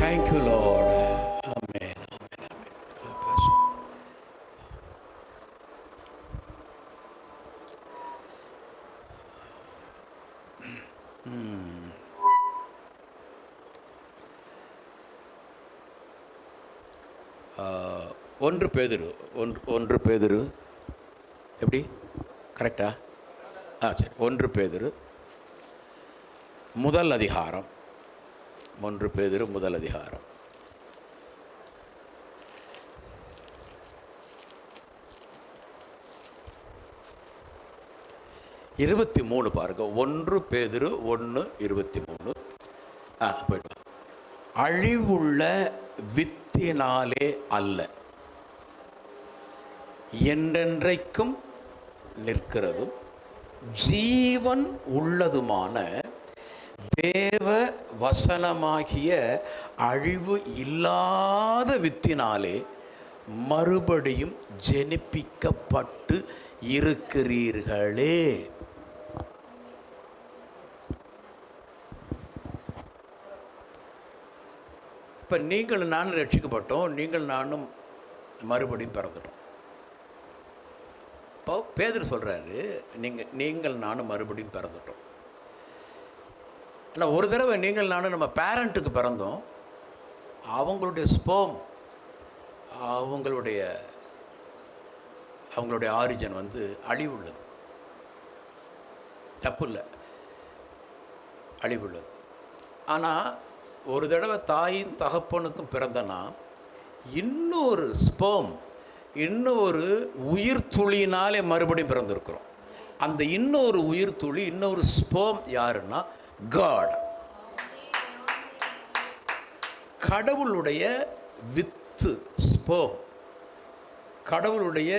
Thank you, Lord. Amen. ஒன்று பேதுரு ஒன்று பேதுரு எப்படி கரெக்டா? சரி. ஒன்று பேதுரு முதல் அதிகாரம். ஒன்று பேதுரு முதல் அதிகாரம். இருபத்தி மூணு பாருங்க. ஒன்று பேதுரு 1:23. போய்ட்டு அழிவுள்ள வித்தினாலே அல்ல, என்றென்றைக்கும் நிற்கிறதும் ஜீவன் உள்ளதுமான தேவ வசனமாகிய அழிவு இல்லாத வித்தினாலே மறுபடியும் ஜெனிப்பிக்கப்பட்டு இருக்கிறீர்களே. இப்போ நீங்கள் நானும் ரட்சிக்கப்பட்டோம், நீங்கள் நானும் மறுபடியும் பிறந்துட்டோம். இப்போ பேதுரு சொல்கிறாரு, நீங்கள் நானும் மறுபடியும் பிறந்துட்டோம். ஆனால் ஒரு தடவை நீங்கள் நானும் நம்ம பேரண்ட்டுக்கு பிறந்தோம், அவங்களுடைய ஸ்போம், அவங்களுடைய ஆரிஜின் வந்து அழிவுள்ளது. தப்பு இல்லை, அழிவுள்ளது. ஆனால் ஒரு தடவை தாயின் தகப்பனுக்கும் பிறந்தனா இன்னொரு ஸ்போம், இன்னொரு உயிர் துளியினாலே மறுபடியும் பிறந்திருக்கிறோம். அந்த இன்னொரு உயிர் துளி, இன்னொரு ஸ்போம் யாருன்னா காட். கடவுளுடைய வித்து ஸ்போம், கடவுளுடைய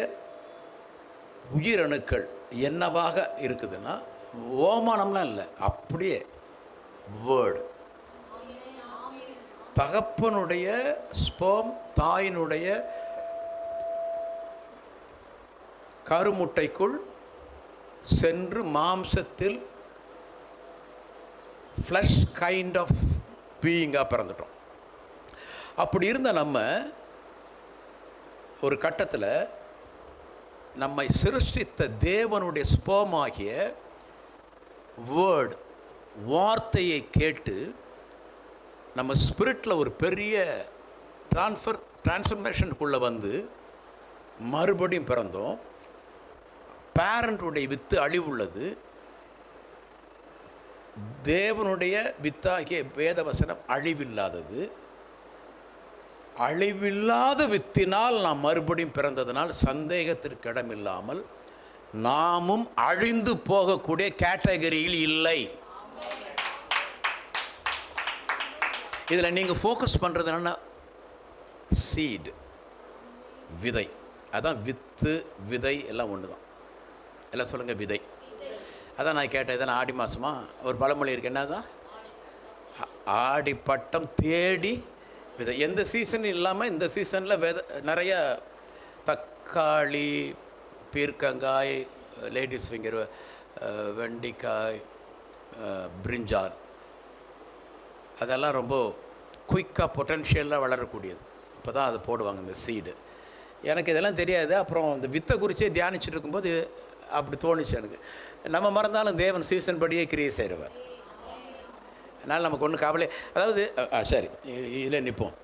உயிரணுக்கள் என்னவாக இருக்குதுன்னா, ஓமானம்லாம் இல்லை, அப்படியே வேர்டு. தகப்பனுடைய ஸ்போம் தாயினுடைய கருமுட்டைக்குள் சென்று மாம்சத்தில் ஃப்ளஷ் கைண்ட் ஆஃப் பீயிங்காக பிறந்துட்டோம். அப்படி இருந்த நம்ம ஒரு கட்டத்தில் நம்மை சிருஷ்டித்த தேவனுடைய ஸ்போமாகிய வேர்டு, வார்த்தையை கேட்டு நம்ம ஸ்பிரிட்டில் ஒரு பெரிய டிரான்ஸ்ஃபர்மேஷனுக்குள்ளே வந்து மறுபடியும் பிறந்தோம். பேரண்ட்டுடைய வித்து அழிவுள்ளது, தேவனுடைய வித்தாகிய வேதவசனம் அழிவில்லாதது. அழிவில்லாத வித்தினால் நாம் மறுபடியும் பிறந்ததனால் சந்தேகத்திற்கு இடமில்லாமல் நாமும் அழிந்து போகக்கூடிய கேட்டகரியில் இல்லை. இதில் நீங்கள் ஃபோக்கஸ் பண்ணுறது என்னென்னா சீடு, விதை. அதான் வித்து விதை எல்லாம் ஒன்று தான். எல்லாம் சொல்லுங்கள், விதை. அதான் நான் கேட்டேன், இதான் ஆடி மாதமா ஒரு பழமொழி இருக்கு, என்ன தான்? ஆடி பட்டம் தேடி விதை. எந்த சீசன் இல்லாமல் இந்த சீசனில் நிறைய தக்காளி, பீர்க்கங்காய், லேடிஸ் ஃபிங்கர், வெண்டிக்காய், பிரிஞ்சால், அதெல்லாம் ரொம்ப குயிக்காக பொட்டன்ஷியலாக வளரக்கூடியது. இப்போ தான் அதை போடுவாங்க இந்த சீடு. எனக்கு இதெல்லாம் தெரியாது. அப்புறம் இந்த வித்தை குறித்தே தியானிச்சுட்டு இருக்கும்போது அப்படி தோணுச்சு எனக்கு. நம்ம மறந்தாலும் தேவன் சீசன் படியே கிரியை செய்கிறவர். அதனால் நமக்கு ஒன்றும் கவலை. அதாவது சரி, இதில் நிற்போம்.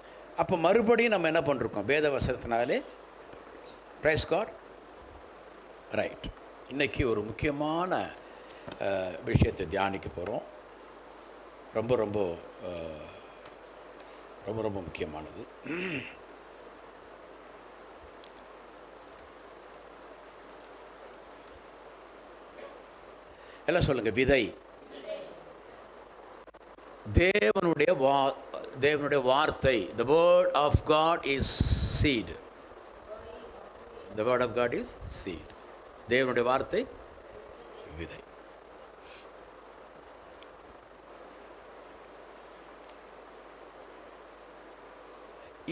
அப்போ மறுபடியும் நம்ம என்ன பண்ணிருக்கோம்? வேத வசனத்தினாலே. Price God. ரைட். இன்றைக்கி ஒரு முக்கியமான விஷயத்தை தியானிக்க போகிறோம். ரொம்ப ரொம்ப ரொம்ப ரொம்ப முக்கியமானது. எல்லாம் சொல்லுங்கள், விதை. தேவனுடைய வார்த்தை. The word of God is seed. The word of God is seed. தேவனுடைய வார்த்தை விதை.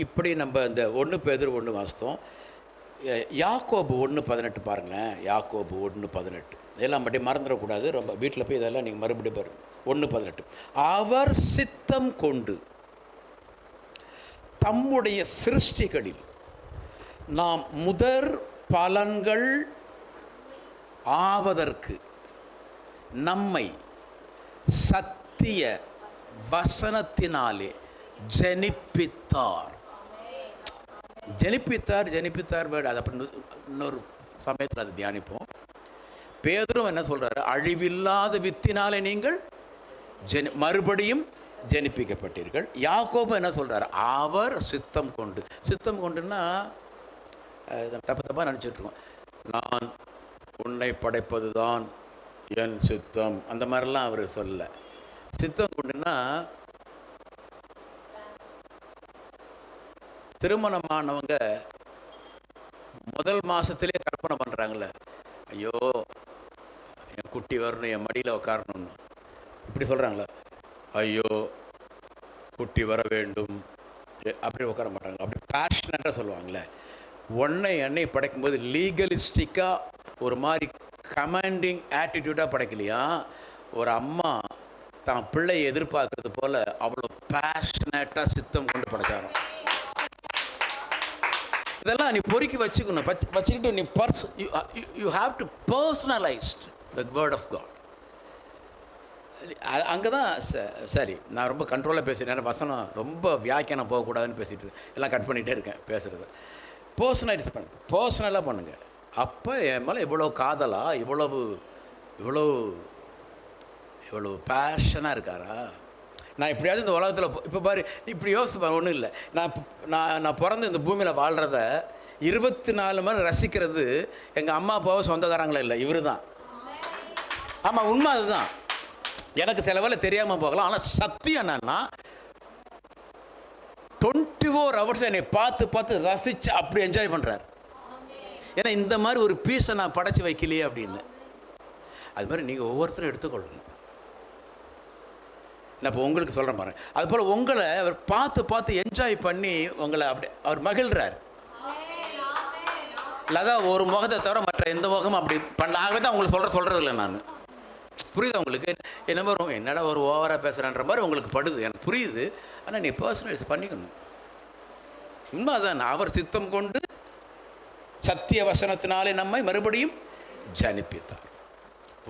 இப்படி நம்ம இந்த 1 பேதுரு 1 வாசித்தோம். யாக்கோபு 1:18 பாருங்களேன். யாக்கோபு 1:18 இதெல்லாம் மட்டும் மறந்துடக்கூடாது. ரொம்ப வீட்டில் போய் இதெல்லாம் நீங்கள் மறுபடியும் பாருங்கள். 1:18 அவர் சித்தம் கொண்டு தம்முடைய சிருஷ்டிகளில் நாம் முதற் பலன்கள் ஆவதற்கு நம்மை சத்திய வசனத்தினாலே ஜனிப்பித்தார். ஜனிப்பித்தார் வேர்டு, அது அப்படி இன்னொரு சமயத்தில் அது தியானிப்போம். பேதுரும் என்ன சொல்றாரு? அழிவில்லாத வித்தினாலே நீங்கள் மறுபடியும் ஜனிப்பிக்கப்பட்டீர்கள். யாக்கோபு என்ன சொல்றாரு? அவர் சித்தம் கொண்டுன்னா தப்பாக நினச்சிட்டு இருக்கோம். நான் உன்னை படைப்பது தான் என் சித்தம், அந்த மாதிரிலாம் அவர் சொல்ல. சித்தம் கொண்டுன்னா திருமணமானவங்க முதல் மாதத்திலே கற்பனை பண்ணுறாங்களே, ஐயோ என் குட்டி வரணும், என் மடியில் உட்காரணும்னு, இப்படி சொல்கிறாங்களே, ஐயோ குட்டி வர வேண்டும், அப்படி உட்கார மாட்டாங்க. அப்படி பேஷனட்டாக சொல்லுவாங்களே. என்னை படைக்கும்போது லீகலிஸ்டிக்காக ஒரு மாதிரி கமாண்டிங் ஆட்டிடியூடாக படைக்கலையா. ஒரு அம்மா தான் பிள்ளையை எதிர்பார்க்கறது போல் அவ்வளோ பேஷனட்டாக சித்தம் கொண்டு படைச்சாரோம். இதெல்லாம் நீ பொறுக்கி வச்சுக்கணும். வச்சுக்கிட்டு நீ you have to personalised the word of God. அங்கே தான் சரி, நான் ரொம்ப கண்ட்ரோலாக பேசிட்டேன். வசனம் ரொம்ப வியாக்கியானம் போகக்கூடாதுன்னு பேசிட்டு எல்லாம் கட் பண்ணிகிட்டே இருக்கேன் பேசுகிறது. பர்சனலைஸ் பண்ணுங்க, பர்சனலாக பண்ணுங்க. அப்போ என் மேலே இவ்வளோ காதலா, இவ்வளோ பேஷனாக இருக்காரா? நான் எப்படியாவது இந்த உலகத்தில் இப்போ பாரு, இப்படி யோசிப்பேன். ஒன்றும் இல்லை, நான் பிறந்து இந்த பூமியில் வாழ்கிறத 24 மணி ரசிக்கிறது எங்கள் அம்மா அப்பாவும் சொந்தக்காரங்களே இல்லை, இவர் தான். ஆமாம், உண்மை அதுதான். எனக்கு சில வேலை தெரியாமல் போகலாம், ஆனால் சத்தியம் என்னன்னா 24 hours என்னை பார்த்து ரசித்து அப்படி என்ஜாய் பண்ணுறாரு. ஏன்னா இந்த மாதிரி ஒரு பீஸை நான் படைச்சி வைக்கலையே அப்படின்னு. அது மாதிரி நீங்கள் ஒவ்வொருத்தரும் எடுத்துக்கொள்ளணும். நான் இப்போ உங்களுக்கு சொல்கிறேன் பாருங்க, அதுபோல் உங்களை அவர் பார்த்து என்ஜாய் பண்ணி உங்களை அப்படி அவர் மகிழ்கிறார். இல்லாதான் ஒரு முகத்தை தவிர மற்ற எந்த முகமும் அப்படி பண்ணல. ஆகவே தான் உங்களுக்கு சொல்கிறது இல்லை நான். புரியுது உங்களுக்கு? என்ன வரும், என்னடா ஒரு ஓவராக பேசுகிறேன்ற மாதிரி உங்களுக்கு படுது, எனக்கு புரியுது. ஆனால் நீ பர்சனலைஸ் பண்ணிக்கணும். உண்மை அதான். அவர் சித்தம் கொண்டு சத்திய வசனத்தினாலே நம்மை மறுபடியும் ஜனிப்பித்தார்.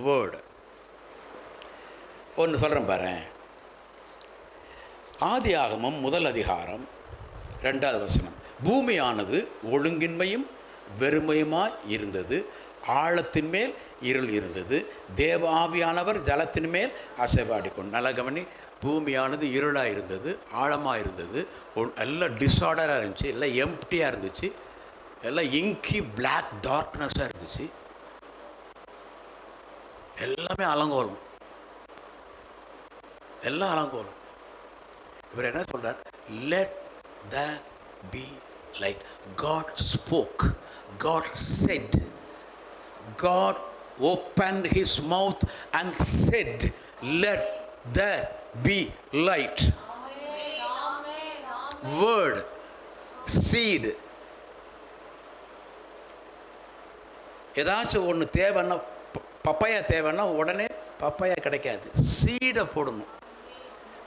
வேர்டு ஒன்று சொல்கிறேன் பாரு. ஆதியாகமம் 1 அதிகாரம் 2வது வசனம். பூமியானது ஒழுங்கின்மையும் வெறுமையுமாய் இருந்தது, ஆழத்தின் மேல் இருள் இருந்தது, தேவ ஆவியானவர் ஜலத்தின் மேல் அசைவாடிக்கொண்டு. நல்ல கவனி, பூமியானது இருளாக இருந்தது, ஆழமாக இருந்தது, எல்லாம் டிஸார்டராக இருந்துச்சு, எல்லாம் எம்ப்டியாக இருந்துச்சு, எல்லாம் இங்கி பிளாக் டார்க்னஸாக இருந்துச்சு, எல்லாமே அலங்கோலம், எல்லாம் அலங்கோலம். இவர் என்ன சொல்றார்? Let there be light. God spoke, God said, God opened his mouth and said, let there be light. Word, seed. ஏதாச்சும் ஒன்று தேவைன்னா, பப்பாயா தேவைன்னா உடனே பப்பாயா கிடைக்காது, சீடை போடணும்.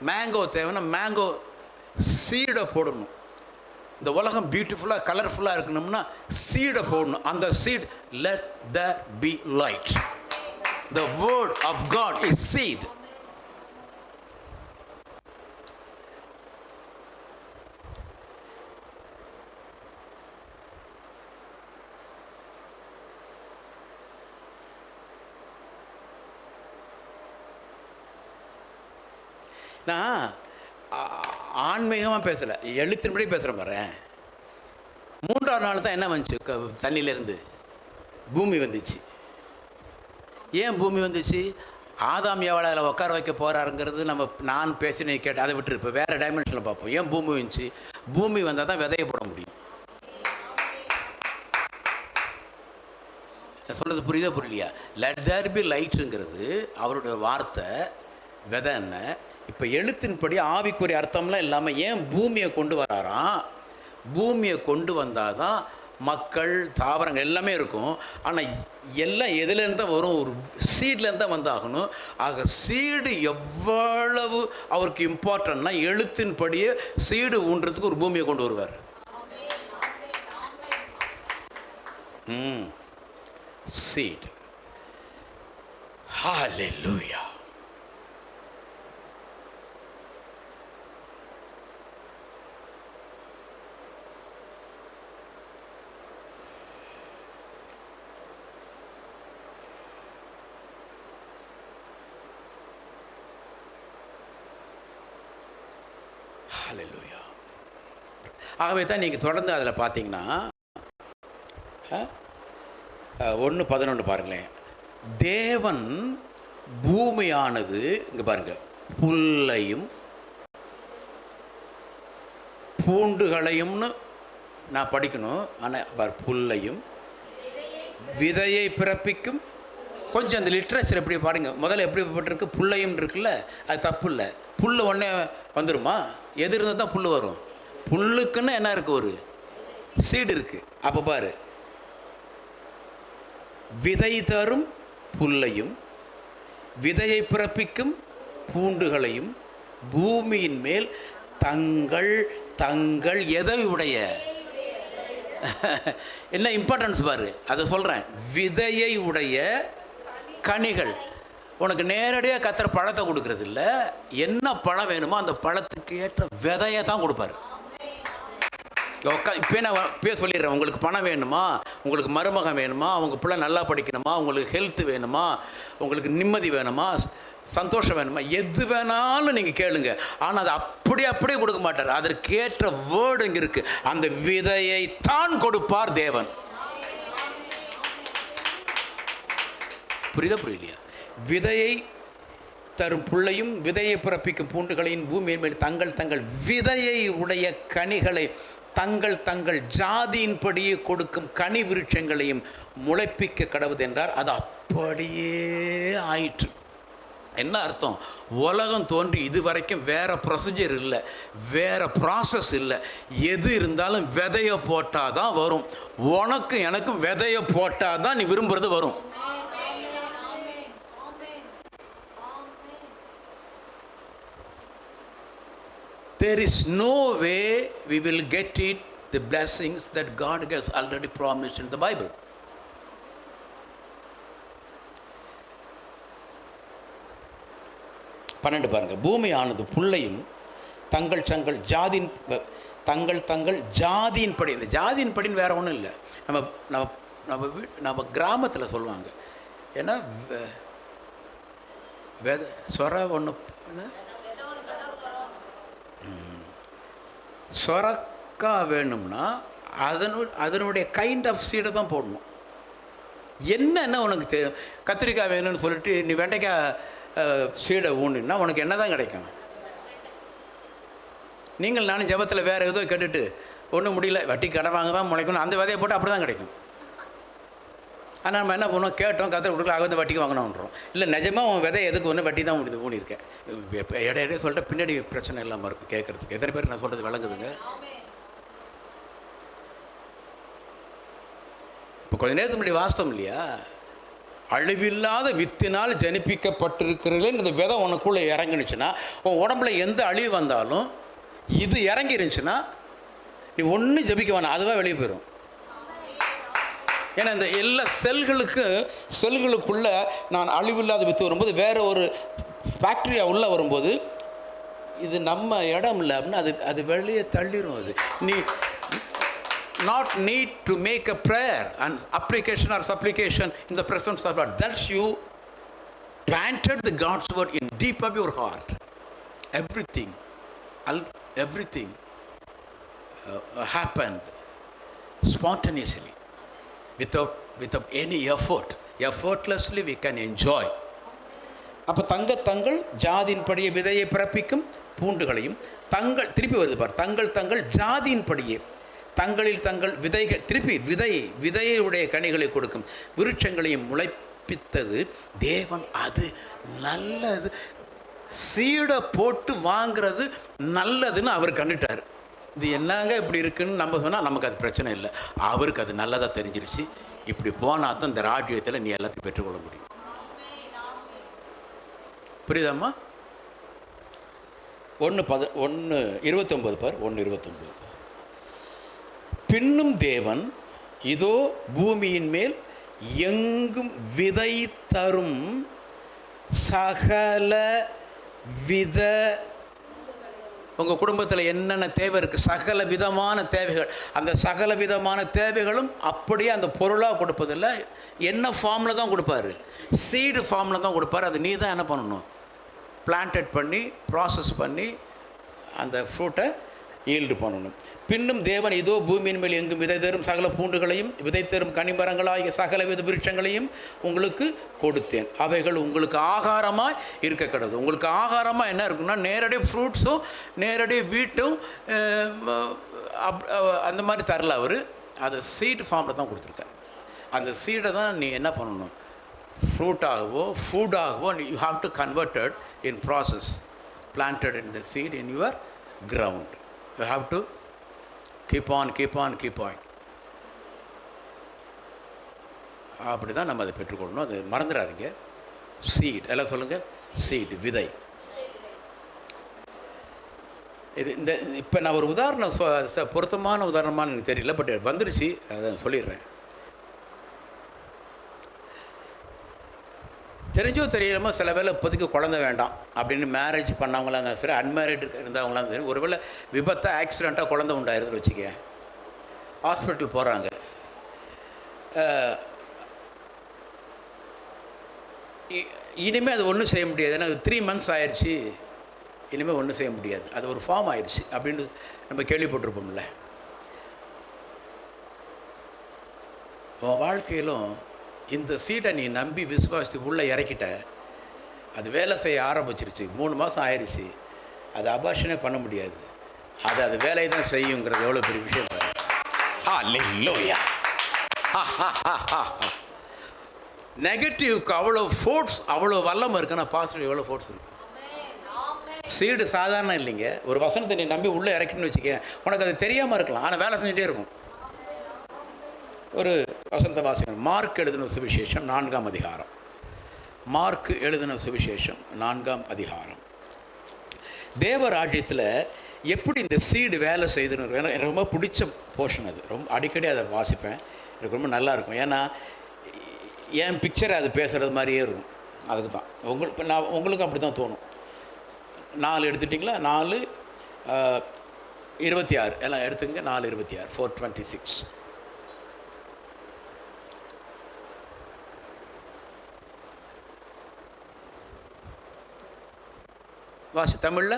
மேங்கோ தேவைன்னா மேங்கோ சீடை போடணும். இந்த உலகம் பியூட்டிஃபுல்லாக கலர்ஃபுல்லாக இருக்கணும்னா சீடை போடணும். அந்த seed, let there be light. The word of God is seed. நான் ஆன்மீகமாக பேசலை, எழுத்தின்படி பேசுகிறேன் பாரு. 3ஆவது நாள் தான் என்ன வந்துச்சு, தண்ணியிலேருந்து பூமி வந்துச்சு. ஏன் பூமி வந்துச்சு? ஆதாம் எவ்வளோ அதில் உட்கார வைக்க போகிறாருங்கிறது நான் பேசினே கேட்டு அதை விட்டுரு. இப்போ வேறு டைமென்ஷனில் பார்ப்போம். ஏன் பூமி வந்துச்சு? பூமி வந்தால் தான் விதைய போட முடியும். நான் சொல்கிறது புரியுதா புரியலையா? லெட் தேர் பி லைட்டுங்கிறது அவருடைய வார்த்தை, விதை என்ன. இப்போ எழுத்தின்படி ஆவிக்குரிய அர்த்தம்லாம் இல்லாமல் ஏன் பூமியை கொண்டு வராராம்? பூமியை கொண்டு வந்தால் தான் மக்கள், தாவரங்கள் எல்லாமே இருக்கும். ஆனால் எல்லாம் எதுலேருந்து தான் வரும்? ஒரு சீட்லேருந்து தான் வந்தாகணும். ஆக சீடு எவ்வளவு அவருக்கு இம்பார்ட்டன்ட்னா, எழுத்தின்படியே சீடு ஊன்றதுக்கு ஒரு பூமியை கொண்டு வருவார். சீடு. ஹல்லேலூயா. ஹல்லேலூயா. ஆகவே தான் நீங்கள் தொடர்ந்து அதில் பார்த்தீங்கன்னா 1:11 பாருங்களேன். தேவன் பூமியானது, இங்கே பாருங்க, புல்லையும் பூண்டுகளையும்னு நான் படிக்கணும். ஆனால் புல்லையும் விதையை பிறப்பிக்கும். கொஞ்சம் அந்த லிட்ரேச்சர் எப்படி பாருங்க. முதல்ல எப்படி போட்டிருக்கு? புல்லையும் இருக்குல்ல, அது தப்பு இல்லை. புல் உடனே வந்துடுமா? எது இருந்தால் தான் புல் வரும்? புல்லுக்குன்னு என்ன இருக்குது? ஒரு சீடு இருக்குது. அப்போ பாரு, விதை தரும் புல்லையும் விதையை பிறப்பிக்கும் பூண்டுகளையும் பூமியின் மேல் தங்கள் தங்கள் எதை உடைய என்ன இம்பார்ட்டன்ஸ் பாரு, அதை சொல்கிறேன். விதையை உடைய கனிகள். உனக்கு நேரடியாக கத்துற பழத்தை கொடுக்கறது இல்லை. என்ன பழம் வேணுமோ அந்த பழத்துக்கு ஏற்ற விதையை தான் கொடுப்பாரு. இப்போ நான் இப்போயே சொல்லிடுறேன். உங்களுக்கு பணம் வேணுமா, உங்களுக்கு மருமகன் வேணுமா, உங்கள் பிள்ளை நல்லா படிக்கணுமா, உங்களுக்கு ஹெல்த் வேணுமா, உங்களுக்கு நிம்மதி வேணுமா, சந்தோஷம் வேணுமா, எது வேணாலும் நீங்கள் கேளுங்க. ஆனால் அது அப்படியே கொடுக்க மாட்டார். அதற்கேற்ற வேர்டு இங்கே இருக்குது. அந்த விதையை தான் கொடுப்பார் தேவன். புரியலையா? விதையை தரும் புள்ளையும் விதையை பிறப்பிக்கும் பூண்டுகளையும் பூமியின் மேல் தங்கள் தங்கள் விதையை உடைய கனிகளை தங்கள் தங்கள் ஜாதியின்படியே கொடுக்கும் கனி விருட்சங்களையும் முளைப்பிக்க கடவுது என்றார். அது அப்படியே ஆயிற்று. என்ன அர்த்தம்? உலகம் தோன்றி இதுவரைக்கும் வேறு ப்ரொசீஜர் இல்லை, வேறு ப்ராசஸ் இல்லை. எது இருந்தாலும் விதையை போட்டால் தான் வரும். உனக்கும் எனக்கும் விதையை போட்டால் தான் நீ விரும்புகிறது வரும். There is no way we will get it, the blessings that God has already promised in the Bible. பன்னெண்டு பாருங்க. பூமியானது புல்லையும் தங்கள் தங்கள் ஜாதியின் ஜாதியின்படி. இந்த ஜாதியின்படின்னு வேற ஒன்றும் இல்லை. நம்ம நம்ம நம்ம நம்ம கிராமத்தில் சொல்லுவாங்க. ஏன்னா சொர ஒன்று சொரக்கா வேணும்னா அதனுடைய கைண்ட் ஆஃப் சீடை தான் போடணும். என்னென்ன உனக்கு தெரியும்? கத்திரிக்காய் வேணும்னு சொல்லிட்டு நீ வெண்டைக்காய் சீடை ஊண்டுன்னா உனக்கு என்ன தான் கிடைக்கும்? நீங்கள் நானும் ஜபத்தில் வேறு ஏதோ கேட்டுட்டு ஒன்றும் முடியல, வட்டி கடை வாங்க தான் முளைக்கணும், அந்த விதையை போட்டு அப்படி தான் கிடைக்கும். ஆனால் நம்ம என்ன பண்ணுவோம்? கேட்டோம், கத்திர கொடுக்கல, ஆக வந்து வட்டிக்கு வாங்கணுன்றோம். இல்லை நிஜமாக உன் விதை எதுக்கு ஒன்று வட்டி தான் ஊனியிருக்கேன். இடையிடையே சொல்லிட்டு பின்னாடி பிரச்சனை இல்லாமல் இருக்கும் கேட்குறதுக்கு. எத்தனை பேர் நான் சொல்கிறது விளங்குதுங்க? இப்போ கொஞ்ச நேரத்துக்கு முன்னாடி வாஸ்தவம் இல்லையா? அழிவில்லாத வித்தினால் ஜனிப்பிக்கப்பட்டிருக்கிறீர்கள். இந்த விதை உனக்குள்ளே இறங்கினுச்சுன்னா உன் உடம்புல எந்த அழிவு வந்தாலும் இது இறங்கி இருந்துச்சுன்னா நீ ஒன்றும் ஜபிக்க வேணாம், அதுவாக வெளியே போயிடும். ஏன்னா இந்த எல்லா செல்களுக்குள்ளே நான் அழிவில்லாத வித்து வரும்போது வேறு ஒரு ஃபேக்ட்ரியா உள்ளே வரும்போது இது நம்ம இடம் இல்லை அப்படின்னா அது வெளியே தள்ளிடும். அது நீ not need to make a prayer and application or supplication in the presence of God. That's you planted the God's word in deep of your heart. Everything happened spontaneously without any effort. Effortlessly we can enjoy. அப்போ தங்கள் ஜாதியின்படியே விதையை பிறப்பிக்கும் பூண்டுகளையும் திருப்பி வருது பார், தங்கள் ஜாதியின்படியே தங்களில் தங்கள் விதைகள், திருப்பி விதையை உடைய கனிகளை கொடுக்கும் விருட்சங்களையும் முளைப்பித்தது தேவன். அது நல்லது. சீடை போட்டு வாங்கிறது நல்லதுன்னு அவர் கண்டுட்டார். இது என்னங்க இப்படி இருக்குன்னு நம்ம சொன்னால் நமக்கு அது பிரச்சனை இல்லை. அவருக்கு அது நல்லதாக தெரிஞ்சிருச்சு. இப்படி போனால் தான் இந்த ராஜ்யத்தில் நீ எல்லாத்தையும் பெற்றுக்கொள்ள முடியும். புரியுதாம்மா? 1:29 பார். 1:29. பின்னும் தேவன் இதோ பூமியின் மேல் எங்கும் விதை தரும் சகல வித, உங்கள் குடும்பத்தில் என்னென்ன தேவை இருக்குது, சகல விதமான தேவைகள், அந்த சகல விதமான தேவைகளும் அப்படியே அந்த பொருளாக கொடுப்பதில்லை, என்ன ஃபார்மில் தான் கொடுப்பாரு, சீடு ஃபார்மில் தான் கொடுப்பார். அது நீ தான் என்ன பண்ணணும், பிளான்டட் பண்ணி ப்ராசஸ் பண்ணி அந்த ஃப்ரூட்டை ஈல்டு பண்ணணும். பின்னும் தேவன் இதோ பூமியின் மேல் எங்கும் விதை தரும் சகல பூண்டுகளையும் விதை தரும் கனிமரங்களாகிய சகல வித விருட்சங்களையும் உங்களுக்கு கொடுத்தேன், அவைகள் உங்களுக்கு ஆகாரமாக இருக்க கிடது. உங்களுக்கு ஆகாரமாக என்ன இருக்குன்னா, நேரடி ஃப்ரூட்ஸும் நேரடி வீட்டும் அந்த மாதிரி தரல அவர், அதை சீடு ஃபார்மில் தான் கொடுத்துருக்கார். அந்த சீடை தான் நீ என்ன பண்ணணும், ஃப்ரூட்டாகவோ ஃபுட்டாகவோ you have to converted in process, planted in the seed in your ground. You have to keep on. அப்படி தான் நம்ம அதை பெற்றுக்கொள்ளணும். அது மறந்துடாதீங்க. சீட் எல்லாம் சொல்லுங்கள், சீடு விதை. இது இந்த இப்போ நான் ஒரு உதாரணம் பொருத்தமான உதாரணமான எனக்கு தெரியல, பட் வந்துருச்சு, அதை சொல்லிடுறேன். தெரிஞ்சோ தெரியலாமோ சில வேளை இப்போதைக்கு குழந்தை வேண்டாம் அப்படின்னு மேரேஜ் பண்ணவங்களாம் இருந்தாலும் சரி, அன்மேரிட் இருந்தவங்களாம் சரி, ஒருவேளை விபத்தாக ஆக்சிடெண்ட்டாக குழந்தை உண்டாயிருதுன்னு வச்சுக்க, ஹாஸ்பிட்டல் போகிறாங்க. இனிமேல் அது ஒன்றும் செய்ய முடியாது, ஏன்னா 3 months ஆயிடுச்சு, இனிமேல் ஒன்றும் செய்ய முடியாது, அது ஒரு ஃபார்ம் ஆயிடுச்சு அப்படின்னு நம்ம கேள்விப்பட்டிருப்போம்ல. உன் வாழ்க்கையிலும் இந்த சீட்டை நீ நம்பி விசுவாசி உள்ளே இறக்கிட்ட, அது வேலை செய்ய ஆரம்பிச்சிருச்சு, 3 மாதம் ஆயிடுச்சு, அது அபார்ஷனே பண்ண முடியாது, அது வேலையை தான் செய்யுங்கிறது எவ்வளோ பெரிய விஷயம். நெகட்டிவ்க்கு அவ்வளோ ஃபோர்ஸ், அவ்வளோ வல்லம் இருக்குன்னா பாசிட்டிவ் எவ்வளோ ஃபோர்ஸ் இருக்கு. சீடு சாதாரணம் இல்லைங்க. ஒரு வசனத்தை நீ நம்பி உள்ளே இறக்கின்னு வச்சுக்க, உனக்கு அது தெரியாமல் இருக்கலாம், ஆனால் வேலை செஞ்சுட்டே இருக்கும். ஒரு வசந்த வாசிகள் மார்க் எழுதின சுவிசேஷம் 4ஆம் அதிகாரம். மார்க் எழுதின சுவிசேஷம் 4ஆம் அதிகாரம். தேவராஜ்யத்தில் எப்படி இந்த சீடு வேலை செய்துன்னு எனக்கு ரொம்ப பிடிச்ச போர்ஷன். அது ரொம்ப அடிக்கடி அதை வாசிப்பேன், எனக்கு ரொம்ப நல்லாயிருக்கும். ஏன்னா என் பிக்சரை அது பேசுகிறது மாதிரியே இருக்கும். அதுக்கு தான் இப்போ நான் உங்களுக்கும் அப்படி தான் தோணும். 4 எடுத்துட்டிங்களா, 4:26 எல்லாம் எடுத்துங்க. 4:26 4:26. வாசி தமிழில்.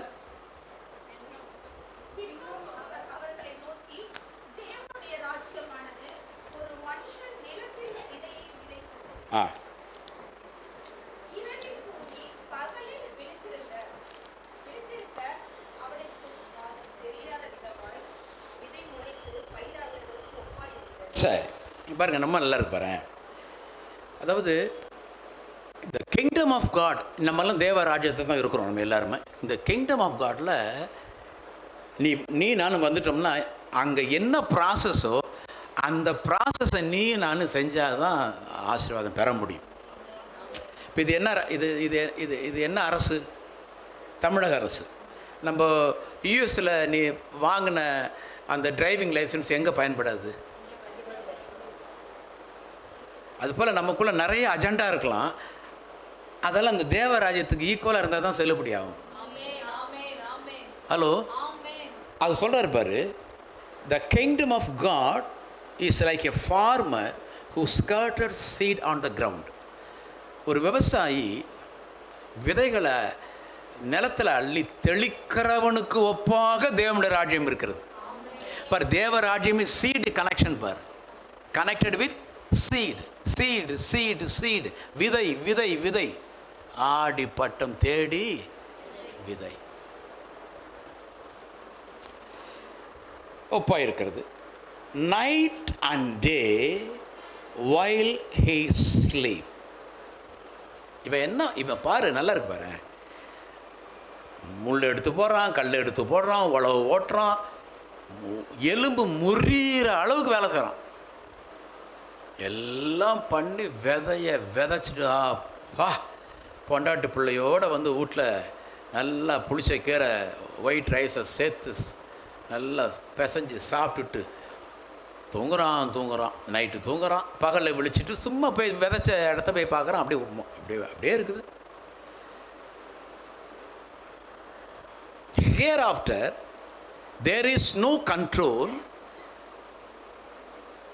சரி பாருங்கள், நம்ம நல்லா இருப்பாரு. அதாவது இந்த கிங்டம் ஆஃப் காட், நம்மெல்லாம் தேவராஜ்யத்தை தான் இருக்கிறோம் நம்ம எல்லாருமே. இந்த கிங்டம் ஆஃப் காடில் நீ நானும் வந்துட்டோம்னா, அங்கே என்ன ப்ராசஸோ அந்த ப்ராசஸை நீ நானும் செஞ்சால் தான் ஆசீர்வாதம் பெற முடியும். இப்போ இது என்ன, இது இது இது இது என்ன அரசு? தமிழக அரசு. நம்ம யூஎஸில் நீ வாங்கின அந்த டிரைவிங் லைசன்ஸ் எங்கே பயன்படாது? அதுபோல் நமக்குள்ளே நிறைய அஜெண்டா இருக்கலாம், அதெல்லாம் அந்த தேவராஜ்யத்துக்கு ஈக்குவலாக இருந்தால் தான் செல்லுபடி ஆகும். ஹலோ, அது சொல்கிறாரு பாரு, the kingdom of God is like a farmer who scattered seed on the ground. ஒரு விவசாயி விதைகளை நிலத்தில் அள்ளி தெளிக்கிறவனுக்கு ஒப்பாக தேவனுடைய ராஜ்யம் இருக்கிறது. பார், தேவராஜ்யம் இஸ் சீடு கனெக்ஷன். பார், connected with seed, seed seed seed, விதை விதை விதை, ஆடி பட்டம் தேடி விதை ஒப்பா இருக்கிறது. Night and day while he sleep. இவன் பாரு, நல்லா இருக்கு பாரு, முள் எடுத்து போடுறான், கல் எடுத்து போடுறான், உழவு ஓட்டுறான், எலும்பு முறிகிற அளவுக்கு வேலை செய்கிறான். எல்லாம் பண்ணி விதைச்சிட்டு பா பொண்டாட்டு பிள்ளையோடு வந்து வீட்டில் நல்லா புளிச்ச கீரை ஒயிட் ரைஸை சேர்த்து நல்லா பிசைஞ்சு சாப்பிட்டுட்டு தூங்குறான். நைட்டு தூங்குறான், பகலில் விழிச்சிட்டு சும்மா போய் விதைச்ச இடத்த போய் பார்க்குறான். அப்படியே இருக்குது. Hereafter there is no control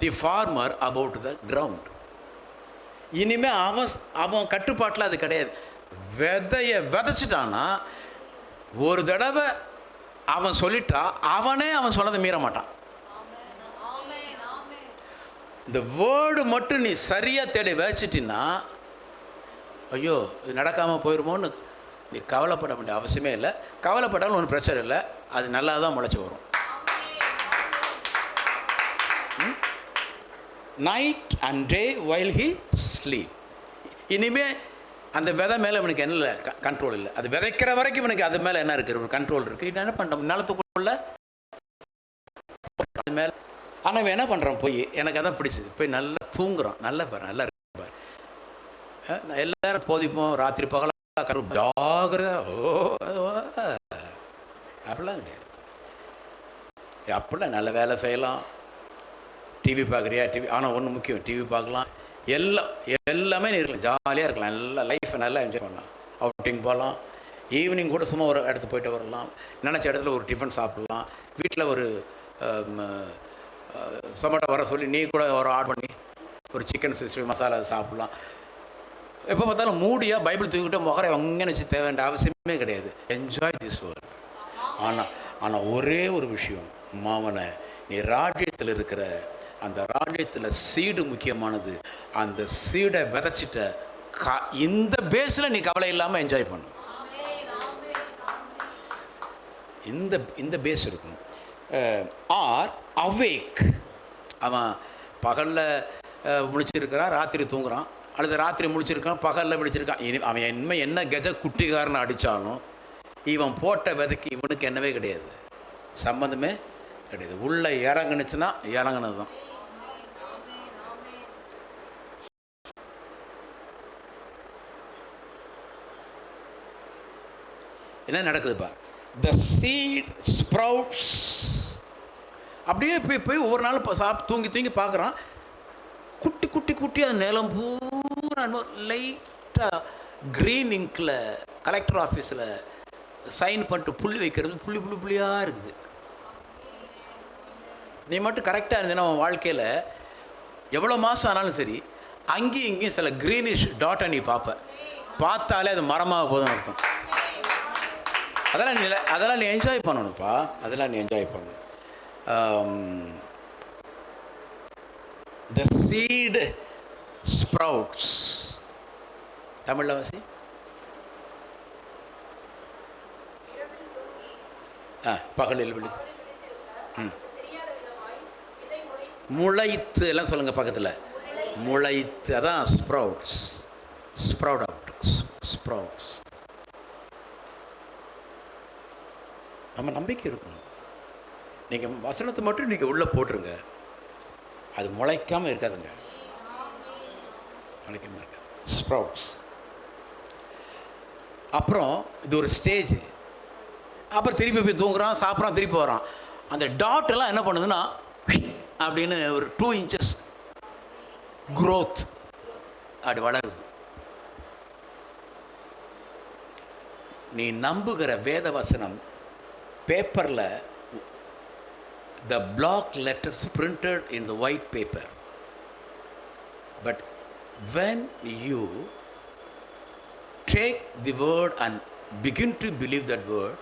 the farmer about the ground. இனிமே அவன் கட்டுப்பாட்டில் அது கிடையாது. விதைச்சிட்டான்னா ஒரு தடவை அவன் சொல்லிட்டா அவன் சொன்னதை மீற மாட்டான். இந்த வேர்டு மட்டும் நீ சரியாக தேடி விதைச்சிட்டின்னா ஐயோ இது நடக்காமல் போயிடுமோன்னு நீ கவலைப்பட வேண்டிய அவசியமே இல்லை. கவலைப்பட்டாலும் ஒன்றும் பிரச்சனை இல்லை, அது நல்லா தான் முளைச்சி வரும். Night and day while he sleep. இனிமே அந்த விதை மேலே இவனுக்கு என்ன இல்லை, கண்ட்ரோல் இல்லை. அது விதைக்கிற வரைக்கும் இவனுக்கு அது மேலே என்ன இருக்குது, ஒரு கண்ட்ரோல் இருக்குது. என்ன பண்ணுறோம், நிலத்துக்குள்ள அது மேலே. ஆனால் இவன் என்ன பண்ணுறான், போய் எனக்கு அதான் பிடிச்சிது, போய் நல்லா தூங்குறான். நல்லா இருக்கு. எல்லாரும் போதிப்போம், ராத்திரி பகலாக ஜாகிரதா. அப்படிலாம் கிடையாது. அப்படிலாம் நல்ல வேலை செய்யலாம். டிவி பார்க்குறியா, டிவி. ஆனால் ஒன்று முக்கியம், டிவி பார்க்கலாம், எல்லாமே இருக்கலாம், ஜாலியாக இருக்கலாம், நல்லா லைஃப்பை நல்லா என்ஜாய் பண்ணலாம். அவுட்டிங் போகலாம், ஈவினிங் கூட சும்மா ஒரு இடத்துக்கு போயிட்டு வரலாம், நினச்ச இடத்துல ஒரு டிஃபன் சாப்பிட்லாம், வீட்டில் ஒரு சொமேட்டோ வர சொல்லி நீ கூட ஒரு ஆர்டர் பண்ணி ஒரு சிக்கன் 60 மசாலா சாப்பிட்லாம். எப்போ பார்த்தாலும் மூடியாக பைபிள் தூக்கிட்டு முகரை அங்கே வச்சு தேவை வேண்டிய அவசியமே கிடையாது. Enjoy this world. ஆனால் ஒரே ஒரு விஷயம், மாவனை நீ ராஜ்யத்தில் இருக்கிற அந்த ராஜ்யத்தில் சீடு முக்கியமானது. அந்த சீடை விதைச்சிட்ட இந்த பேஸில் நீ கவலை இல்லாமல் என்ஜாய் பண்ணு. இந்த பேஸ் இருக்கணும். Are awake. அவன் பகலில் முழிச்சிருக்கிறான், ராத்திரி தூங்குறான், அல்லது ராத்திரி முழிச்சிருக்கான், பகலில் விழிச்சிருக்கான். அவன் என்ன கெஜ குட்டிக்காரனை அடித்தாலும் இவன் போட்ட விதைக்கு இவனுக்கு என்னவே கிடையாது, சம்மந்தமே கிடையாது. உள்ளே இறங்குனுச்சுன்னா இறங்குனது தான். என்ன நடக்குதுப்பா, த சீட் ஸ்ப்ரவுட்ஸ். அப்படியே போய் ஒவ்வொரு நாளும் தூங்கி பார்க்குறான். குட்டி அது நிலம் பூரா லைட்டாக க்ரீன் இங்கில் கலெக்டர் ஆஃபீஸில் சைன் பண்ணிட்டு புள்ளி வைக்கிறது புள்ளியாக இருக்குது. நீ மட்டும் கரெக்டாக இருந்தீங்கன்னா உன் வாழ்க்கையில் எவ்வளோ மாதம் ஆனாலும் சரி, அங்கேயும் இங்கேயும் சில க்ரீனிஷ் டாட்டை நீ பார்த்தாலே அது மரமாக போதும் அர்த்தம். அதெல்லாம் நீ என்ஜாய் பண்ணணும்ப்பா, அதெல்லாம் நீ என்ஜாய் பண்ணணும். The seed sprouts. தமிழில் வாசி. பகலில் விழுது முளைத்து, எல்லாம் சொல்லுங்கள் பக்கத்தில், முளைத்து. அதான் ஸ்ப்ரவுட்ஸ். ஸ்ப்ரவுட்ஸ். நம்ம நம்பிக்கை இருக்கணும். நீங்கள் வசனத்தை மட்டும் நீங்கள் உள்ளே போட்டுருங்க, அது முளைக்காமல் இருக்காதுங்க, முளைக்காமல் இருக்காது. ஸ்ப்ரவுட்ஸ். அப்புறம் இது ஒரு ஸ்டேஜ். அப்புறம் திருப்பி போய் தூங்குறான், சாப்பிட்றான், திருப்பி வரான். அந்த டாட்டெல்லாம் என்ன பண்ணுதுன்னா அப்படின்னு ஒரு 2 inches growth அப்படி வளருது. நீ நம்புகிற வேத வசனம் பேப்பரில் the block letters printed in the white paper, but when you take the word and begin to believe that word,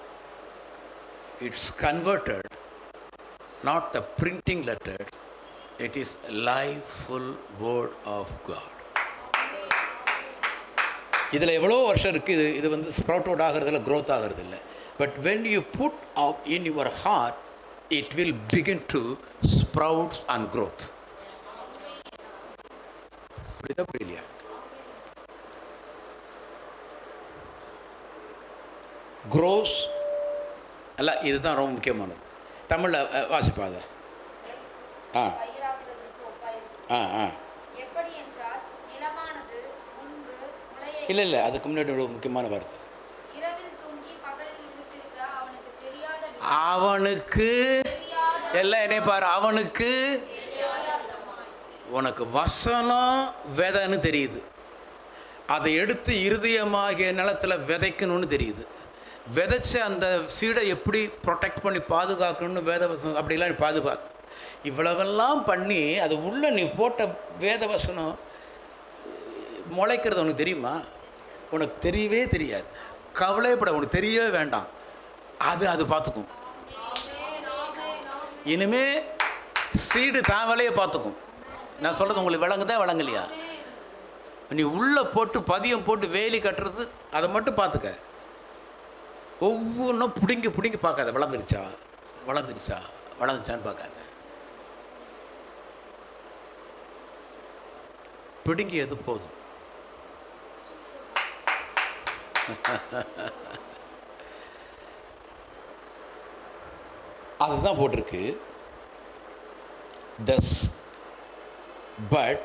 it's converted, not the printing letters, it is live full word of God. இதில் எவ்வளோ வருஷம் இருக்குது, இது வந்து sprout out ஆகிறதில்ல, growth ஆகிறதில்ல. But when you put out in your heart, it will begin to sprouts and growth. புரியுதா, புரியலையா? grows அல்ல, இதுதான் ரொம்ப முக்கியமானது. தமிழில் வாசிப்பாத. ஆ ஆ ஆ இல்லை இல்லை, அதுக்கு முன்னாடி ஒரு முக்கியமான வார்த்தை. அவனுக்கு எல்லாம் என்னை பாரு, அவனுக்கு உனக்கு வசனம் விதைன்னு தெரியுது, அதை எடுத்து இருதயமாகிய நிலத்தில் விதைக்கணும்னு தெரியுது. விதைச்ச அந்த சீடை எப்படி ப்ரொடெக்ட் பண்ணி பாதுகாக்கணும்னு வேதவசனம் அப்படிலாம் நீ பாதுகாக்க. இவ்வளவெல்லாம் பண்ணி அது உள்ள நீ போட்ட வேதவசனம் முளைக்கிறது உனக்கு தெரியுமா? உனக்கு தெரியவே தெரியாது. கவலைப்பட, உனக்கு தெரியவே வேண்டாம். அது பார்த்துக்கும். இனிமே சீடு தான் வேலையை பார்த்துக்கும். நான் சொல்கிறது உங்களுக்கு விளங்குதா விளங்கலையா? நீ உள்ளே போட்டு பதியம் போட்டு வேலி கட்டுறது அதை மட்டும் பார்த்துக்க. ஒவ்வொன்றும் பிடுங்கி பிடுங்கி பார்க்காத. வளர்ந்துச்சான்னு பார்க்காத. பிடுங்கியது போதும். அதுதான் போட்டிருக்கு. தஸ் பட்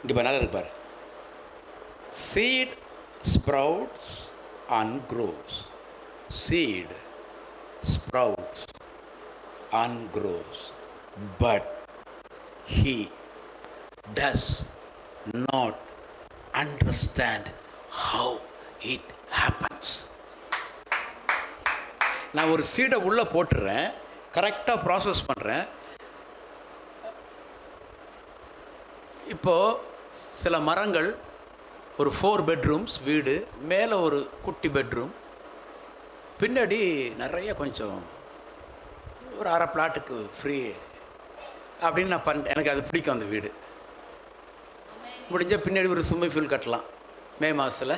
இங்கே நல்லா இருப்பார். Seed sprouts and grows. Seed sprouts and grows, but he does not understand how it happens. நான் ஒரு சீடை உள்ளே போட்டுறேன், கரெக்டாக ப்ராசஸ் பண்ணுறேன். இப்போது சில மரங்கள், ஒரு 4 பெட்ரூம்ஸ் வீடு, மேலே ஒரு குட்டி பெட்ரூம், பின்னாடி நிறைய கொஞ்சம் ஒரு அரை பிளாட்டுக்கு ஃப்ரீ அப்படின்னு நான் பண்ணேன். எனக்கு அது பிடிக்கும். அந்த வீடு முடிஞ்சால் பின்னாடி ஒரு ஸ்விம்மிங் பூல் கட்டலாம் மே மாதத்தில்.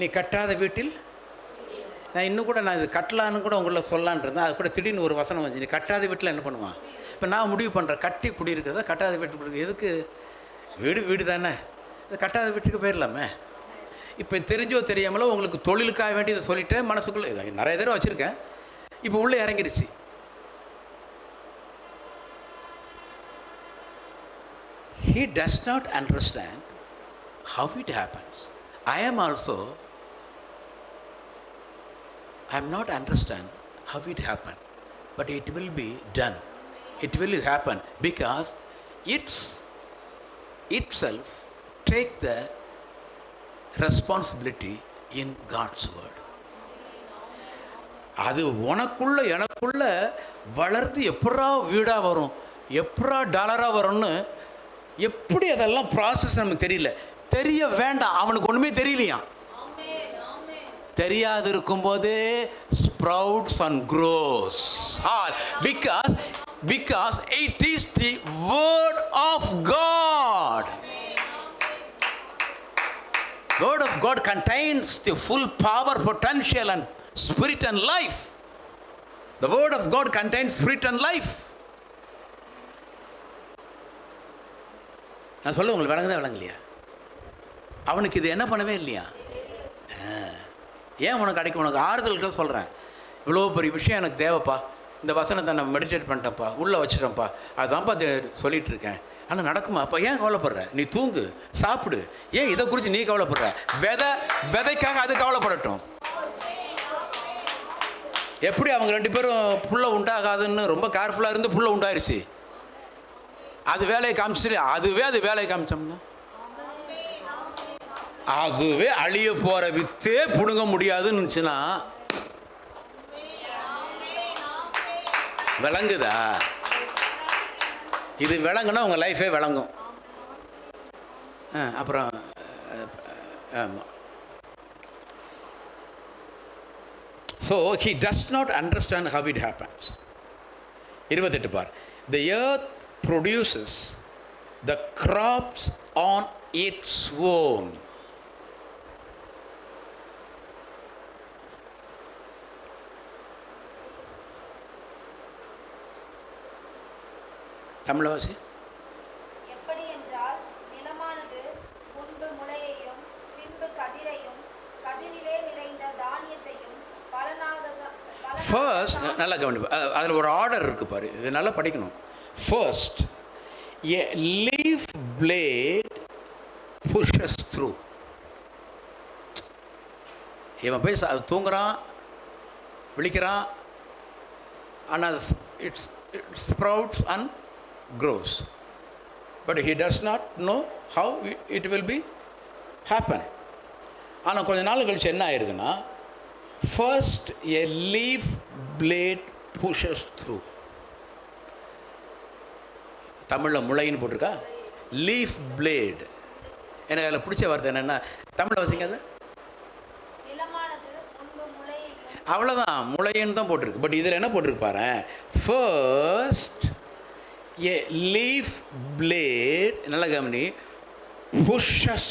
நீ கட்டாத வீட்டில் நான் இன்னும் கூட நான் இது கட்டலான்னு கூட உங்களை சொல்லான் இருந்தேன். அது கூட திடீர்னு ஒரு வசனம் வந்து, நீ கட்டாத வீட்டில் என்ன பண்ணுவான்? இப்போ நான் முடிவு பண்ணுறேன், கட்டி குடியிருக்கிறதா கட்டாத வீட்டு எதுக்கு? வீடு தானே, இது கட்டாத வீட்டுக்கு போயிடலாமே. இப்போ தெரிஞ்சோ தெரியாமலோ உங்களுக்கு தொழிலுக்காக வேண்டி இதை சொல்லிவிட்டேன். மனசுக்குள்ளே நிறைய தடவை வச்சுருக்கேன். இப்போ உள்ளே இறங்கிருச்சு. He does not understand how it happens. I am not understand how it happened, but it will be done. It will happen because itself take the responsibility in God's word. அது உனக்குள்ள எனக்குள்ள வளர்ந்து எப்படா வீடாக வரும், எப்படா டாலராக வரும்னு எப்படி அதெல்லாம் ப்ராசஸ் நமக்கு தெரியல. தெரிய வேண்டாம். அவனுக்கு ஒன்றுமே தெரியலையா? தெரியாது இருக்கும்போது sprouts and grows because it is the word of God. Word of God contains the full power, potential and spirit and life. The word of God contains spirit and life. நான் சொல்ல உங்களுக்கு விளங்குதா விளங்கலையா? அவனுக்கு இது என்ன பண்ணவே இல்லையா? ஏன் உனக்கு கிடைக்கும்? உனக்கு ஆறுதலுக்கு சொல்கிறேன். இவ்வளோ பெரிய விஷயம் எனக்கு தேவைப்பா, இந்த வசனத்தை நான் மெடிடேட் பண்ணிட்டேன்ப்பா, உள்ளே வச்சுட்டேன்ப்பா, அதுதான்ப்பா சொல்லிகிட்டு இருக்கேன். ஆனால் நடக்குமாப்பா? ஏன் கவலைப்படுற? நீ தூங்கு, சாப்பிடு. ஏன் இதை குறித்து நீ கவலைப்படுற? விதைக்காக அது கவலைப்படட்டும். எப்படி அவங்க 2 பேரும் புள்ள உண்டாகாதுன்னு ரொம்ப கேர்ஃபுல்லாக இருந்து புள்ள உண்டாயிருச்சு. அது வேலையை காமிச்சிட்டு அது வேலையை காமிச்சோம்னா அதுவே அழிய போகிற வித்தே பிடுங்க முடியாதுன்னு இருந்துச்சுன்னா விளங்குதா? இது விளங்குனா உங்கள் லைஃபே விளங்கும். அப்புறம் ஆமாம். So he does not understand how it happens. 28 பார். The earth produces the crops on its own. தமிழவாசி. எப்படி என்றால் நிலமானது முன்பு முளையையும் பின்பு கதிரையும் கதிரிலே நிறைந்த தானியத்தையும் ஃபர்ஸ்ட் நல்லா கவனிப்பு, அதில் ஒரு ஆர்டர் இருக்குது பாரு, இது நல்லா படிக்கணும். First a leaf blade pushes through. இவன் போய் தூங்குறான், விழிக்கிறான், ஆனால் it sprouts and grows, but he does not know how it will be happen. ஆனால் கொஞ்ச நாள் கழிச்சு என்ன ஆயிருதுன்னா, first a leaf blade pushes through. தமிழில் முளைன்னு போட்டிருக்கா, லீஃப் பிளேடு. எனக்கு அதில் பிடிச்ச வார்த்தை என்னென்னா, தமிழில் வசிங்க அது அவ்வளோதான், முளைன்னு தான் போட்டிருக்கு. பட் இதில் என்ன போட்டிருக்கு பாரு, ஃபர்ஸ்ட் எ லீஃப் பிளேட், நல்ல கவனி, புஷஸ்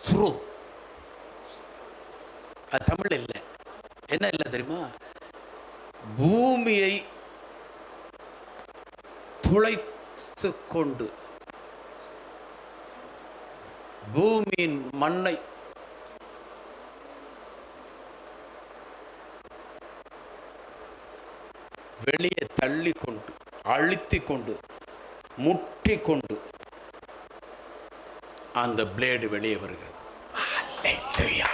த்ரூ. அது தமிழ் இல்லை, என்ன இல்லை தெரியுமா, பூமியை துளைத்து கொண்டு, பூமியின் மண்ணை வெளியே தள்ளி கொண்டு, அழுத்தி கொண்டு, முட்டி கொண்டு அந்த பிளேடு வெளியே வருகிறது. Hallelujah.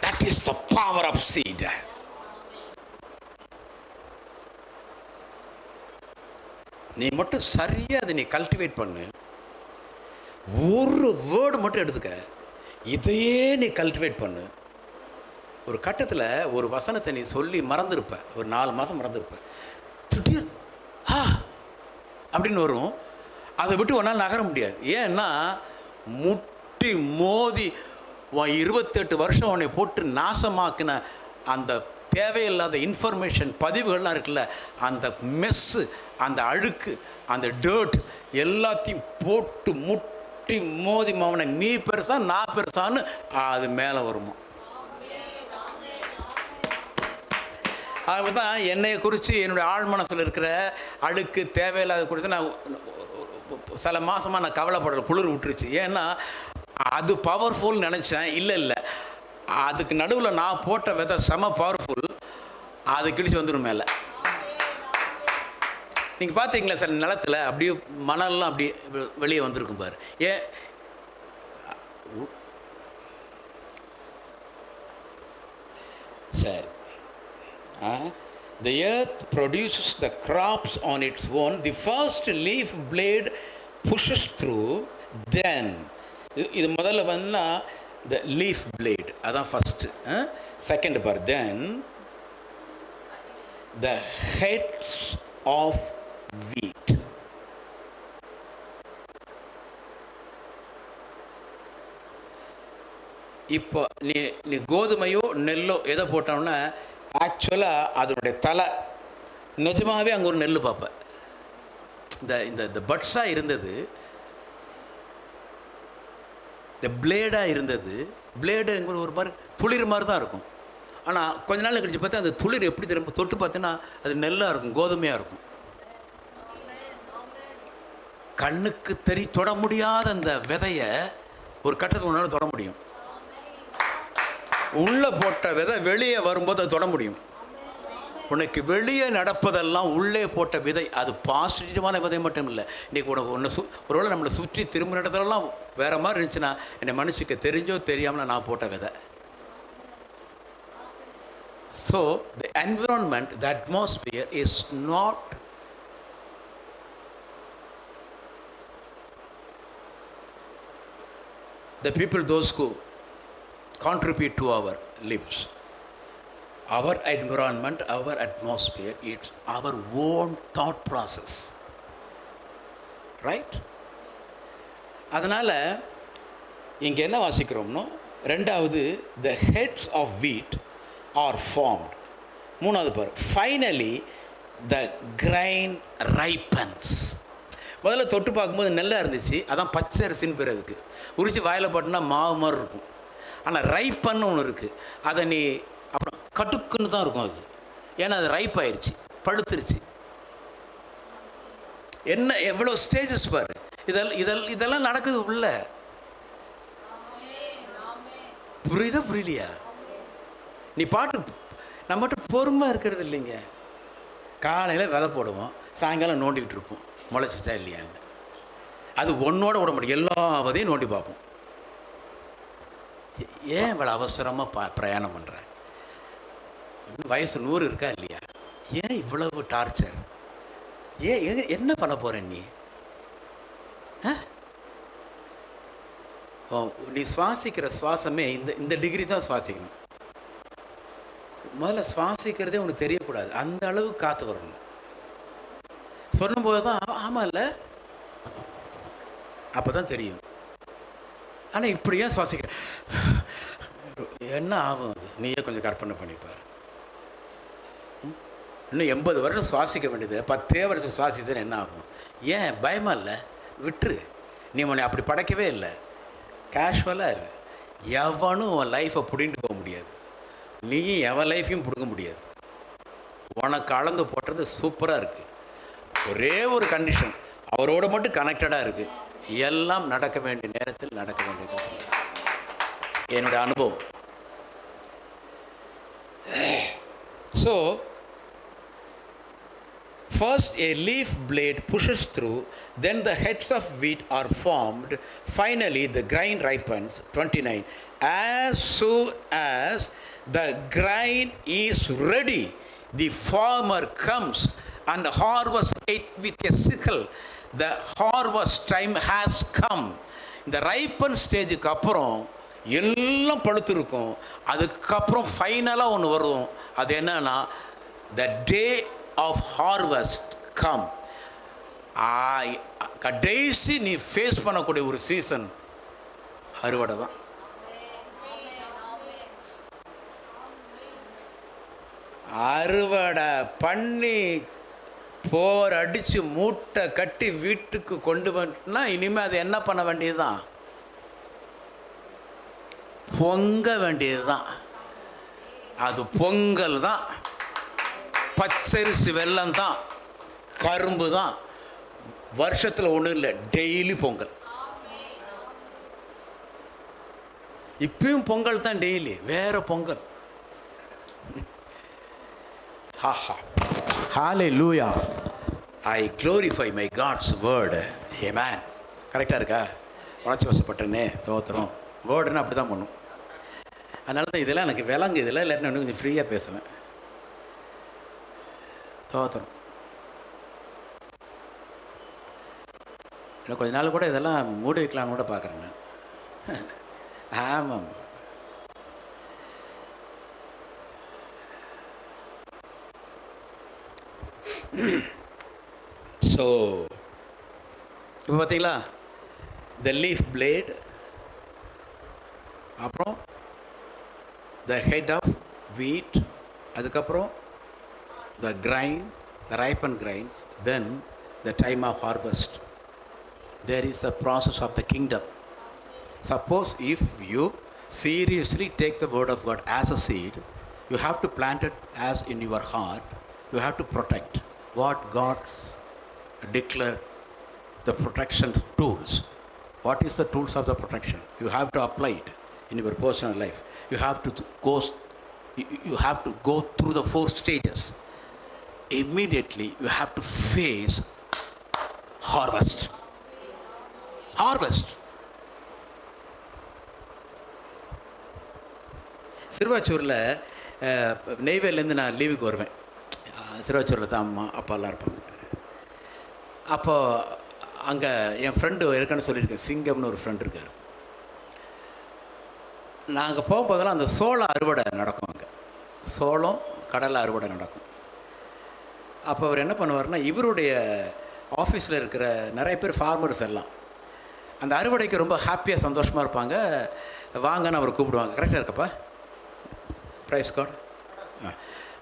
That is the power of seed. நீ மட்டும் சரியா அதை நீ கல்டிவேட் பண்ணு. ஒரு வேர்டு மட்டும் எடுத்துக்க, இதையே நீ கல்டிவேட் பண்ணு. ஒரு கட்டத்தில் ஒரு வசனத்தை நீ சொல்லி மறந்துருப்ப, ஒரு 4 மாதம் மறந்துருப்ப, திடீர் அப்படின்னு வரும். அதை விட்டு ஒன்றால் நகர முடியாது. ஏன்னா முட்டி மோதி 28 வருஷம் உன்னை போட்டு நாசமாக்கின அந்த தேவையில்லாத இன்ஃபர்மேஷன் பதிவுகள்லாம் இருக்குல்ல, அந்த மெஸ்ஸு, அந்த அழுக்கு, அந்த டேர்ட் எல்லாத்தையும் போட்டு முட்டி மோதி மாவனை நீ பெருசா நான் பெருசான்னு அது மேலே வருமா. அதுதான் என்னையை குறித்து என்னுடைய ஆழ் மனசில் இருக்கிற அழுக்கு தேவையில்லாத குறித்து நான் சில மாதமாக நான் கவலைப்படலை, குளிர் விட்டுருச்சு. ஏன்னா அது பவர்ஃபுல் நினச்சேன், இல்லை அதுக்கு நடுவில் நான் போட்ட விதை செம பவர்ஃபுல், அது கிழிச்சு வந்துடும் மேலே. நீங்கள் பார்த்துருக்கீங்களா சார், நிலத்தில் அப்படியே மணல்லாம் அப்படியே வெளியே வந்திருக்கும் பாரு. ஏன் சரி, the earth produces the crops on its own. The first leaf blade pushes through. Then இது முதல்ல வந்தா the leaf blade, அதான் ஃபர்ஸ்ட். செகண்ட் பார், then the heads of wheat. இப்போ நீ கோதுமையோ நெல்லோ எதை போட்டோம்னா ஆக்சுவலாக அதனுடைய தலை நிஜமாகவே அங்கே ஒரு நெல் பார்ப்பேன். இந்த பட்ஸாக இருந்தது, இந்த பிளேடாக இருந்தது. பிளேடு எங்களுக்கு ஒரு மாதிரி துளிர் மாதிரி தான் இருக்கும். ஆனால் கொஞ்ச நாள் கழிச்சு பார்த்தா அந்த துளிர் எப்படி திரும்ப தொட்டு பார்த்தீங்கன்னா அது நெல்லாக இருக்கும், கோதுமையாக இருக்கும். கண்ணுக்கு தொட முடியாத அந்த விதையை ஒரு கட்டத்துக்கு முன்னால் தொட முடியும். உள்ளே போட்ட விதை வெளியே வரும்போது அது தொட முடியும். உனக்கு வெளியே நடப்பதெல்லாம் உள்ளே போட்ட விதை, அது பாசிட்டிவான விதை மட்டும் இல்லை. இன்றைக்கி ஒன்று ஒருவேளை நம்மளை சுற்றி திரும்ப இடத்துலலாம் வேறு மாதிரி இருந்துச்சுன்னா என்னை மனுஷிக்க தெரிஞ்சோ தெரியாமல் நான் போட்ட விதை. So the environment, the atmosphere is not the people, those who contribute to our lives, our environment, our atmosphere, it's our own thought process, right? அதனால் இங்கே என்ன வாசிக்கிறோம்னோ, ரெண்டாவது the heads of wheat are formed. மூணாவது பாரு, finally the grain ripens. முதல்ல தொட்டு பார்க்கும்போது நெல்லாக இருந்துச்சு, அதான் பச்சை அரிசின்னு பேர். அதுக்கு உரிச்சு வாயில் போட்டோன்னா மாவு மாதிரி இருக்கும். ஆனால் ரைப்பன்னு ஒன்று இருக்குது, அதை நீ அப்புறம் கட்டுக்குன்னு தான் இருக்கும் அது. ஏன்னா அது ரைப் ஆயிடுச்சு, பழுத்துருச்சு. என்ன எவ்வளோ ஸ்டேஜஸ் பாரு. இதெல்லாம் நடக்குது உள்ள. புரியுதா புரியலையா? நீ பாட்டு நம்ம மட்டும் பொறுமை இருக்கிறது இல்லைங்க. காலையில் விதை போடுவோம், சாயங்காலம் நோண்டிக்கிட்டு இருப்போம் முளைச்சிச்சா இல்லையான்னு. அது ஒன்றோட விட முடியும், எல்லா விதையும் நோண்டி பார்ப்போம். ஏன் இவ்வளோ அவசரமாக பிரயாணம் பண்ணுறேன்? வயசு 100 இருக்கா இல்லையா? ஏன் இவ்வளவு டார்ச்சர்? என்ன பண்ண போகிறேன் நீ? நீ சுவாசிக்கிற சுவாசமே இந்த டிகிரி தான் சுவாசிக்கணும். முதல்ல சுவாசிக்கிறதே உனக்கு தெரியக்கூடாது, அந்த அளவுக்கு காற்று வரணும். சொல்லும்போது தான் ஆமாம் இல்லை, அப்போ தான் தெரியும். ஆனால் இப்படியே சுவாசிக்கிற என்ன ஆகும் அது நீயே கொஞ்சம் கற்பனை பண்ணிப்பார். இன்னும் 80 வருஷம் சுவாசிக்க வேண்டியது 10 வருஷம் சுவாசித்தேன்னு என்ன ஆகும்? ஏன் பயமா இல்லை? விட்டுரு. நீ உன்னை அப்படி படைக்கவே இல்லை. கேஷுவலாக இரு. எவனும் உன் லைஃப்பை பிடிங்கிட்டு போக முடியாது, நீயும் எவன் லைஃப்பையும் பிடுங்க முடியாது. உனக்கு அளந்து போட்டது சூப்பராக இருக்குது. ஒரே ஒரு கண்டிஷன், அவரோட மட்டும் கனெக்டடாக இருக்குது. எல்லாம் நடக்க வேண்டிய நேரத்தில் நடக்க வேண்டியது. என்னுடைய அனுபவம். So first a leaf blade pushes through, then the heads of wheat are formed, finally the grain ripens. 29. As soon as the grain is ready, the farmer comes and harvests it with a sickle. The harvest time has come. இந்த ripen ஸ்டேஜுக்கு அப்புறம் எல்லாம் பழுத்திருக்கும். அதுக்கப்புறம் ஃபைனலாக ஒன்று வரும். அது என்னன்னா, the day of harvest come. கடைசி நீ ஃபேஸ் பண்ணக்கூடிய ஒரு சீசன் அறுவடை தான். அறுவடை பண்ணி போர் அடித்து மூட்டை கட்டி வீட்டுக்கு கொண்டு வந்துட்டுனா இனிமேல் அது என்ன பண்ண வேண்டியது தான்? பொங்க வேண்டியது தான். அது பொங்கல் தான். பச்சரிசி வெல்லம் தான், கரும்பு தான். வருஷத்தில் ஒன்றும் இல்லை, டெய்லி பொங்கல். இப்பயும் பொங்கல் தான், டெய்லி வேற பொங்கல். ஹalleluya, I glorify my God's word. Amen. கரெக்டாக இருக்கா? உணர்ச்சி வசப்பட்டனே தோத்திரம். வேர்டுன்னு அப்படி தான் பண்ணும். அதனால தான் இதெல்லாம் எனக்கு விளங்கு. இதெல்லாம் இல்லாட்டி நான் கொஞ்சம் ஃப்ரீயாக பேசுவேன். தோத்திரம். இன்னும் கொஞ்ச நாள் கூட இதெல்லாம் மூடி வைக்கலான்னு கூட பார்க்குறேன் நான். ஆமாம். ஸோ இப்போ பார்த்தீங்களா, த லீஃப் பிளேட், அப்புறம் த ஹெட் ஆஃப் வீட், அதுக்கப்புறம் the grain, the ripened grains, then the time of harvest. There is a process of the kingdom. Suppose if you seriously take the word of God as a seed, you have to plant it as in your heart. You have to protect what God declared, the protection tools. What is the tools of the protection? You have to apply it in your personal life. You have to go through the 4 stages. Immediately you have to face harvest. சிறுவாச்சூரில் நெய்வேலிலேருந்து நான் லீவுக்கு வருவேன். சிறுவாச்சூரில் தான் அம்மா அப்பாலாம் இருப்பாங்க. அப்போது அங்கே என் friend ஏற்கனவே சொல்லியிருக்கேன், சிங்கம்னு ஒரு ஃப்ரெண்ட் இருக்கார். நாங்கள் போகும்போதெல்லாம் அந்த சோளம் அறுவடை நடக்கும். அங்கே சோளம் கடலை அறுவடை நடக்கும். அப்போ அவர் என்ன பண்ணுவார்னா, இவருடைய ஆஃபீஸில் இருக்கிற நிறைய பேர் ஃபார்மர்ஸ் எல்லாம் அந்த அறுவடைக்கு ரொம்ப ஹாப்பியாக சந்தோஷமாக இருப்பாங்க. வாங்கன்னு அவர் கூப்பிடுவாங்க. கரெக்டாக இருக்கப்பா? ப்ரைஸ் கார்டு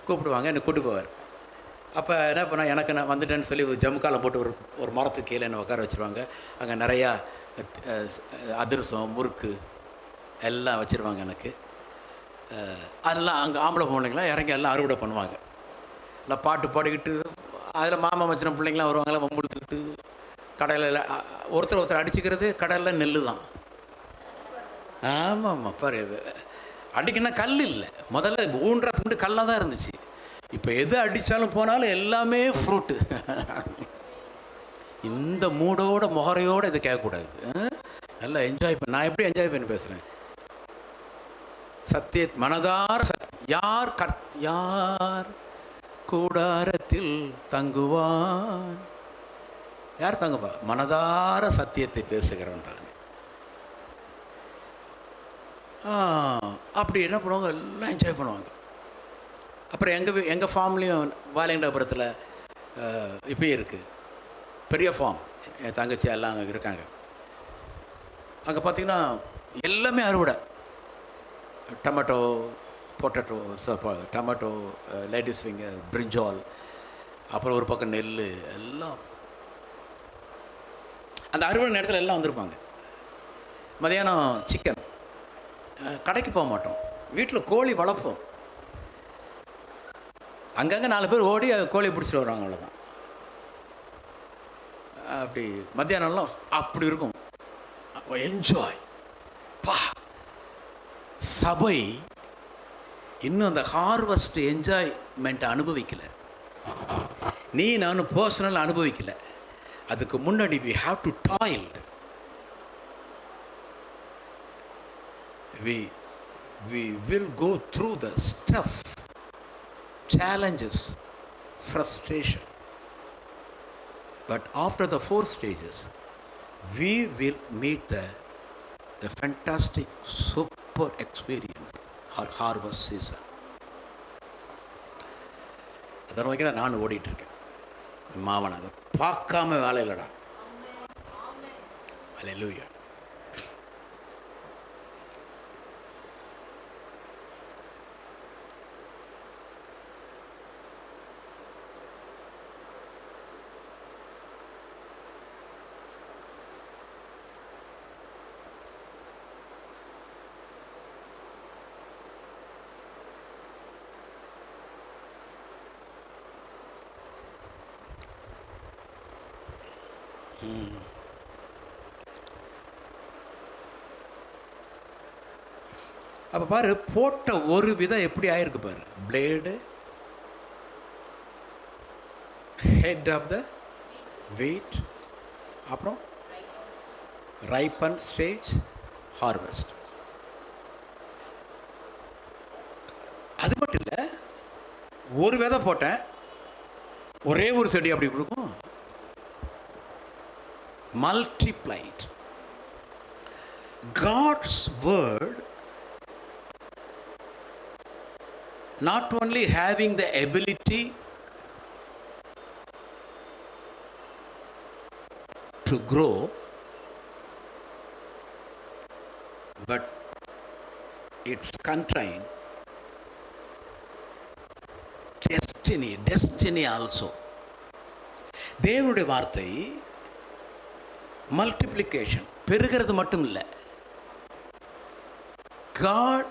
கூப்பிடுவாங்க, என்னை கூப்பிட்டு போவார். அப்போ என்ன பண்ணால், எனக்கு நான் வந்துட்டேன்னு சொல்லி ஜம்முக்காலம் போட்டு ஒரு மரத்துக்கு கீழே என்னை உட்கார வச்சுருவாங்க. அங்கே நிறையா அதிரசம், முறுக்கு எல்லாம் வச்சுருவாங்க எனக்கு. அதெல்லாம் அங்கே ஆம்பளை பொண்ணுங்களாம் இறங்கி எல்லாம் அறுவடை பண்ணுவாங்க. எல்லாம் பாட்டு பாடிக்கிட்டு, அதில் மாமா மச்சின பிள்ளைங்களாம் வருவாங்களாம் வம்புடுத்துக்கிட்டு, கடலில் ஒருத்தர் அடிச்சுக்கிறது. கடலில் நெல் தான். ஆமாம்மா பாரு, அடிக்கணும்னா கல் இல்லை, முதல்ல ஊன்றதுக்கு முன்னாடி கல்லாக தான் இருந்துச்சு. இப்போ எது அடித்தாலும் போனாலும் எல்லாமே ஃப்ரூட்டு. இந்த மூடோட முகரையோடு இதை கேட்கக்கூடாது. நல்லா என்ஜாய் பண்ண. நான் எப்படி என்ஜாய் பண்ணி பேசுகிறேன்? சத்திய மனதார யார் கூடாரத்தில் தங்குவான்? யார் தங்குவா? மனதார சத்தியத்தை பேசுகிறவன் தான். அப்படி என்ன பண்ணுவாங்க, எல்லாம் என்ஜாய் பண்ணுவாங்க. அப்புறம் எங்கள் ஃபார்ம்லேயும் வாலியண்டாபுரத்தில் இப்போயும் இருக்குது பெரிய ஃபார்ம். என் தங்கச்சி எல்லாம் அங்கே இருக்காங்க. அங்கே பார்த்திங்கன்னா எல்லாமே அறுவடை. Tomato, potato, tomato, ladies finger, brinjal, அப்புறம் ஒரு பக்கம் நெல், எல்லாம் அந்த அறுவடை நேரத்தில் எல்லாம் வந்திருப்பாங்க. மதியானம் சிக்கன். கடைக்கு போக மாட்டோம், வீட்டில் கோழி வளர்ப்போம். அங்கங்கே 4 பேர் ஓடி கோழியை பிடிச்சிட்டு வருவாங்க, அவ்வளோதான். அப்படி மத்தியானம்லாம் அப்படி இருக்கும். என்ஜாய். சபை இன்னும் அந்த ஹார்வெஸ்ட் என்ஜாய்மெண்ட்டை அனுபவிக்கலை. நானும் பர்சனல் அனுபவிக்கலை. அதுக்கு முன்னாடி we have to toil. We will go through the stuff, challenges, frustration. But after the 4 stages, we will meet the fantastic super experience, our harvest season. அதை நோக்கி தான் நான் ஓடிட்டுருக்கேன். மாவன் அதை பார்க்காம வேலை இல்லைடா. அல்லேலூயா. அப்போ பாரு, போட்ட ஒரு விதம் எப்படி ஆயிருக்கு பாரு. பிளேடு, ஹெட் ஆஃப் த வீட், அப்புறம் ரைப்பன் ஸ்டேஜ், ஹார்வெஸ்ட். அது மட்டும் இல்லை, ஒரு விதை போட்டேன், ஒரே ஒரு செடி அப்படி கொடுக்கும். Multiplied. God's word not only having the ability to grow, but it's contained destiny also. தேவனுடைய வார்த்தை மல்டிப்ளிகேஷன், பெருகிறது மட்டும் இல்லை. God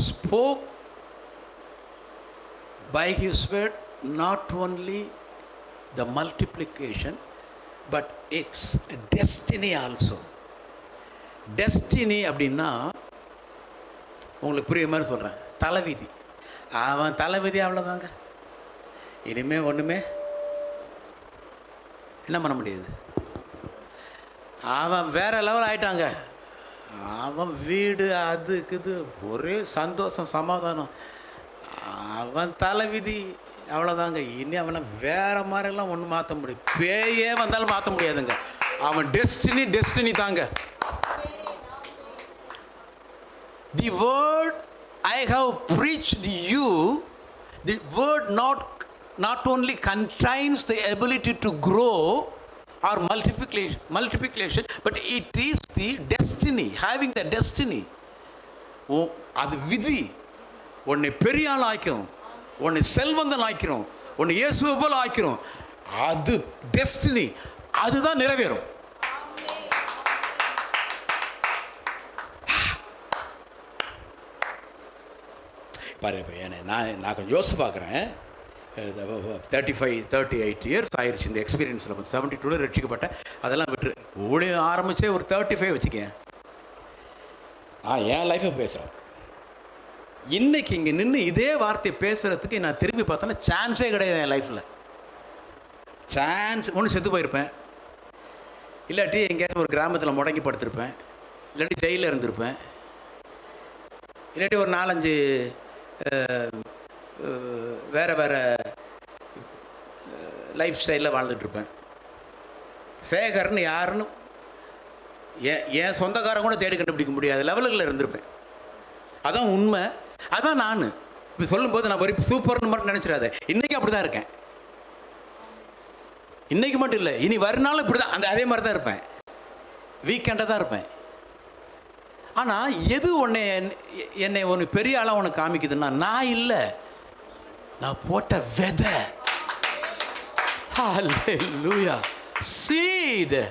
spoke by His word not only the multiplication, but it's destiny also. Destiny அப்படின்னா உங்களுக்கு புரிய மாதிரி சொல்கிறேன். தலைவிதி. அவன் தலைவிதி, அவ்வளோதாங்க. இனிமேல் ஒன்றுமே என்ன பண்ண முடியாது. அவன் வேற லெவல் ஆயிட்டாங்க. அவன் வீடு அதுக்குது ஒரே சந்தோஷம் சமாதானம். அவன் தலைவிதி, அவ்வளோதாங்க. இனி அவனை வேற மாதிரிலாம் ஒன்றும் மாற்ற முடியும். பேயே வந்தாலும் மாற்ற முடியாதுங்க. அவன் டெஸ்டினி தாங்க. The word I have preached you, the word not only contains the ability to grow or multiplication, but it is the destiny, having the destiny. அது விதி. உன்னை பெரிய ஆள் ஆக்கிறோம், உன்னை செல்வந்தன் ஆக்கிறோம், உன்னை இயேசுவை போல ஆக்கிறோம். அது டெஸ்டினி, அதுதான் நிறைவேறும். பாரு, இப்போ நான் கொஞ்சம் யோசிச்சு பார்க்குறேன். 38 இயர்ஸ் ஆயிடுச்சு இந்த எக்ஸ்பீரியன்ஸில். 72 ரட்சிக்கப்பட்டேன். அதெல்லாம் விட்டு ஊழியம் ஆரம்பித்தே ஒரு 35 வச்சுக்கேன். என் லைஃப்பை பேசுகிறேன். இன்றைக்கி இங்கே நின்று இதே வார்த்தையை பேசுகிறதுக்கு நான் திரும்பி பார்த்தோன்னா சான்ஸே கிடையாது என் லைஃப்பில். சான்ஸ் ஒன்று செத்து போயிருப்பேன், இல்லாட்டி எங்கேயாவது ஒரு கிராமத்தில் முடங்கி படுத்திருப்பேன், இல்லாட்டி ஜெயிலில் இருந்திருப்பேன், இல்லாட்டி ஒரு 4-5 வேறு வேறு லைஃப் ஸ்டைலில் வாழ்ந்துட்டுருப்பேன். சேகர்னு யாருன்னு என் சொந்தக்காரன் கூட தேடி கண்டுபிடிக்க முடியாத லெவலுகளில் இருந்திருப்பேன். அதான் உண்மை, அதான் நான் இப்போ சொல்லும்போது நான் ஒரு சூப்பர்னு மட்டும் நினச்சிடாத. இன்றைக்கி அப்படி தான் இருக்கேன். இன்றைக்கி மட்டும் இல்லை, இனி வருநாளும் இப்படி தான், அதே மாதிரி தான் இருப்பேன். வீக்கெண்டாக தான் இருப்பேன். ஆனால் எது என்னை ஒன்று பெரிய ஆளாக உனக்கு காமிக்குதுன்னா, நான் இல்லை, நான் போட்ட விதை. ஹல்லேலூயா. சீடு.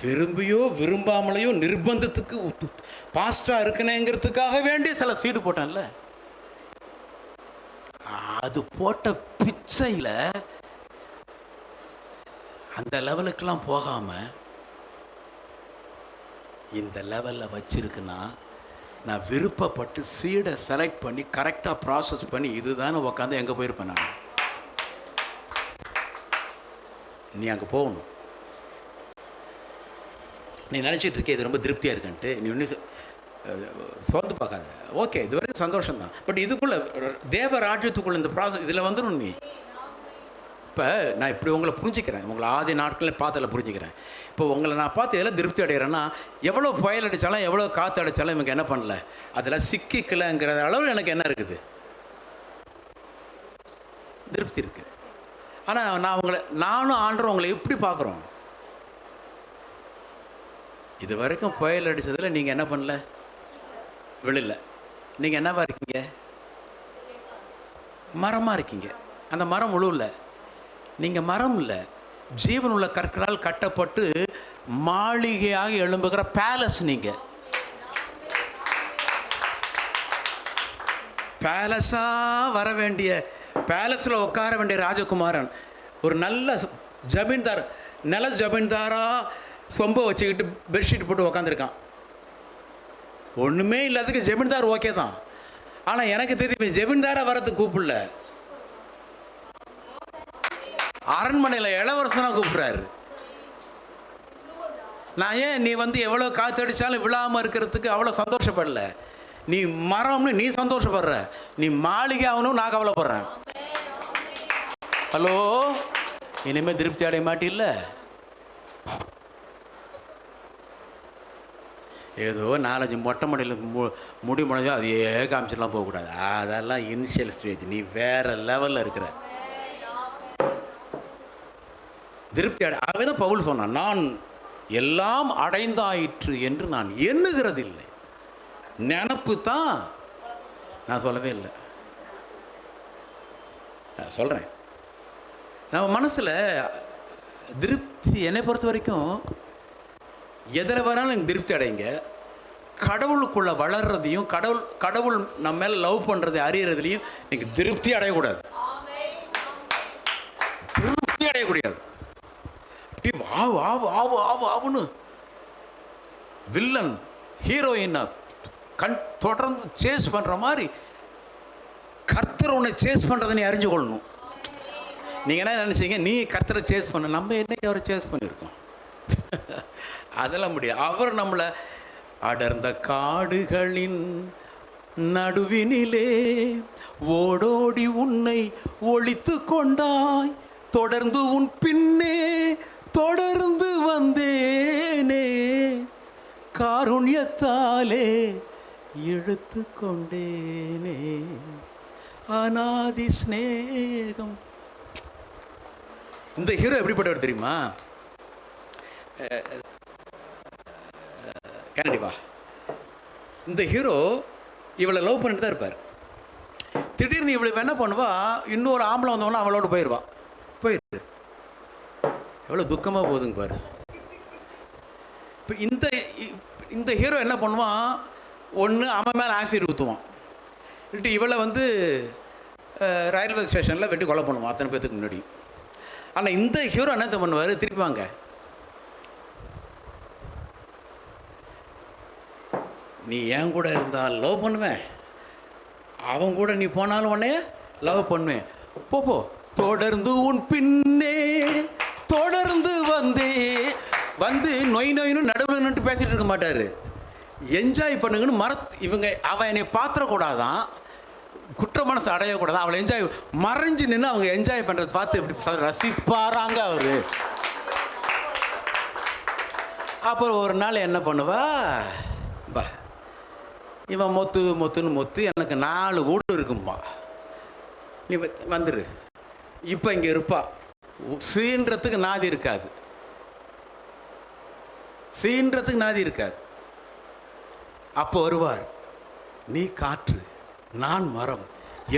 விரும்பியோ விரும்பாமலையோ நிர்பந்தத்துக்கு பாஸ்டாக இருக்கணுங்கிறதுக்காக வேண்டிய சில சீடு போட்டேன்ல, அது போட்ட பிச்சையில் அந்த லெவலுக்கெல்லாம் போகாமல் இந்த லெவலில் வச்சிருக்குன்னா, நான் விருப்பப்பட்டு சீடை செலக்ட் பண்ணி கரெக்டாக ப்ராசஸ் பண்ணி இதுதானே உக்காந்து எங்கே போயிருப்பேன் நான். நீ அங்கே போகணும். நீ நினச்சிட்டு இருக்கே இது ரொம்ப திருப்தியாக இருக்குன்ட்டு, நீ ஒன்றும் சோர்ந்து பார்க்காத. ஓகே, இது வரைக்கும் சந்தோஷம்தான். பட் இதுக்குள்ளே தேவ ராஜ்யத்துக்குள்ளே இந்த ப்ராசஸ் இதில் வந்துடும். நீ இப்போ நான் இப்படி உங்களை புரிஞ்சுக்கிறேன், உங்களை ஆதி நாட்களில் பார்த்ததில் புரிஞ்சுக்கிறேன். இப்போ உங்களை நான் பார்த்து எல்லாம் திருப்தி அடைகிறேன்னா, எவ்வளோ புயல் அடித்தாலும் எவ்வளோ காற்று அடித்தாலும் இவங்க என்ன பண்ணல, அதில் சிக்கிக்கலைங்கிற அளவு எனக்கு என்ன இருக்குது, திருப்தி இருக்குது. ஆனால் நானும் ஆண்டரும் உங்களை எப்படி பார்க்குறோம், இது வரைக்கும் புயல் அடித்ததில் நீங்கள் என்ன பண்ணல, விழல. நீங்கள் என்னவா இருக்கீங்க, மரமாக இருக்கீங்க. அந்த மரம் விழுல, நீங்கள் மரம் இல்லை, ஜீவன் உள்ள கற்களால் கட்டப்பட்டு மாளிகையாக எழும்புகிற பேலஸ். நீங்கள் பேலஸாக வர வேண்டிய, பேலஸில் உட்கார வேண்டிய ராஜகுமாரன், ஒரு நல்ல ஜமீன்தார், நில ஜமீன்தாராக சொம்பை வச்சுக்கிட்டு பெட்ஷீட் போட்டு உக்காந்துருக்கான். ஒன்றுமே இல்லாததுக்கு ஜமீன்தார் ஓகே தான். ஆனால் எனக்கு தெரியும் ஜமீன்தாராக வரதுக்கு கூப்பிடல, அரண்மனையில் இளவரசனாக கூப்பிட்றாரு. நான் ஏன் நீ எவ்வளோ காற்றடிச்சாலும் விழாமல் இருக்கிறதுக்கு அவ்வளோ சந்தோஷப்படல. நீ மரம்னு நீ சந்தோஷப்படுற, நீ மாளிகை ஆகணும் நான் கவலைப்படுறேன். ஹலோ, இனிமேல் திருப்தி அடைய மாட்டில்ல. ஏதோ 4-5 மொட்டை மடியில் முடி முளைஞ்சோ அதையே காமிச்சிடலாம் போகக்கூடாது. அதெல்லாம் இனிஷியல் ஸ்டேஜ். நீ வேறு லெவலில் இருக்கிற திருப்தி ஆகவே தான் பவுல் சொன்னான், நான் எல்லாம் அடைந்தாயிற்று என்று நான் எண்ணுகிறது இல்லை. நினப்பு தான், நான் சொல்லவே இல்லை. சொல்கிறேன், நம்ம மனசில் திருப்தி, என்னை பொறுத்த வரைக்கும் எதில் வராலும் எனக்கு திருப்தி அடைங்க. கடவுளுக்குள்ளே வளர்றதையும் கடவுள் நம்ம மேலே லவ் பண்ணுறதை அறியறதுலையும் எனக்கு திருப்தி அடையக்கூடாது, திருப்தி அடையக்கூடாது. அப்படி ஆவு ஆவு ஆவு ஆவு ஆவுன்னு வில்லன் ஹீரோயினை தொடர்ந்து சேஸ் பண்ணுற மாதிரி கர்த்தர் உன்னை சேஸ் பண்ணுறதை நீ அறிஞ்சு கொள்ளணும். நீங்கள் என்ன நினச்சிங்க, நீ கர்த்தரை சேஸ் பண்ண, நம்ம என்னைக்கு அவரை சேஸ் பண்ணியிருக்கோம்? அதெல்லாம் முடியாது. அவர் நம்மளை அடர்ந்த காடுகளின் நடுவினிலே ஓடோடி உன்னை ஒளித்து கொண்டாய், தொடர்ந்து உன் பின்னே தொடர்ந்து வந்தேனே, காருண்யத்தாலே இழுத்து கொண்டேனே, அநாதி ஸ்நேகம். இந்த ஹீரோ எப்படிப்பட்டவர் தெரியுமா? கன்னடி வா. இந்த ஹீரோ இவளை லவ் பண்ணிட்டு தான் இருப்பார். திடீர்னு இவளுக்கு என்ன பண்ணுவா, இன்னொரு ஆம்பளை வந்தவொன்னா அவளோட போயிடுவா. போயிடு, எவ்வளோ துக்கமாக போகுதுங்க பாரு. இப்போ இந்த ஹீரோ என்ன பண்ணுவான், ஒன்று அவன் மேலே ஆசிட் ஊற்றுவான், இல்லாட்டி இவளை ரயில்வே ஸ்டேஷனில் வெட்டி கொலை பண்ணுவான் அத்தனை பேத்துக்கு முன்னாடி. ஆனால் இந்த ஹீரோ என்ன பண்ணுவார், திருப்பி வாங்க, நீ என் கூட இருந்தால் லவ் பண்ணுவேன், அவன் கூட நீ போனாலும் உடனே லவ் பண்ணுவேன். போ தொடர்ந்து உன் பின்னே தொடர்ந்து வந்து நொய் நொயின்னு நடுவில் நின்று பேசிகிட்டு இருக்க மாட்டார். என்ஜாய் பண்ணுங்கன்னு இவங்க அவன் என்னை பாத்திரக்கூடாதான், குற்ற மனசு அடையக்கூடாது, அவளை என்ஜாய் மறைஞ்சு நின்று அவங்க என்ஜாய் பண்ணுறதை பார்த்து இப்படி ரசிப்பாராங்க அவர். அப்புறம் ஒரு நாள் என்ன பண்ணுவா, பா இவன் மொத்துன்னு எனக்கு 4 வீடு இருக்கும்பா, நீ வந்துரு, இப்போ இங்கே இருப்பா, சீன்றதுக்கு நாதி இருக்காது, சீன்றதுக்கு நாதி இருக்காது. அப்போ வருவார், நீ காற்று நான் மரம்,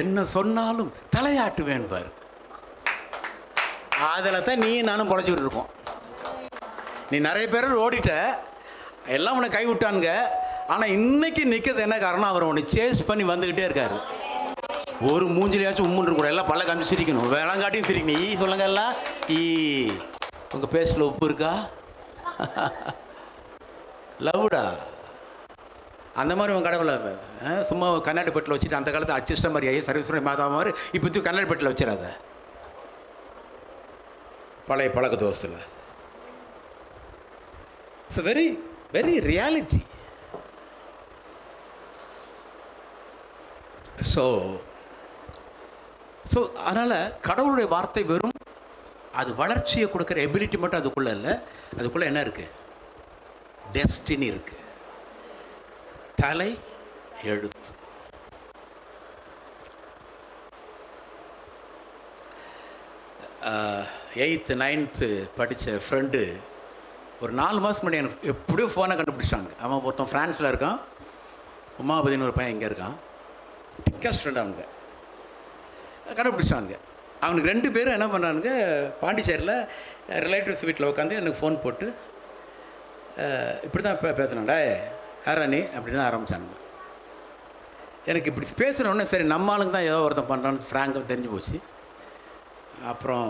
என்ன சொன்னாலும் தலையாட்டுவேன் பார். அதில் தான் நீ நானும் பொழைச்சிக்கிட்டு இருக்கோம். நீ நிறைய பேர் ஓடிட்ட, எல்லாம் உன்னை கை விட்டானுங்க. ஆனால் இன்னைக்கு நிற்கிறது என்ன காரணம், அவர் உன்னை சேஸ் பண்ணி வந்துக்கிட்டே இருக்காரு. ஒரு மூஞ்சிலையாச்சும் உம்முன்று கூட எல்லாம் பல்ல காமிச்சு சிரிக்கணும், வேளாங்காட்டியும் சிரிக்கணும். சொல்லுங்க எல்லாம் உங்கள் பேஸ்டில் உப்பு இருக்கா? லவ்டா அந்த மாதிரி உன் கடவுளை சும்மா கண்ணாடி பெட்டில் வச்சுட்டு, அந்த காலத்தில் அச்சிஷ்ட மாதிரி ஐயா சர்வீஸ்வரர் மாதா மாதிரி இப்போ கண்ணாடி பெட்டில் வச்சிடாத. பழைய பழக்க தோஸ்தில் it's very very reality. So அதனால் கடவுளுடைய வார்த்தை வெறும் அது வளர்ச்சியை கொடுக்குற எபிலிட்டி மட்டும் அதுக்குள்ளே இல்லை, அதுக்குள்ளே என்ன இருக்குது, டெஸ்டினி இருக்குது, தலை எழுத்து. எயித்து 9th படித்த ஃப்ரெண்டு ஒரு 4 மாதம் முன்னாடி எனக்கு எப்படியோ ஃபோனை கண்டுபிடிச்சாங்க. அவன் ஒருத்தன் ஃப்ரான்ஸில் இருக்கான், உமாபதினு ஒரு பையன் இங்கே இருக்கான், திக்கஸ்ட் ஃப்ரெண்ட். அவங்க கண்டுபிடிச்சானுங்க. அவனுக்கு 2 பேரும் என்ன பண்ணுறானுங்க, பாண்டிச்சேரியில் ரிலேட்டிவ்ஸ் வீட்டில் உட்காந்து எனக்கு ஃபோன் போட்டு இப்படி தான் பேசுனாண்டா யாரா நீ அப்படின்னு தான் ஆரம்பித்தானுங்க. எனக்கு இப்படி பேசுகிறோன்னே சரி நம்ம ஆளுங்க தான் ஏதோ ஒருத்தன் பண்ணுறான்னு ஃப்ராங்காக தெரிஞ்சு போச்சு. அப்புறம்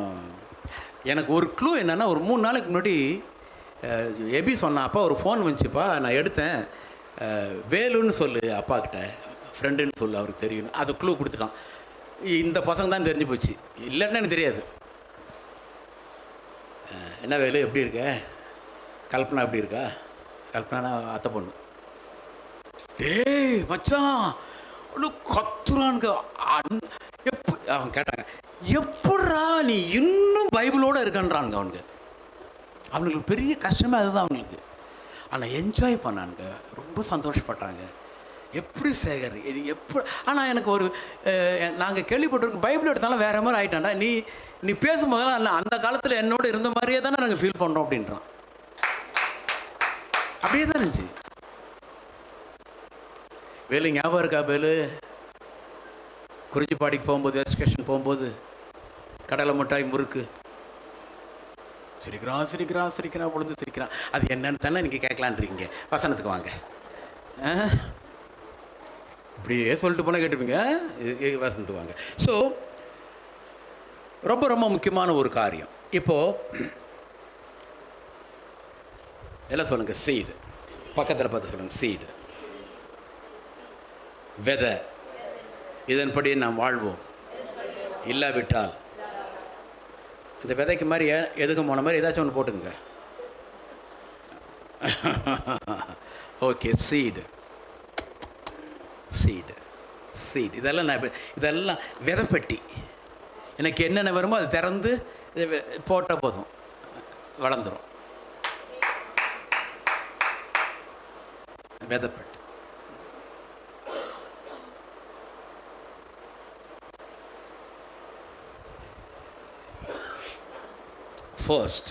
எனக்கு ஒரு க்ளூ என்னென்னா, ஒரு 3 நாளைக்கு முன்னாடி எபி சொன்னான், அப்பா ஒரு ஃபோன் வந்துச்சுப்பா, நான் எடுத்தேன், வேலுன்னு சொல்லு அப்பாக்கிட்ட, ஃப்ரெண்டுன்னு சொல்லு அவருக்கு தெரியும். அதை க்ளூ கொடுத்துட்டான். இந்த பசங்க தான் தெரிஞ்சு போச்சு, இல்லைன்னா எனக்கு தெரியாது. என்ன வேலு எப்படி இருக்க, கல்பனா எப்படி இருக்கா, கல்பனா அத்தை பொண்ணு. டேய் மச்சான் கத்துறானுங்க. அவன் கேட்டாங்க, எப்பட்றா நீ இன்னும் பைபிளோடு இருக்கன்றானுங்க. அவனுக்கு பெரிய கஷ்டமே அதுதான் அவங்களுக்கு. ஆனால் என்ஜாய் பண்ணானுங்க, ரொம்ப சந்தோஷப்பட்டாங்க. எப்படி சேகர் எப்படி. ஆனால் எனக்கு ஒரு நாங்கள் கேள்விப்பட்டிருக்கோம், பைபிள் எடுத்தாலும் வேறு மாதிரி ஆகிட்டான்டா, நீ பேசும்போதெல்லாம் அந்த காலத்தில் என்னோட இருந்த மாதிரியே தானே நாங்கள் ஃபீல் பண்ணுறோம் அப்படின்றான். அப்படியே தான் இருந்துச்சு. வேலு ஞாபகம் இருக்கா வேலு, குறிஞ்சிப்பாடிக்கு போகும்போது, எக்ஸ்கர்ஷன் போகும்போது கடலை மிட்டாய் முறுக்கு சிரிக்கிறான் பொழுது சிரிக்கிறான். அது என்னன்னு தானே நீங்கள் கேட்கலான்றீங்க. வசனத்துக்கு வாங்க, இப்படியே சொல்லிட்டு போனால் கேட்டுப்பீங்க, வசனத்துக்கு வாங்க. ஸோ ரொம்ப ரொம்ப முக்கியமான ஒரு காரியம். இப்போது எல்லாம் சொல்லுங்கள், சீடு. பக்கத்தில் பார்த்து சொல்லுங்கள், சீடு, விதை. இதன்படி நாம் வாழ்வோம், இல்லாவிட்டால் இந்த விதைக்கு மாதிரி எதுக்கு போன மாதிரி ஏதாச்சும் ஒன்று போட்டுங்க. Okay, seed. இதெல்லாம் விதைப்பெட்டி. எனக்கு என்னென்ன வருமோ அது திறந்து போட்டால் போதும், வளர்ந்துடும். விதைப்பெட்டி. First,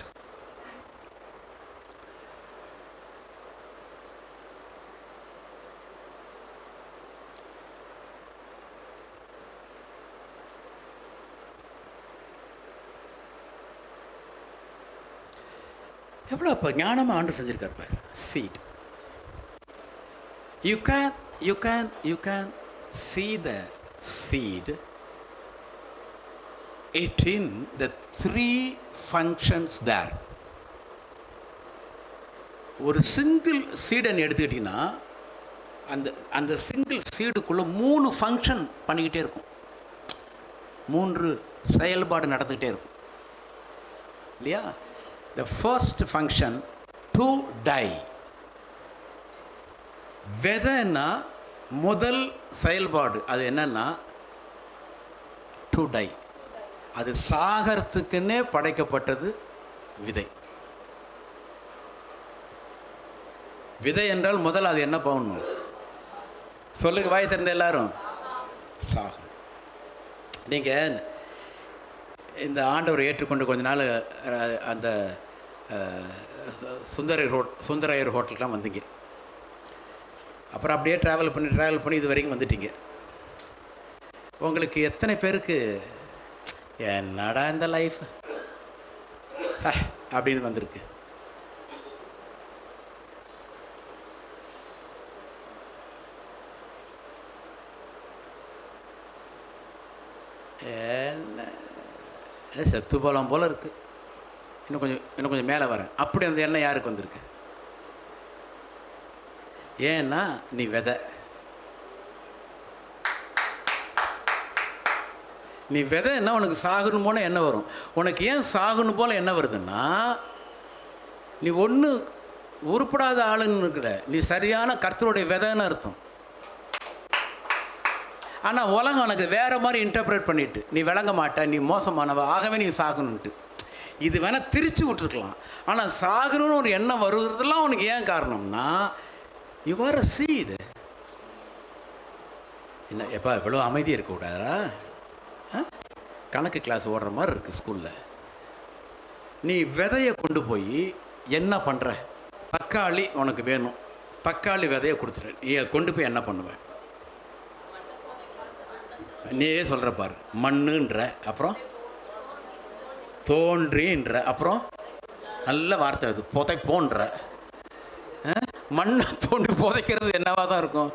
எவ்வளோ இப்போ ஞானமாக ஆண்டு செஞ்சுருக்கார் பார். Seat. You can see the seed. It in the 3 functions there. ஒரு சிங்கிள் சீடை எடுத்துக்கிட்டிங்கன்னா அந்த அந்த சிங்கிள் சீடுக்குள்ளே 3 ஃபங்க்ஷன் பண்ணிக்கிட்டே இருக்கும், 3 செயல்பாடு நடந்துக்கிட்டே இருக்கும் இல்லையா? The first function to die. விதைன்னா முதல் செயல்பாடு அது என்னன்னா டு டை. அது சாகரத்துக்குன்னே படைக்கப்பட்டது விதை. விதை என்றால் முதல் அது என்ன பண்ணணும் சொல்லுங்க, வாய் திறந்த எல்லாரும். சாகும். நீங்கள் இந்த ஆண்டவரை ஏற்றுக்கொண்டு கொஞ்ச நாள் அந்த சுந்தரையர் ஹோட்டலுக்கெலாம் வந்தீங்க. அப்புறம் அப்படியே ட்ராவல் பண்ணி இது வரைக்கும் வந்துட்டீங்க. உங்களுக்கு எத்தனை பேருக்கு என்னடா இந்த லைஃப் அப்படின்னு வந்திருக்கு? என்ன செத்து போலாம் போல் இருக்குது, இன்னும் கொஞ்சம் மேலே வரேன். அப்படி அந்த எண்ணம் யாருக்கு வந்திருக்கு? ஏன்னா நீ விதை. நீ விதைன்னா உனக்கு சாகணும் போல என்ன வரும். உனக்கு ஏன் சாகணும் போல் என்ன வருதுன்னா, நீ ஒன்று உருப்படாத ஆளுன்னு இருக்கிற, நீ சரியான கர்த்தருடைய விதைன்னு அர்த்தம். ஆனால் உலகம் உனக்கு வேறு மாதிரி இன்டர்பிரேட் பண்ணிட்டு, நீ விளங்க மாட்ட, நீ மோசமானவ, ஆகவே நீ சாகணுன்ட்டு. இது வேணால் திரிச்சு விட்டுருக்கலாம். ஆனால் சாகணும்னு ஒரு எண்ணம் வருகிறதுலாம் உனக்கு ஏன் காரணம்னா, யூ ஆர் அ சீடு. என்ன எப்பா இவ்வளோ அமைதியாக இருக்கக்கூடாதா? கணக்கு கிளாஸ் ஓடுற மாதிரி இருக்குது ஸ்கூலில். நீ விதையை கொண்டு போய் என்ன பண்ணுற? தக்காளி உனக்கு வேணும், தக்காளி விதையை கொடுத்துரு. நீ கொண்டு போய் என்ன பண்ணுவேன்? நீயே சொல்கிற பாரு. மண்ணுன்ற, அப்புறம் தோன்றின்ற, அப்புறம் நல்ல வார்த்தை அது புதைப்போன்ற. மண்ணை தோண்டி புதைக்கிறது என்னவா தான் இருக்கும்?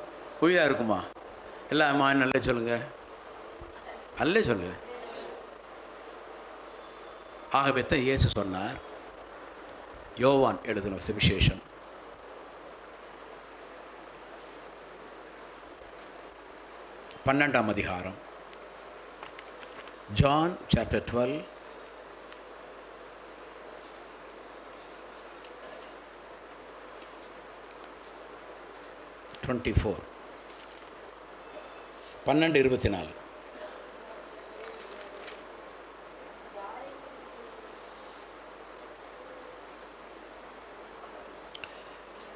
உயிராக இருக்குமா? இல்லை அம்மா நல்ல சொல்லுங்க, அல்ல சொல்லு. ஆகவே தான் இயேசு சொன்னார், யோவான் எழுதின சுவிசேஷம் 12ஆம் அதிகாரம், John chapter 12 24 12:24.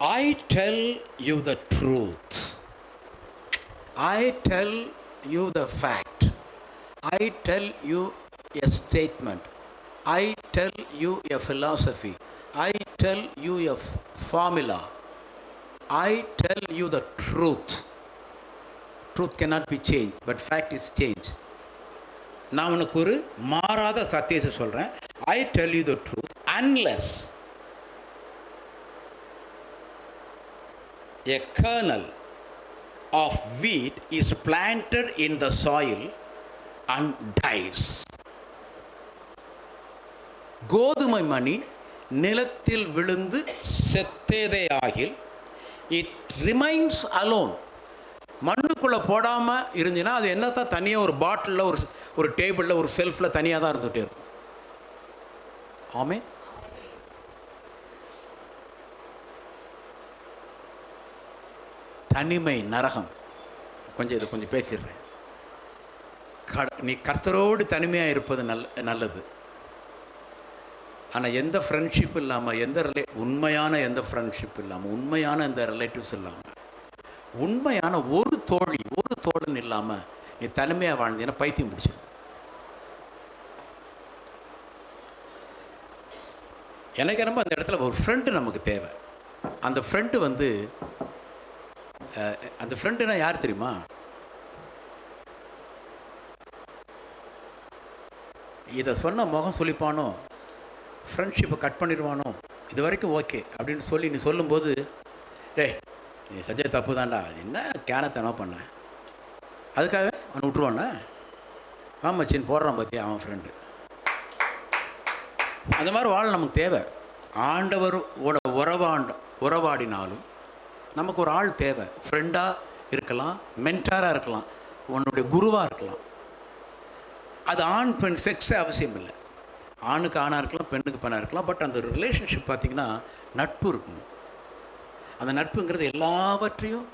I tell you the truth. I tell you the fact. I tell you a statement. I tell you a philosophy. I tell you a formula. I tell you the truth. Truth cannot be changed, but fact is changed. நான் உனக்கு ஒரு மாறாத சத்தியத்தை சொல்கிறேன். I tell you the truth unless a kernel of wheat is planted in the soil and dies. கோதுமை மணி நிலத்தில் விழுந்து செத்ததே ஆகில் it remains alone. மண்ணுக்குள்ளே போடாமல் இருந்துச்சுன்னா அது என்னத்தான் தனியாக ஒரு பாட்டிலில் ஒரு டேபிளில் ஒரு செல்ஃபில் தனியாக தான் இருந்துகிட்டே இருக்கும். ஆமென். தனிமை நரகம். இதை கொஞ்சம் பேசிடுறேன். நீ கர்த்தரோடு தனிமையாக இருப்பது நல்லது. ஆனால் எந்த ஃப்ரெண்ட்ஷிப் இல்லாமல், உண்மையான எந்த ஃப்ரெண்ட்ஷிப் இல்லாமல், உண்மையான எந்த ரிலேட்டிவ்ஸ் இல்லாமல், உண்மையான ஒரு தோழி ஒரு தோழன் இல்லாமல் நீ தனிமையாக வாழ்ந்தீங்கன்னா பைத்தியம் பிடிச்சிடும். எனக்கு ரொம்ப அந்த இடத்துல ஒரு ஃப்ரெண்டு நமக்கு தேவை. அந்த ஃப்ரெண்டுனா யார் தெரியுமா? இதை சொன்ன முகம் சொல்லிப்பானோ, ஃப்ரெண்ட்ஷிப்பை கட் பண்ணிடுவானோ, இது வரைக்கும் ஓகே அப்படின்னு சொல்லி நீ சொல்லும்போது, டேய் நீ செஞ்ச தப்பு தான்டா, என்ன கேனத்தனம் பண்ண, அதுக்காக அவனை விட்டுருவானே. ஆமாச்சின்னு போடுறான் பார்த்தியா அவன் ஃப்ரெண்டு. அந்த மாதிரி வாழ நமக்கு தேவை. ஆண்டவரோட உறவாடினாலும் நமக்கு ஒரு ஆள் தேவை. ஃப்ரெண்டாக இருக்கலாம், மென்டாராக இருக்கலாம், உன்னுடைய குருவாக இருக்கலாம். அது ஆண் பெண் செக்ஸே அவசியம் இல்லை. ஆணுக்கு ஆணாக இருக்கலாம், பெண்ணுக்கு பெண்ணாக இருக்கலாம். பட் அந்த ரிலேஷன்ஷிப் பார்த்திங்கன்னா நட்பு இருக்கணும். அந்த நட்புங்கிறது எல்லாவற்றையும்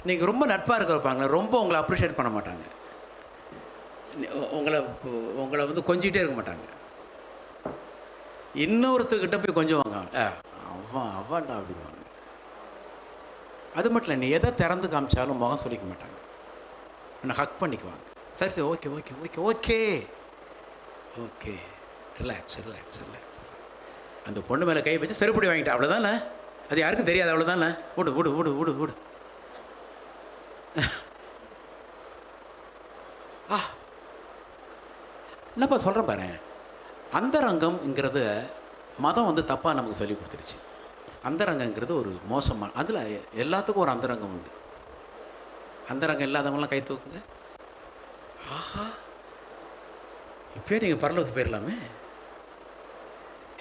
நீங்கள் ரொம்ப நட்பாக இருக்க வைப்பாங்களே, ரொம்ப உங்களை அப்ரிஷியேட் பண்ண மாட்டாங்க, உங்களை வந்து கொஞ்சிகிட்டே இருக்க மாட்டாங்க. இன்னொருத்தர்கிட்ட போய் கொஞ்சம் வாங்க, அவான்டா அப்படிம்பாங்க. அது மட்டும் இல்லை, நீ எதை திறந்து காமிச்சாலும் முகம் சொல்லிக்க மாட்டாங்க, என்னை ஹக் பண்ணிக்குவாங்க. சரி சரி, okay okay okay okay okay, relax relax relax. அந்த பொண்ணு மேலே கை வச்சு செருப்படி வாங்கிட்டா, அவ்வளோதானே, அது யாருக்கும் தெரியாது, அவ்வளோதானே, விடு விடு விடு விடு விடு. என்னப்பா சொல்கிறேன் பாரு, அந்தரங்கம்ங்கிறது மதம் வந்து தப்பாக நமக்கு சொல்லி கொடுத்துருச்சு. அந்தரங்கங்கிறது ஒரு மோசமான, அதில் எல்லாத்துக்கும் ஒரு அந்தரங்கம் உண்டு. அந்தரங்கம் இல்லாதவங்களாம் கை தூக்குங்க. ஆஹா, இப்போயே நீங்கள் பரலோகத்துக்கு போயிடலாமே.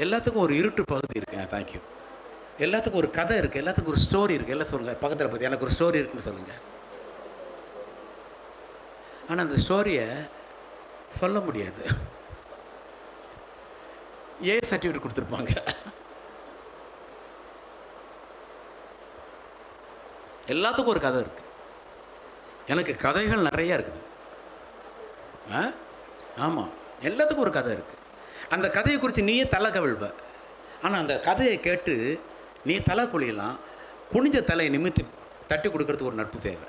எல்லாத்துக்கும் ஒரு இருட்டு பகுதி இருக்குது. தேங்க்யூ. எல்லாத்துக்கும் ஒரு கதை இருக்குது, எல்லாத்துக்கும் ஒரு ஸ்டோரி இருக்குது. எல்லாம் சொல்லுங்கள் பக்கத்தில் பற்றி, எனக்கு ஒரு ஸ்டோரி இருக்குன்னு சொல்லுங்கள். ஆனால் அந்த ஸ்டோரியை சொல்ல முடியாது. சர்டிஃபிகேட் கொடுத்துருப்பாங்க. எல்லாத்துக்கும் ஒரு கதை இருக்குது. எனக்கு கதைகள் நிறையா இருக்குது. ஆமாம், எல்லாத்துக்கும் ஒரு கதை இருக்குது. அந்த கதையை குறித்து நீயே தலை கவிழ்வ. ஆனால் அந்த கதையை கேட்டு நீ தலை குழியலாம், குனிஞ்ச தலையை நிமித்தி தட்டி கொடுக்கறதுக்கு ஒரு நட்பு தேவை.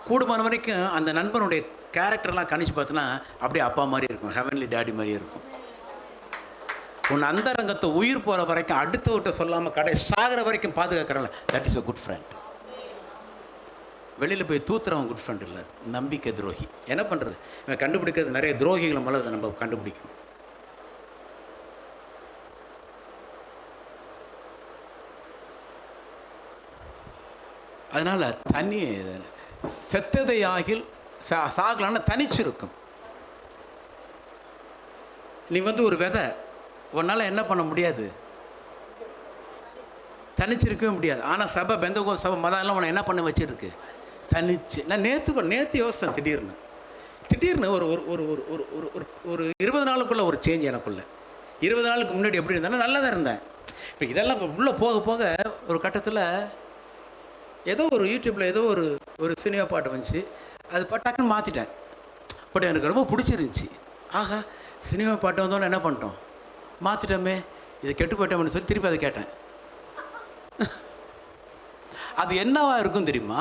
கூடுமான வரைக்கும் அந்த நண்பனுடைய கேரக்டர்லாம் கணிச்சு பார்த்தோன்னா அப்படியே அப்பா மாதிரி இருக்கும், ஹெவன்லி டேடி மாதிரியே இருக்கும். உன் அந்தரங்கத்தை உயிர் போகிற வரைக்கும் அடுத்தவர்கிட்ட சொல்லாமல் கடை சாகிற வரைக்கும் பாதுகாக்கிறல, that is a good friend. வெளியில் போய் தூத்துறவன் குட் ஃப்ரெண்ட் இல்லை, நம்பிக்கை துரோகி. என்ன பண்ணுறது, இவன் கண்டுபிடிக்கிறது நிறைய துரோகிகளை மேலே அதை நம்ம கண்டுபிடிக்கணும். அதனால் தனி செத்ததை ஆகில் சாகலான்னு தனிச்சிருக்கும். நீ வந்து ஒரு விதை, உன்னால் என்ன பண்ண முடியாது, தனிச்சிருக்கவே முடியாது. ஆனால் சபை பெந்தகோ சபை மதம் எல்லாம் உன்னை என்ன பண்ண வச்சிருக்கு, தனிச்சு. நான் நேற்று யோசித்தேன், திடீர்னு ஒரு ஒரு ஒரு ஒரு ஒரு 20 நாளுக்குள்ளே ஒரு சேஞ்ச் எனக்குள்ளே. 20 நாளுக்கு முன்னாடி எப்படி இருந்தேன்னா நல்லா தான் இருந்தேன். இப்போ இதெல்லாம் இப்போ உள்ளே போக போக ஒரு கட்டத்தில் ஏதோ ஒரு யூடியூப்பில் ஏதோ ஒரு சினிமா பாட்டு வந்துச்சு, அது டக்குன்னு மாற்றிட்டேன். பட் எனக்கு ரொம்ப பிடிச்சிருந்துச்சி. ஆஹா, சினிமா பாட்டு வந்தோன்னு என்ன பண்ணிட்டோம், மாற்றிட்டோமே, இதை கெட்டு போயிட்டோம்னு சொல்லி திருப்பி அதை கேட்டேன். அது என்னவா இருக்கும் தெரியுமா,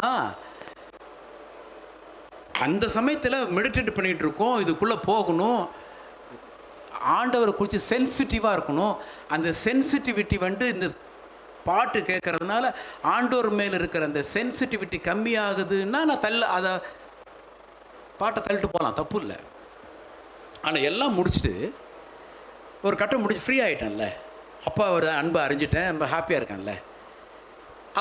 அந்த சமயத்தில் மெடிடேட் பண்ணிகிட்டு இருக்கோம், இதுக்குள்ளே போகணும், ஆண்டவரை குறித்து சென்சிட்டிவாக இருக்கணும். அந்த சென்சிட்டிவிட்டி வந்து இந்த பாட்டு கேட்கறதுனால ஆண்டவர் மேல் இருக்கிற அந்த சென்சிட்டிவிட்டி கம்மியாகுதுன்னா நான் அதை பாட்டை தள்ளிட்டு போகலாம், தப்பு இல்லை. ஆனால் எல்லாம் முடிச்சுட்டு ஒரு கட்டம் முடிச்சு ஃப்ரீ ஆகிட்டேன்ல, அப்பா ஒரு அன்பை அறிஞ்சிட்டேன், ரொம்ப ஹாப்பியாக இருக்கேன்ல.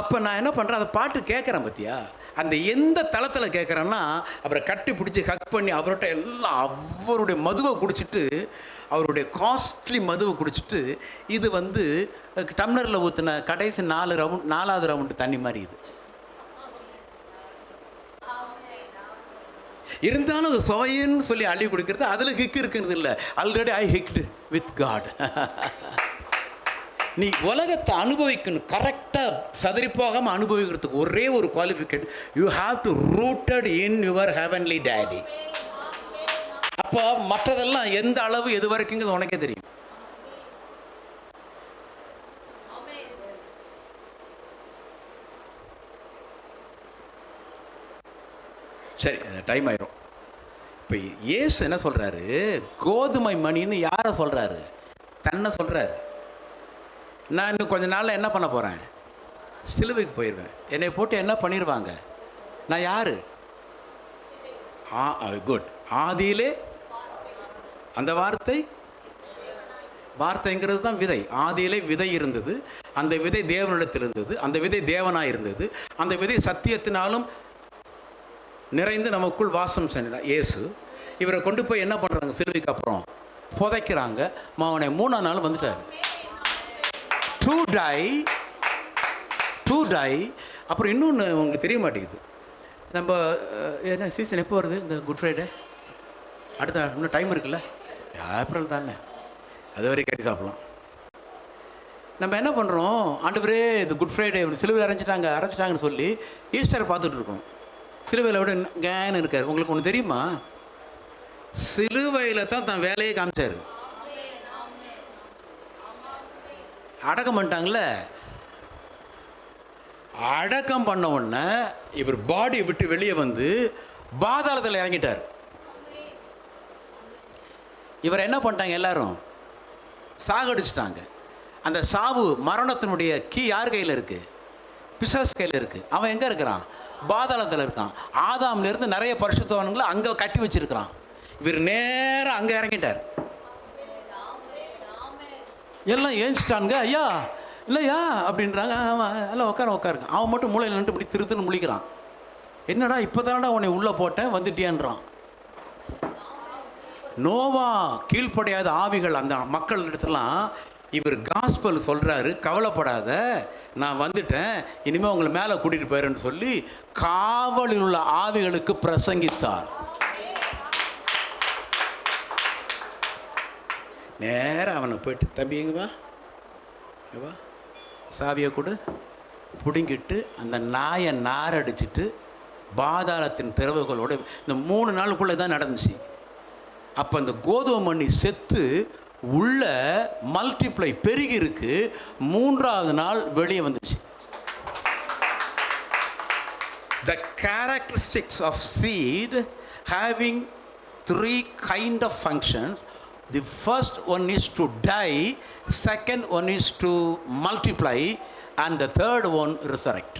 அப்போ நான் என்ன பண்ணுறேன், அந்த பாட்டு கேட்குறேன் பார்த்தியா, அந்த எந்த தளத்தில் கேட்குறேன்னா அப்புறம் கட்டி பிடிச்சி ஹக் பண்ணி அவர்கிட்ட எல்லாம் அவருடைய மதுவை குடிச்சிட்டு, அவருடைய காஸ்ட்லி மதுவை குடிச்சிட்டு, இது வந்து டம்ளரில் ஊற்றின கடைசி 4வது ரவுண்டு தண்ணி மாதிரி இது இருந்தாலும் அது சுவைன்னு சொல்லி அள்ளி கொடுக்கறது, அதில் ஹிக் இருக்கிறது இல்லை. Already I hooked with God. நீ உலகத்தை அனுபவிக்கணும், கரெக்டாக சதறி போகாமல் அனுபவிக்கிறதுக்கு ஒரே ஒரு qualification, you have to rooted in your heavenly daddy. அப்போ மற்றதெல்லாம் எந்த அளவு எது வரைக்குங்கிறது உனக்கே தெரியும். சரி, டைம் ஆயிரும். இப்போ இயேசு என்ன சொல்கிறாரு, கோதுமை மணின்னு யாரை சொல்கிறாரு, தன்னை சொல்கிறாரு. நான் இன்னும் கொஞ்ச நாளில் என்ன பண்ண போகிறேன், சிலுவைக்கு போயிடுவேன், என்னை போட்டு என்ன பண்ணிடுவாங்க, நான் யார், குட். ஆதியிலே அந்த வார்த்தைங்கிறது தான் விதை. ஆதியிலே விதை இருந்தது, அந்த விதை தேவனிடத்தில் இருந்தது, அந்த விதை தேவனாக இருந்தது, அந்த விதை சத்தியத்தினாலும் நிறைந்து நமக்குள் வாசம் சென்றார் இயேசு. இவரை கொண்டு போய் என்ன பண்ணுறாங்க, சிலுவைக்கு அப்புறம் புதைக்கிறாங்க. அவனை 3ஆம் நாள் வந்துட்டார். 2 டு டை. அப்புறம் இன்னொன்று உங்களுக்கு தெரிய மாட்டேங்குது. நம்ம என்ன சீசன் எப்போ வருது? இந்த குட் ஃப்ரைடே அடுத்த இன்னும் டைம் இருக்குல்ல, ஏப்ரல் தானே, அது வரைக்கும் கட்டி சாப்பிட்லாம். நம்ம என்ன பண்ணுறோம், ஆண்டவரே இது குட் ஃப்ரைடே சிலுவையில் அரைச்சிட்டாங்கன்னு சொல்லி ஈஸ்டரை பார்த்துட்டு இருக்கோம். சிலுவையில் விட கேன்னு இருக்கார். உங்களுக்கு ஒன்று தெரியுமா? சிலுவையில் தான் வேலையை காமிச்சார். அடக்கம் பண்ணிட்டாங்களே, அடக்கம் பண்ண உடனே இவர் பாடியை விட்டு வெளியே வந்து பாதாளத்தில் இறங்கிட்டார். இவர் என்ன பண்ணிட்டாங்க, எல்லாரும் சாகடிச்சிட்டாங்க. அந்த சாவு மரணத்தினுடைய கீ யார் கையில் இருக்குது? பிசாசு கையில் இருக்குது. அவன் எங்கே இருக்கிறான்? பாதாளத்தில் இருக்கான். ஆதாம்லேருந்து நிறைய பரிசுத்தவான்களை அங்கே கட்டி வச்சிருக்கிறான். இவர் நேராக அங்கே இறங்கிட்டார். எல்லாம் ஏஞ்சிட்டானுங்க, ஐயா இல்லையா அப்படின்றாங்க. அவன் எல்லாம் உட்காருங்க. அவன் மட்டும் மூளையில் நின்று இப்படி திருத்துன்னு முழிக்கிறான். என்னடா இப்போ தானடா உன்னை உள்ளே போட்டேன் வந்துட்டியான்றான். நோவா கீழ்ப்படையாத ஆவிகள் அந்த மக்கள் இடத்துலாம் இவர் காஸ்பல் சொல்கிறாரு, கவலைப்படாத நான் வந்துட்டேன், இனிமேல் உங்களை மேலே கூட்டிகிட்டு போயிடுன்னு சொல்லி காவலில் உள்ள ஆவிகளுக்கு பிரசங்கித்தார். நேராக அவனை போயிட்டு, தம்பிங்க வா சாவியை கொடு, பிடுங்கிட்டு அந்த நாயை நாரடிச்சிட்டு பாதாளத்தின் திறவுகளோடு இந்த 3 நாளுக்குள்ளே தான் நடந்துச்சு. அப்போ அந்த கோதுமை மணி செத்து உள்ள மல்டிப்ளை பெருகி இருக்கு. 3ஆவது நாள் வெளியே வந்துச்சு. The characteristics of seed having 3 kind of functions. The first one is to die, second one is to multiply, and the third one resurrect.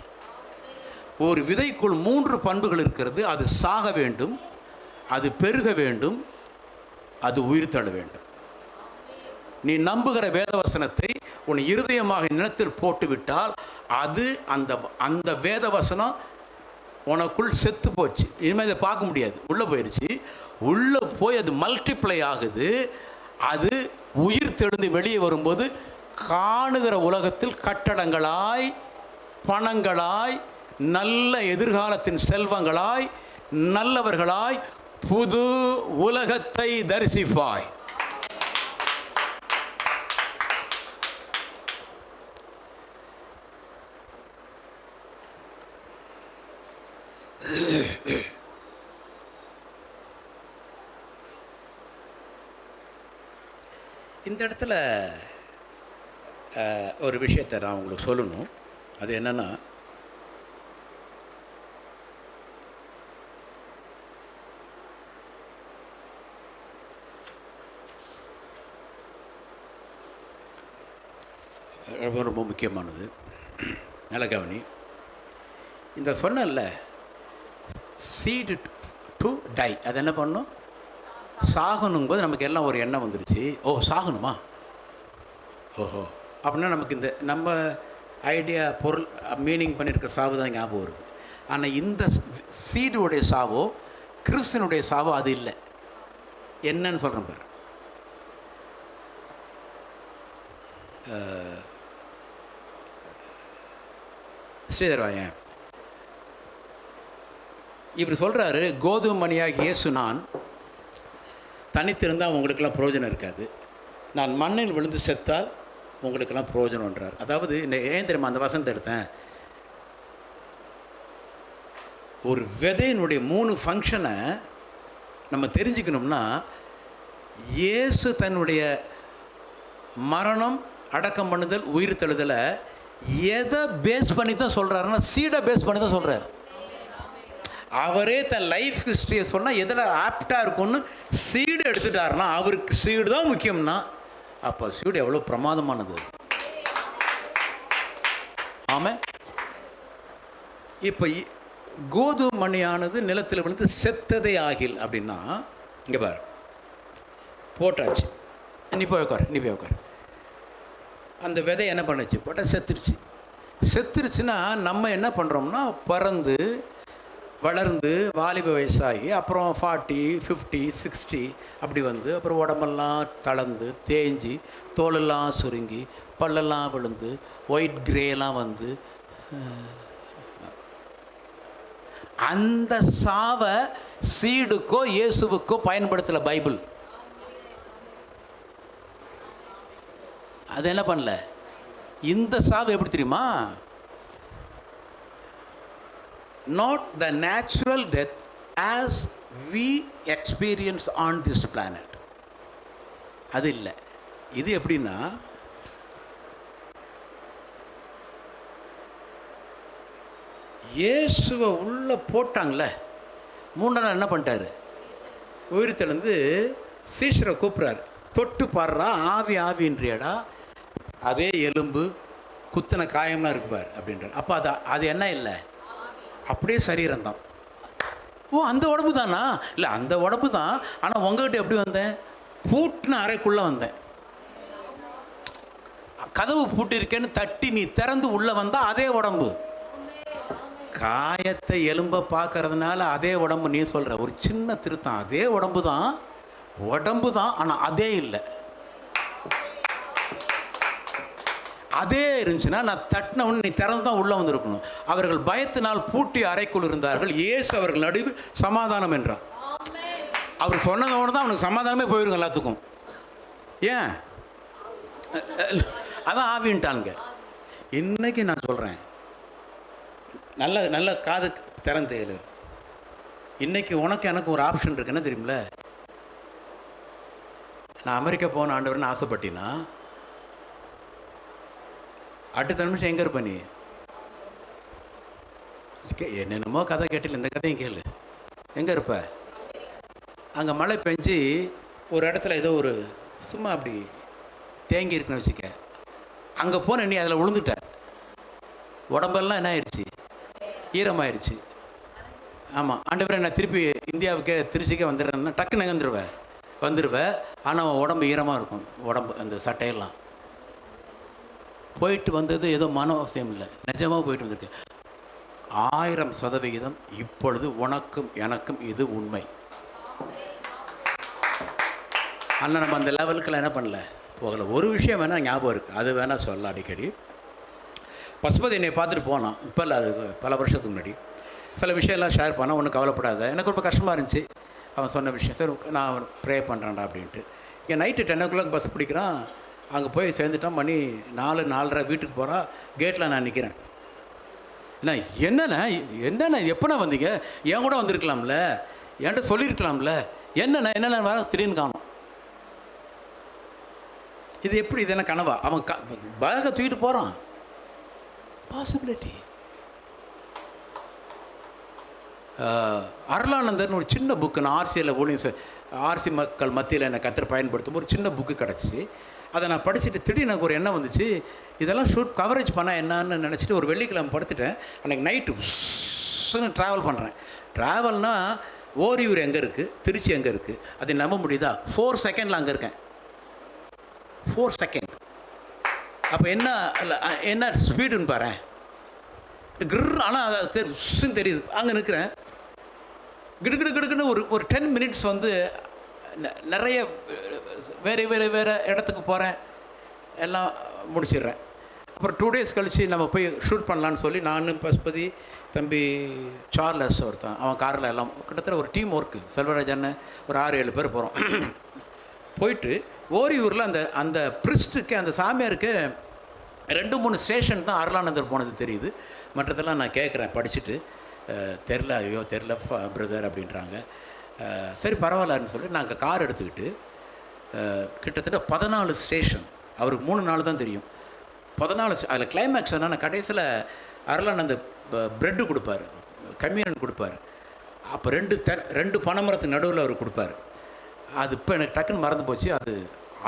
ஒரு விதைக்குள் 3 பண்புகள் இருக்கிறது. அது சாக வேண்டும், அது பெருக வேண்டும், அது உயிர் தள்ள வேண்டும். நீ நம்புகிற வேதவசனத்தை உன் இருதயமாக நிலத்தில் போட்டுவிட்டால் அது அந்த வேதவசனம் உனக்குள் செத்து போச்சு. இனிமேல் இதை பார்க்க முடியாது, உள்ளே போயிடுச்சு. உள்ளே போய் அது மல்டிப்ளை ஆகுது. அது உயிர் தெழுந்து வெளியே வரும்போது காணுகிற உலகத்தில் கட்டடங்களாய், பணங்களாய், நல்ல எதிர்காலத்தின் செல்வங்களாய், நல்லவர்களாய் புது உலகத்தை தரிசிப்பாய். இந்த இடத்துல ஒரு விஷயத்தை நான் உங்களுக்கு சொல்லணும். அது என்னென்னா, ரொம்ப முக்கியமானது. நல்ல கவனி. இந்த சொன்னல சீடு டு டை, அது என்ன பண்ணணும்? சாகணும்போது நமக்கு எல்லாம் ஒரு எண்ணம் வந்துருச்சு. ஓ சாகணுமா, ஓஹோ அப்படின்னா நமக்கு இந்த நம்ம ஐடியா பொருள் மீனிங் பண்ணியிருக்க சாவு தான் ஞாபகம் வருது. ஆனால் இந்த சீடுடைய சாவோ கிறிஸ்தனுடைய சாவோ அது இல்லை. என்னன்னு சொல்கிறேன் பாரு. ஸ்ரீதர்வாயன் இவர் சொல்கிறாரு, கோதுமை மணியாக இயேசு நான் தனித்திருந்தால் உங்களுக்கெல்லாம் பிரயோஜனம் இருக்காது, நான் மண்ணில் விழுந்து செத்தால் உங்களுக்கெல்லாம் பிரயோஜனம்ன்றார். அதாவது ஏன் தெரியுமா அந்த வசனத்தை எடுத்தேன்? ஒரு விதையினுடைய 3 ஃபங்க்ஷனை நம்ம தெரிஞ்சுக்கணும்னா, இயேசு தன்னுடைய மரணம், அடக்கம் பண்ணுதல், உயிர் தழுதலை எதை பேஸ் பண்ணி தான் சொல்கிறாருன்னா சீடை பேஸ் பண்ணி தான் சொல்கிறார். அவரே தன் லைஃப் ஹிஸ்ட்ரியை சொன்னால் எதில் ஆப்டாக இருக்கும்னு சீடு எடுத்துட்டாருன்னா அவருக்கு சீடு தான் முக்கியம்னா, அப்போ சீடு எவ்வளோ பிரமாதமானது. ஆமாம். இப்போ கோதுமை மணியானது நிலத்தில் விழுந்து செத்ததே ஆகில் அப்படின்னா, இங்கே பாரு போட்டாச்சு, நீ போய் உட்கார். அந்த விதை என்ன பண்ணுச்சு? போட்டால் செத்துருச்சுன்னா நம்ம என்ன பண்ணுறோம்னா, பறந்து வளர்ந்து வாலிப வயசாகி அப்புறம் 40, 50, 60 அப்படி வந்து அப்புறம் உடம்பெல்லாம் தளர்ந்து தேஞ்சி தோலெல்லாம் சுருங்கி பல்லெல்லாம் விழுந்து ஒயிட் கிரேலாம் வந்து அந்த சாவை சீடுக்கோ இயேசுவுக்கோ பயன்படுத்தலை பைபிள். அது என்ன பண்ணல. இந்த சாவு எப்படி தெரியுமா? not the natural death as we experience on this planet. அது இல்லை. இது எப்படின்னா, இயேசுவை உள்ள போட்டாங்களே, 3 நாள் என்ன பண்ணிட்டாரு? உயிர்த்தெழுந்து சீஷரை கூப்பிட்றாரு, தொட்டு பாடுறா, ஆவி ஆவின்றியாடா, அதே எலும்பு குத்தின காயம்லாம் இருக்குப்பார் அப்படின்றார். அப்போ அது என்ன இல்லை, அப்படியே சரீரம் தான். ஓ, அந்த உடம்பு தானா? இல்லை, அந்த உடம்பு தான். ஆனால் உங்ககிட்ட எப்படி வந்தேன்? பூட்டின அறைக்குள்ளே வந்தேன். கதவு பூட்டிருக்கேன்னு தட்டி நீ திறந்து உள்ளே வந்தால் அதே உடம்பு. காயத்தை எலும்பை பார்க்கறதுனால அதே உடம்பு நீ சொல்கிற ஒரு சின்ன திருத்தம். அதே உடம்பு தான், ஆனால் அதே இல்லை. அதே இருந்துச்சுன்னா நான் தட்டின ஒன்று நீ திறந்து தான் உள்ளே வந்திருக்கணும். அவர்கள் பயத்தினால் பூட்டி அறைக்குள் இருந்தார்கள். இயேசு அவர்கள் நடுவு சமாதானம் என்றார். அவர் சொன்னதோடு தான் அவனுக்கு சமாதானமே போயிருங்க எல்லாத்துக்கும். ஏன்? அதான் ஆவின்ட்டானுங்க. இன்னைக்கு நான் சொல்கிறேன், நல்ல காது திறந்தேலு. இன்னைக்கு உனக்கு எனக்கு ஒரு ஆப்ஷன் இருக்கு. என்ன தெரியுமில்ல? நான் அமெரிக்கா போன ஆண்டவர்னு ஆசைப்பட்டினா அடுத்த நிமிஷம் எங்கே இருப்ப நீ? என்னென்னமோ கதை கேட்டில் இந்த கதையும் கேளு. எங்கே இருப்ப? அங்கே மழை பெஞ்சு ஒரு இடத்துல ஏதோ ஒரு சும்மா அப்படி தேங்கி இருக்குன்னு வச்சுக்க. அங்கே போன நீ அதில் விழுந்துட்ட, உடம்பெல்லாம் என்ன ஆயிடுச்சு? ஈரமாயிருச்சு. ஆமாம், ஆண்டவரே நான் திருப்பி இந்தியாவுக்கே திருச்சிக்கே வந்துடுறேன்னா டக்குன்னு வந்துடுவேன். ஆனால் உடம்பு ஈரமாக இருக்கும். உடம்பு அந்த சட்டையெல்லாம் போயிட்டு வந்தது ஏதோ மன அவசியம் இல்லை, நிஜமாக போயிட்டு வந்திருக்கு. 1000% இப்பொழுது உனக்கும் எனக்கும் இது உண்மை. ஆனால் நம்ம அந்த லெவலுக்கெல்லாம் என்ன பண்ணல, போகலை. ஒரு விஷயம் வேணால் ஞாபகம் இருக்குது, அது வேணால் சொல்ல. அடிக்கடி பசுபதி என்னை பார்த்துட்டு போனான். இப்போ இல்லை, அது பல வருஷத்துக்கு முன்னாடி. சில விஷயம்லாம் ஷேர் பண்ணால் ஒன்றும் கவலைப்படாத. எனக்கு ரொம்ப கஷ்டமாக இருந்துச்சு அவன் சொன்ன விஷயம். சரி, நான் ப்ரே பண்ணுறேன்டா அப்படின்ட்டு. இங்கே நைட்டு 10 o'clock பஸ் பிடிக்கிறான். அங்கே போய் சேர்ந்துட்டான். மணி 4, 4:30 வீட்டுக்கு போகிறா. கேட்டில் நான் நிற்கிறேன். என்னண்ணா எப்போண்ணா வந்தீங்க? என் கூட வந்திருக்கலாம்ல, என்கிட்ட சொல்லியிருக்கலாம்ல. என்னண்ணா வர திடீர்னு காணும். இது எப்படி? இது என்ன கனவா? அவன் பேகை தூக்கிட்டு போகிறான். பாசிபிலிட்டி. அருளானந்தர்னு ஒரு சின்ன புக்கு நான் ஆர்சி மக்கள் மத்தியில் என்னை கத்தர் பயன்படுத்தும் ஒரு சின்ன புக்கு கிடச்சி, அதை நான் படிச்சுட்டு திடீர்னு எனக்கு ஒரு எண்ணம் வந்துச்சு, இதெல்லாம் கவரேஜ் பண்ணால் என்னான்னு நினச்சிட்டு ஒரு வெள்ளிக்கிழமை படுத்துட்டேன். அன்றைக்கி நைட்டு ட்ராவல் பண்ணுறேன். ட்ராவல்னால் ஓரியூர் எங்கே இருக்குது, திருச்சி எங்கே இருக்குது, அது நம்ப முடியுதா? 4 seconds அங்கே இருக்கேன். 4 seconds. அப்போ என்ன ஸ்பீடுன்னு பாரு. ஆனால் அது தெரியுது. அங்கே நிற்கிறேன். கிடுக்குன்னு ஒரு 10 minutes வந்து நிறைய வேறு இடத்துக்கு போகிறேன், எல்லாம் முடிச்சிடுறேன். அப்புறம் 2 days கழித்து நம்ம போய் ஷூட் பண்ணலான்னு சொல்லி நான் பசுபதி தம்பி சார்லஸ் ஒருத்தன், அவன் காரில் எல்லாம் கிட்டத்தட்ட ஒரு டீம் ஒர்க்கு, செல்வராஜன் ஒரு 6-7 பேர் போகிறோம். போயிட்டு ஓரியூரில் அந்த பிரிஸ்டுக்கு அந்த சாமியாருக்கு 2-3 ஸ்டேஷன் தான் அருளானந்தர் போனது தெரியுது. மற்றதெல்லாம் நான் கேட்குறேன் படிச்சுட்டு, தெரில பிரதர் அப்படின்றாங்க. சரி பரவாயில்லன்னு சொல்லி நாங்கள் கார் எடுத்துக்கிட்டு கிட்டத்தட்ட 14 ஸ்டேஷன். அவருக்கு 3 நாள் தான் தெரியும். 14 அதில் கிளைமேக்ஸ் என்னன்னா, கடைசியில் அருளானந்த ப்ரெட்டு கொடுப்பார், கம்யூனன் கொடுப்பார். அப்போ 2 பனைமரத்துக்கு நடுவில் அவர் கொடுப்பார். அது இப்போ எனக்கு டக்குன்னு மறந்து போச்சு.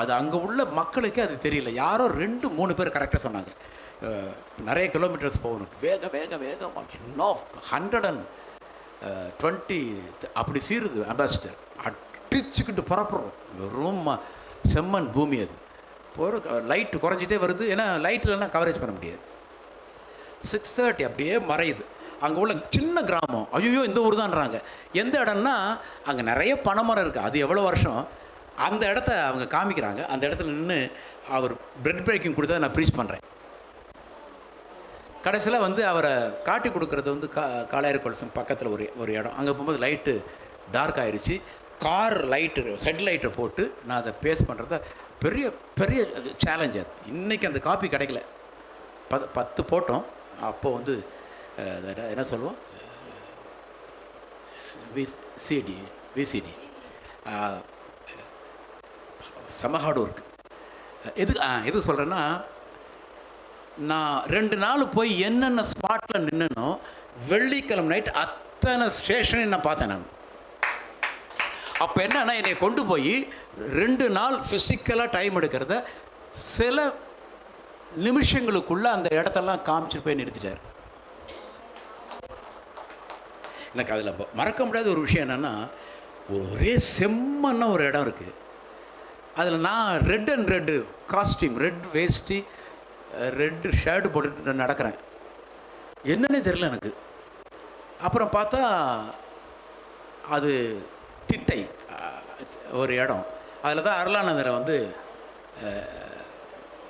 அது அங்கே உள்ள மக்களுக்கே அது தெரியல. யாரோ 2-3 பேர் கரெக்டாக சொன்னாங்க. நிறைய கிலோமீட்டர்ஸ் போகணும், வேகமாக இன்னும் 120 அப்படி சீருது அம்பாசிடர். அடிச்சுக்கிட்டு புறப்படுறோம். வெறும் செம்மண் பூமி அது. போகிற லைட்டு குறைஞ்சிட்டே வருது. ஏன்னா லைட் இல்லைன்னா கவரேஜ் பண்ண முடியாது. 6:30 அப்படியே மறையுது. அங்கே உள்ள சின்ன கிராமம். ஐயோ இந்த ஊர் தான்றாங்க. எந்த இடம்னா அங்கே நிறைய பனைமரம் இருக்குது. அது எவ்வளோ வருஷம் அந்த இடத்த அவங்க காமிக்கிறாங்க. அந்த இடத்துல நின்று அவர் பிரெட் பிரேக்கிங் கொடுத்தா நான் ப்ரீச் பண்ணுறேன். கடைசியில் வந்து அவரை காட்டி கொடுக்குறது வந்து காளையார் கொலுசம் பக்கத்தில் ஒரு இடம். அங்கே போகும்போது லைட்டு டார்க் ஆயிடுச்சு. கார் லைட்டு ஹெட்லைட்டை போட்டு நான் அதை பேஸ் பண்ணுறத பெரிய பெரிய சேலஞ்ச். அது இன்றைக்கி அந்த காப்பி கிடைக்கல. 10 போட்டோம். அப்போது வந்து என்ன சொல்லுவோம், விசிடி செமஹாடும் இருக்குது. எது சொல்கிறேன்னா, நான் 2 நாள் போய் என்னென்ன ஸ்பாட்டில் நின்னனோ வெள்ளிக்கிழமை நைட் அத்தனை ஸ்டேஷனையும் நான் பார்த்தேன். நான் அப்போ என்னன்னா, என்னை கொண்டு போய் 2 நாள் ஃபிசிக்கலாக டைம் எடுக்கிறத சில நிமிஷங்களுக்குள்ளே அந்த இடத்தெல்லாம் காமிச்சிட்டு போய் நிறுத்திட்டார். எனக்கு அதில் மறக்க முடியாத ஒரு விஷயம் என்னென்னா, ஒரே செம்மன்னா ஒரு இடம் இருக்குது. அதில் நான் ரெட்டு காஸ்டியூம், ரெட் வேஷ்டி, ரெட்டு ஷர்ட்டு போட்டுட்டு நடக்கிறேன். என்னன்னே தெரியல எனக்கு. அப்புறம் பார்த்தா அது திட்டை ஒரு இடம். அதில் தான் அருளானந்தரை வந்து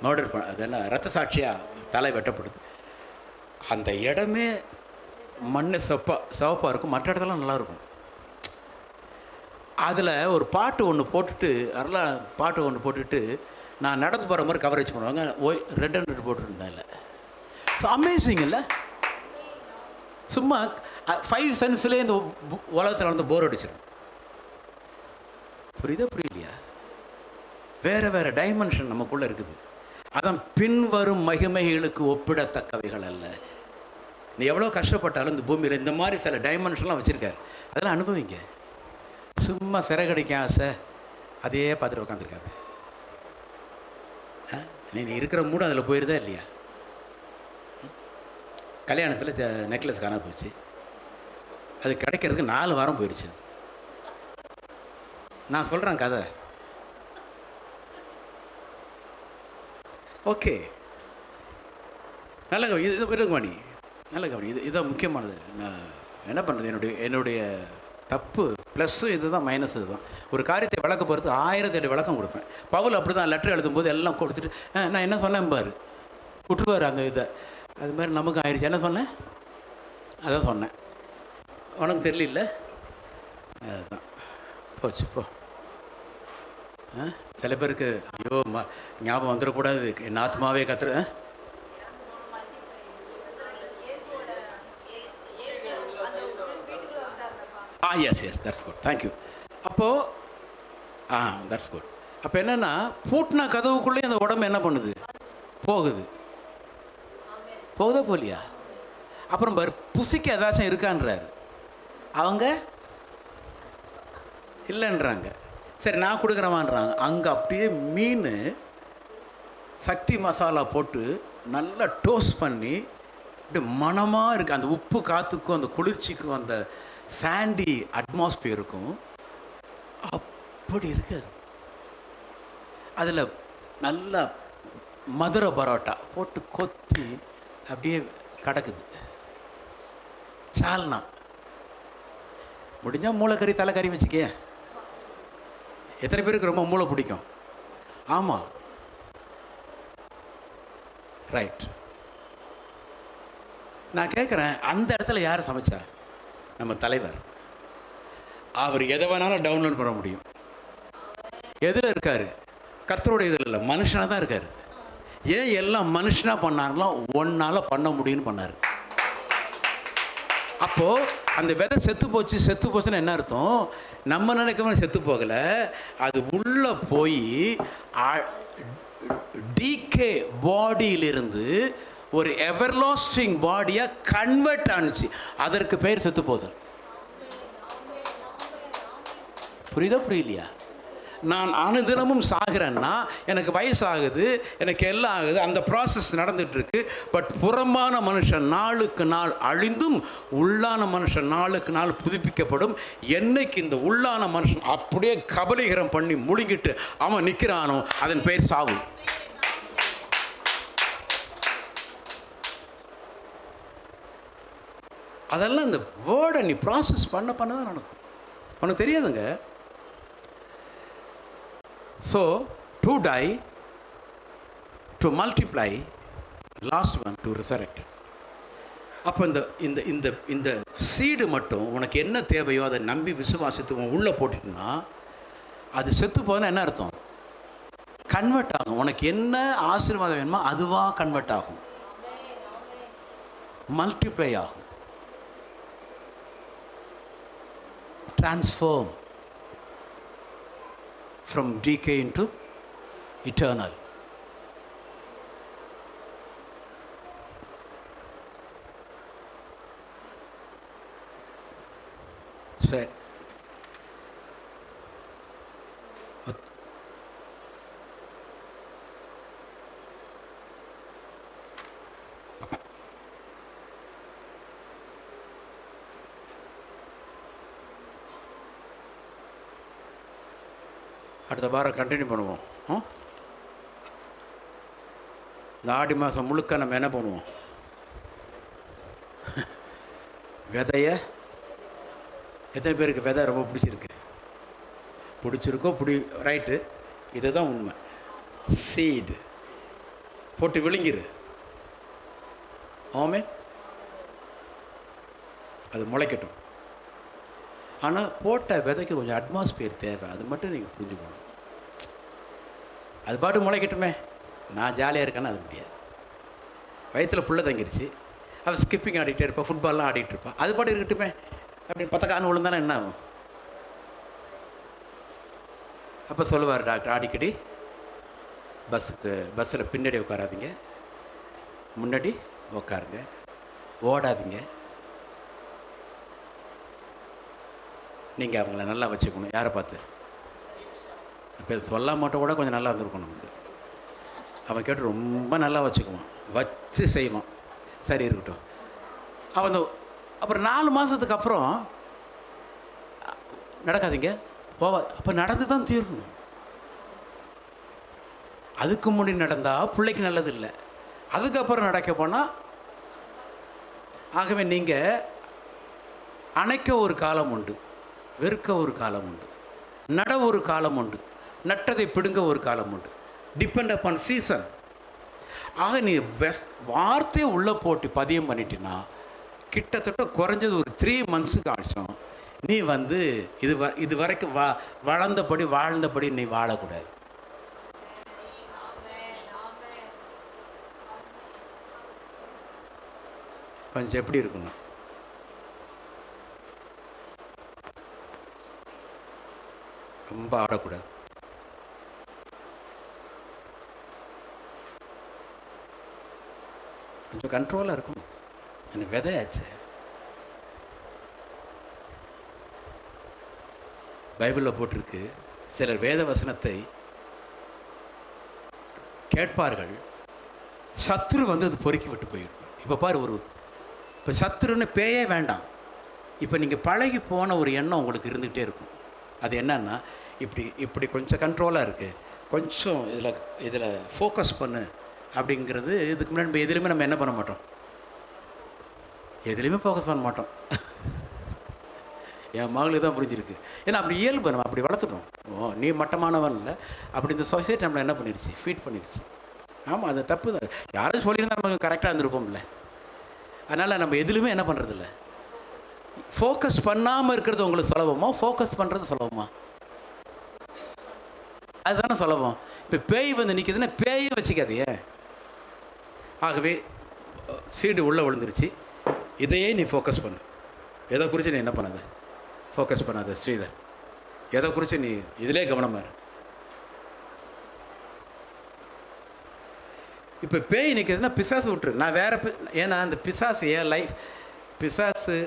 மர்டர் பண்ண, அது என்ன ரத்த சாட்சியாக தலை வெட்டப்படுது. அந்த இடமே மண் சிவப்பாக இருக்கும். மற்ற இடத்துலாம் நல்லாயிருக்கும். அதில் ஒரு பாட்டு ஒன்று போட்டுட்டு பாட்டு ஒன்று போட்டுட்டு நான் நடந்து போகிற மாதிரி கவரேஜ் பண்ணுவாங்க. ரெட் அண்ட் ரெட் போட்டுருந்தேன். இல்லை ஸோ அமேசிங் இல்லை? சும்மா 5 சென்ஸ்லேயே இந்த உலகத்தில் வந்து போர் அடிச்சிடும். புரியலையா? வேறு டைமென்ஷன் நமக்குள்ளே இருக்குது. அதான் பின்வரும் மகிமைகளுக்கு ஒப்பிடத்தக்கவைகள் அல்ல. நீ எவ்வளோ கஷ்டப்பட்டாலும் இந்த பூமியில் இந்த மாதிரி சில டைமென்ஷன்லாம் வச்சுருக்காரு. அதெல்லாம் அனுபவிங்க. சும்மா சிறகடிக்க ஆசை அதையே பார்த்துட்டு உட்காந்துருக்காரு. நீ இருக்கிற மூடு அதில் போயிருதா இல்லையா? கல்யாணத்தில் நெக்லஸ் காண போச்சு. அது கிடைக்கிறதுக்கு 4 வாரம் போயிடுச்சு. அது நான் சொல்கிறேன் கதை. ஓகே, நல்ல கவனி. இது நல்ல கவனி. இதுதான் முக்கியமானது. நான் என்ன பண்ணுறது, என்னுடைய தப்பு ப்ளஸ்ஸு இது தான், மைனஸ் இது தான். ஒரு காரியத்தை விளக்க போகிறது 1008 விளக்கம் கொடுப்பேன். பவுல் அப்படி தான் லெட்டர் எழுதும்போது எல்லாம் கொடுத்துட்டு நான் என்ன சொன்னேன் பாரு விட்டுருவார் அந்த இதை. அது மாதிரி நமக்கு ஆயிடுச்சு. என்ன சொன்னேன்? அதான் சொன்னேன். உனக்கு தெரியல. அதுதான் போச்சு. போ. சில பேருக்கு ஐயோ ஞாபகம் வந்துடக்கூடாது, என் ஆத்மாவே கத்துற. Yes that's good, thank you. அப்போது தட்ஸ் குட். அப்போ என்னென்னா, பூட்டின கதவுக்குள்ளேயே அந்த உடம்பு என்ன பண்ணுது? போகுதா போலியா? அப்புறம் பாரு, புசிக்கு ஏதாச்சும் இருக்கான்றாரு. அவங்க இல்லைன்றாங்க. சரி நான் கொடுக்குறவான்றாங்க. அங்கே அப்படியே மீன் சக்தி மசாலா போட்டு நல்லா டோஸ்ட் பண்ணி அப்படியே மணமாக இருக்குது. அந்த உப்பு காற்றுக்கும் அந்த குளிர்ச்சிக்கும் அந்த சாண்டி அட்மாஸ்பியருக்கும் அப்படி இருக்குது. அதில் நல்லா மதுரை பரோட்டா போட்டு கொத்தி அப்படியே கிடக்குது. சால்னா முடிஞ்சால் மூளைக்கறி தலைக்கறி வச்சுக்க. எத்தனை பேருக்கு ரொம்ப மூளை பிடிக்கும்? ஆமாம், ரைட். நான் கேட்குறேன், அந்த இடத்துல யார் சமைச்சா? நம்ம தலைவர். அவர் எதை வேணாலும் டவுன்லோட் பண்ண முடியும். எதில் இருக்கார்? கர்த்தருடைய இதில் இல்லை, மனுஷனாக தான் இருக்கார். ஏன் எல்லாம் மனுஷனாக பண்ணாருலாம் ஒன்றால் பண்ண முடியும்னு பண்ணார். அப்போது அந்த விதை செத்து போச்சுன்னு என்ன அர்த்தம்? நம்ம நினைக்கவே செத்து போகலை, அது உள்ளே போய் டிகே பாடியிலிருந்து ஒரு எவர்லாஸ்டிங் பாடியாக கன்வெர்ட் ஆனிச்சு. அதற்கு பெயர் செத்து போதல். புரியலையா? நான் அனுதினமும் சாகிறேன்னா எனக்கு வயசாகுது, எனக்கு எல்லாம் ஆகுது, அந்த ப்ராசஸ் நடந்துகிட்ருக்கு. பட் புறமான மனுஷன் நாளுக்கு நாள் அழிந்தும் உள்ளான மனுஷன் நாளுக்கு நாள் புதுப்பிக்கப்படும். என்னைக்கு இந்த உள்ளான மனுஷன் அப்படியே கபலீகரம் பண்ணி முழுங்கிட்டு அவன் நிற்கிறானோ அதன் பெயர் சாவு. அதெல்லாம் இந்த வேர்டை நீ ப்ராசஸ் பண்ண தான் நடக்கும். உனக்கு தெரியாதுங்க. So to die, to multiply, last one to resurrect. அப்போ இந்த இந்த இந்த இந்த சீடு மட்டும் உனக்கு என்ன தேவையோ அதை நம்பி விசுவாசித்து உள்ளே போட்டுட்டுனா அது செத்து போனால் என்ன அர்த்தம்? கன்வெர்ட் ஆகும். உனக்கு என்ன ஆசீர்வாதம் வேணுமோ அதுவாக கன்வெர்ட் ஆகும், மல்டிப்ளை ஆகும், transform from decay into eternal. சரி, அடுத்த வாரம் கண்டினியூ பண்ணுவோம். இந்த ஆடி மாதம் முழுக்க நம்ம என்ன பண்ணுவோம்? விதைய எத்தனை பேருக்கு விதை ரொம்ப பிடிச்சிருக்கோ ரைட்டு, இதுதான் உண்மை. சீடு போட்டு விழுங்கிரு, ஆமே, அது முளைக்கட்டும். ஆனால் போட்ட விதைக்கு கொஞ்சம் அட்மாஸ்பியர் தேவை, அது மட்டும் நீங்கள் புரிஞ்சுக்கணும். அது பாட்டு முளைக்கட்டுமே, நான் ஜாலியாக இருக்கேன்னு அது முடியாது. வயிற்றில் புள்ள தங்கிருச்சு, அவள் ஸ்கிப்பிங் ஆடிகிட்டே இருப்பாள், ஃபுட்பால்லாம் ஆடிட்டு இருப்பாள், அது பாட்டு இருக்கட்டுமே அப்படின்னு பத்தக்கான்னு விழுந்தானே என்ன ஆகும்? அப்போ சொல்லுவார் டாக்டர், அடிக்கடி பஸ்ஸில் பின்னாடி உட்காராதீங்க, முன்னாடி உட்காருங்க, ஓடாதீங்க, நீங்கள் அவங்கள நல்லா வச்சுக்கணும். யாரை பார்த்து? அப்போ சொல்ல மாட்டோம் கூட கொஞ்சம் நல்லா இருந்திருக்கும் நமக்கு. அவன் கேட்டு ரொம்ப நல்லா வச்சுக்குவான், வச்சு செய்வான், சரி இருக்கட்டும். அவன் அப்புறம் 4 மாதத்துக்கு அப்புறம் நடக்காதீங்க போவா, அப்போ நடந்து தான் தீரணும். அதுக்கு முன்னாடி நடந்தால் பிள்ளைக்கு நல்லது இல்லை, அதுக்கப்புறம் நடக்க போனால். ஆகவே நீங்கள் அணைக்க ஒரு காலம் உண்டு, வெறுக்க ஒரு காலம் உண்டு, நட ஒரு காலம் உண்டு, நட்டதை பிடுங்க ஒரு காலம் உண்டு. Depend upon season. ஆக நீ வார்த்தையை உள்ளே போட்டு பதியம் பண்ணிட்டீன்னா கிட்டத்தட்ட குறைஞ்சது ஒரு 3 மந்த்ஸுக்கு ஆச்சும் நீ இது வரைக்கும் வாழ்ந்தபடி நீ வாழக்கூடாது. கொஞ்சம் எப்படி இருக்கணும்? ரொம்ப ஆடக்கூடாது. கொஞ்சம் கண்ட்ரோலாக இருக்கணும். எனக்கு விதையாச்சு. பைபிளில் போட்டிருக்கு, சிலர் வேத வசனத்தை கேட்பார்கள், சத்துரு அது பொறுக்கி விட்டு போயிடும். இப்போ பாரு, இப்போ சத்துருன்னு பேயே வேண்டாம், இப்போ நீங்கள் பழகி போன ஒரு எண்ணம் உங்களுக்கு இருந்துகிட்டே இருக்கும். அது என்னன்னா, இப்படி கொஞ்சம் கண்ட்ரோலாக இருக்குது, கொஞ்சம் இதில் ஃபோக்கஸ் பண்ணு அப்படிங்கிறது. இதுக்கு முன்னாடி நம்ம எதுலேயுமே நம்ம என்ன பண்ண மாட்டோம், எதுலேயுமே ஃபோக்கஸ் பண்ண மாட்டோம். என் மகளுக்கு தான் புரிஞ்சிருக்கு. ஏன்னா அப்படி இயல்பு, நம்ம அப்படி வளர்த்துட்டோம். நீ மட்டமானவன் இல்லை, அப்படி இந்த சொசைட்டி நம்மளை என்ன பண்ணிடுச்சு, ஃபீட் பண்ணிடுச்சு. ஆமாம், அது தப்பு தான். யாரும் சொல்லியிருந்தா நம்ம கரெக்டாக இருந்திருப்போம்ல. அதனால் நம்ம எதுலையுமே என்ன பண்ணுறதில்ல, ஃபோக்கஸ் பண்ணாமல் இருக்கிறது உங்களுக்கு சுலபமா, ஃபோக்கஸ் பண்ணுறது சுலபமா? அதுதானே சுலபம். இப்போ பேய் நிற்கிதுன்னா பேயும் வச்சுக்காதையே. ஆகவே சீடு உள்ளே விழுந்துருச்சு, இதையே நீ ஃபோக்கஸ் பண்ணு. எதை குறித்து நீ என்ன பண்ணாத, ஃபோக்கஸ் பண்ணாத ஸ்ரீதர். எதை குறித்து நீ இதிலே கவனமாக இரு. இப்போ பேய் நிற்கிறதுனா பிசாசு விட்டுரு. நான் வேறு ஏன்னா அந்த பிசாசு ஏன் லைஃப் பிசாசு,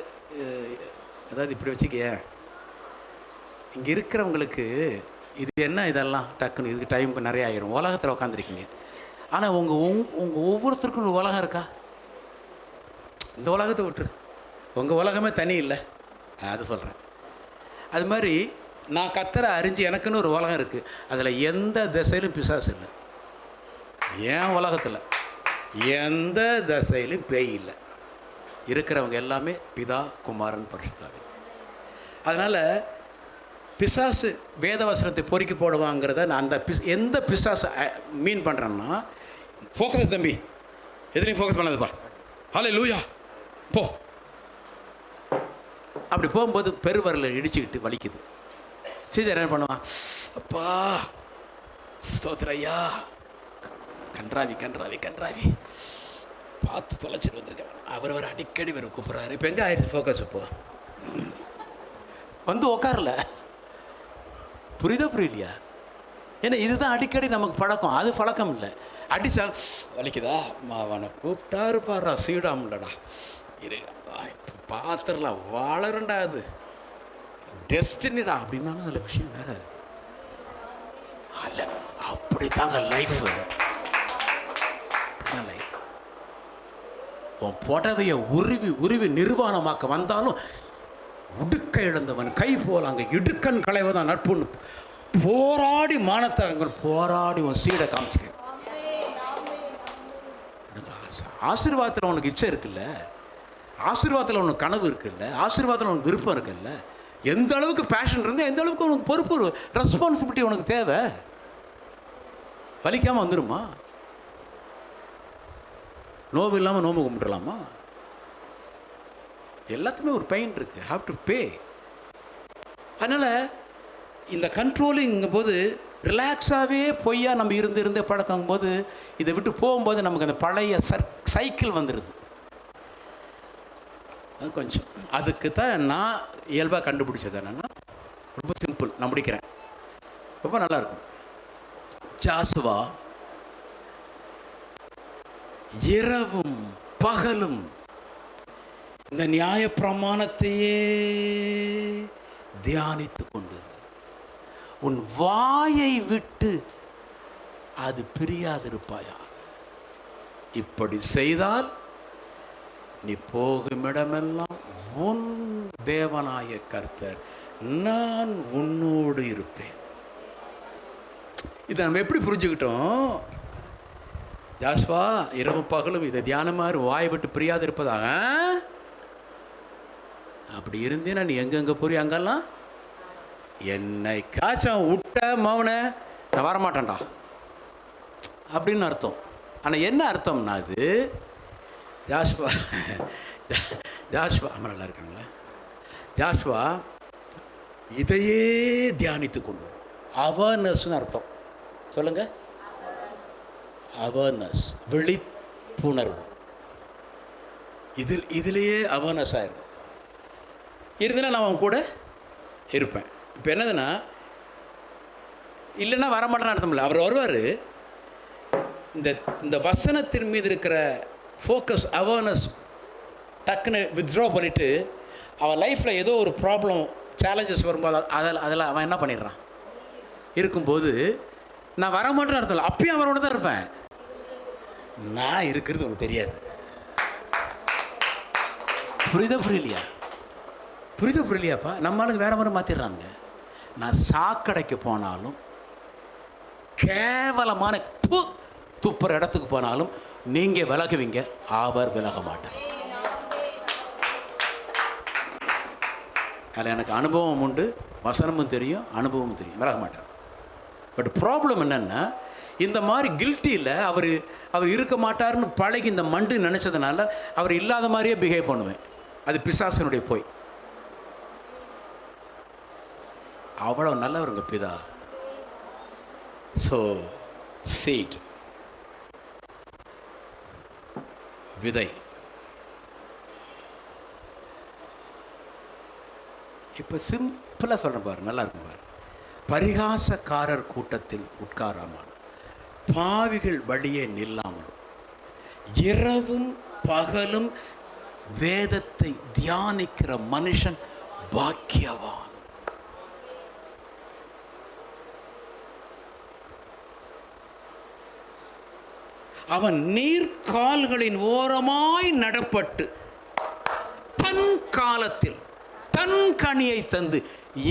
அதாவது இப்படி வச்சுக்க, இங்கே இருக்கிறவங்களுக்கு இது என்ன இதெல்லாம் டக்குன்னு இதுக்கு டைம் நிறைய ஆயிரும். உலகத்தில் உட்காந்துருக்கீங்க, ஆனால் உங்கள் ஒவ்வொருத்தருக்கும் ஒரு உலகம் இருக்கா? இந்த உலகத்தை விட்டுரு, உங்கள் உலகமே தனி இல்லை, அது சொல்கிறேன். அது மாதிரி நான் கத்தரை அறிஞ்சு எனக்குன்னு ஒரு உலகம் இருக்குது, அதில் எந்த திசையிலும் பிசாசு இல்லை. என் உலகத்தில் எந்த திசையிலும் பேய் இல்லை. இருக்கிறவங்க எல்லாமே பிதா, குமாரன், பரிசுத்தாவி. அதனால் பிசாசு வேதவசனத்தை பொறுக்கி போடுவாங்கிறத நான் அந்த எந்த பிசாசு மீன் பண்ணுறேன்னா, ஃபோக்கஸ் தம்பி, எதுலையும் ஃபோக்கஸ் பண்ணாதுப்பா, ஹல்லேலூயா போ. அப்படி போகும்போது பெருவரலை இடிச்சுக்கிட்டு வலிக்குது. சீதர் என்ன பண்ணுவான், அப்பா ஸ்தோத்திரையா, கன்றாவி கன்றாவி கன்றாவி பார்த்து தொலைச்சிட்டு வந்திருக்கேன். அவர் அடிக்கடி வேறு கூப்பிட்றாரு. இப்போ எங்கே ஆயிடுச்சு ஃபோக்கஸ்? இப்போ வந்து உக்காரல. புரியலையா? ஏன்னா இதுதான் அடிக்கடி நமக்கு பழக்கம். அது பழக்கம் இல்லை. அடிச்சா வலிக்குதா, அவனை கூப்பிட்டாரு பாரு, சீடாமுல்லடா, இரு பாத்திரலாம் வளரண்டா, அது டெஸ்டினிடா அப்படின்னாலும் அதில் விஷயம் வேற. அது அல்ல, அப்படி தாங்க லைஃப். லைஃப் உன் புடவைய உருவி உருவி நிர்வாணமாக்க வந்தாலும் உடுக்க இழந்தவன் கை போல அங்கே இடுக்கன் களைவதான் நட்புன்னு போராடி மானத்தை அங்கே போராடி உன் சீடை காமிச்சுக்க. ஆசீர்வாதத்தில் உனக்கு இச்சை இருக்குல்ல, ஆசீர்வாதத்தில் உனக்கு கனவு இருக்குல்ல, ஆசீர்வாதத்தில் உனக்கு விருப்பம் இருக்குல்ல, எந்த அளவுக்கு பேஷன் இருந்தால் எந்த அளவுக்கு உனக்கு பொறுப்பு, ரெஸ்பான்சிபிலிட்டி உனக்கு தேவை. வலிக்காமல் வந்துடுமா? நோவு இல்லாமல் நோம்பு கும்பிட்டுலாமா? எல்லாத்துக்குமே ஒரு பெயின் இருக்கு. Have to pay. அதனால் இந்த கண்ட்ரோலிங்கும் போது ரிலாக்ஸாகவே பொய்யா நம்ம இருந்தே பழக்கும் போது இதை விட்டு போகும்போது நமக்கு அந்த பழைய சைக்கிள் வந்துடுது. கொஞ்சம் அதுக்கு தான் நான் இயல்பாக கண்டுபிடிச்சது என்னென்னா, ரொம்ப சிம்பிள், நான் முடிக்கிறேன், ரொம்ப நல்லாயிருக்கும். ஜாசுவா இரவும் பகலும் இந்த நியாயப்பிரமாணத்தையே தியானித்து கொண்டு உன் வாயை விட்டு அது பிரியாதிருப்பாயா. இப்படி செய்தால் நீ போகுமிடமெல்லாம் உன் தேவனாய கர்த்தர் நான் உன்னோடு இருப்பேன். இதை நம்ம எப்படி புரிஞ்சுக்கிட்டோம்? ஜாஸ்வா இரவும் பகலும் இதை தியானமாறு வாயை விட்டு பிரியாது இருப்பதாக. அப்படி இருந்தேன்னா நீ எங்கெங்கே போறிய அங்கெல்லாம் என்னை காய்ச்சம் விட்ட மௌன நான் வரமாட்டேன்டா அப்படின்னு அர்த்தம். ஆனால் என்ன அர்த்தம்னா, அது ஜாஸ்வா அம்மா நல்லா இருக்காங்களா? ஜாஸ்வா இதையே தியானித்து கொண்டு அவேர்னஸ்ன்னு அர்த்தம். சொல்லுங்க, அவேர்னஸ், விழிப்புணர்வு. இதிலேயே அவேர்னஸ் ஆயிரும். இருந்துன்னா நான் அவன் கூட இருப்பேன். இப்போ என்னதுன்னா, இல்லைன்னா வரமாட்டேன்னு அர்த்தம் இல்லை. அவர் வருவார். இந்த வசனத்தின் மீது இருக்கிற ஃபோக்கஸ், அவேர்னஸ் டக்குன்னு வித்ட்ரா பண்ணிவிட்டு அவன் லைஃப்பில் ஏதோ ஒரு ப்ராப்ளம், சேலஞ்சஸ் வரும்போது அதில் அவன் என்ன பண்ணிடுறான் இருக்கும்போது, நான் வரமாட்டேன்னு அர்த்தம் இல்லை, அப்பயும் அவனோட தான் இருப்பேன். நான் இருக்கிறது உனக்கு தெரியாது. புரியலையாப்பா? நம்மளுக்கு வேற மாதிரி மாற்றிடுறானுங்க. நான் சாக்கடைக்கு போனாலும், கேவலமான துப்புற இடத்துக்கு போனாலும் நீங்கள் விலகுவீங்க, அவர் விலக மாட்டார். அதில் எனக்கு அனுபவம் உண்டு, வசனமும் தெரியும், அனுபவமும் தெரியும், விலக மாட்டார். பட் ப்ராப்ளம் என்னென்னா, இந்த மாதிரி கில்ட்டியில் அவர் இருக்க மாட்டார்னு பழகி இந்த மண்டு நினச்சதுனால அவர் இல்லாத மாதிரியே பிஹேவ் பண்ணுவேன். அது பிசாசனுடைய போய். அவ்வளோ நல்லவருங்க பிதா. ஸோ சீட், விதை. இப்போ சிம்பிளாக சொல்கிறேன் பாரு, நல்லா இருக்கும் பாரு. பரிகாசக்காரர் கூட்டத்தில் உட்காராமல், பாவிகள் வழியே நில்லாமல், இரவும் பகலும் வேதத்தை தியானிக்கிற மனுஷன் பாக்கியவான். அவன் நீர்கால்களின் ஓரமாய் நடப்பட்டு தன் காலத்தில் தன் கனியை தந்து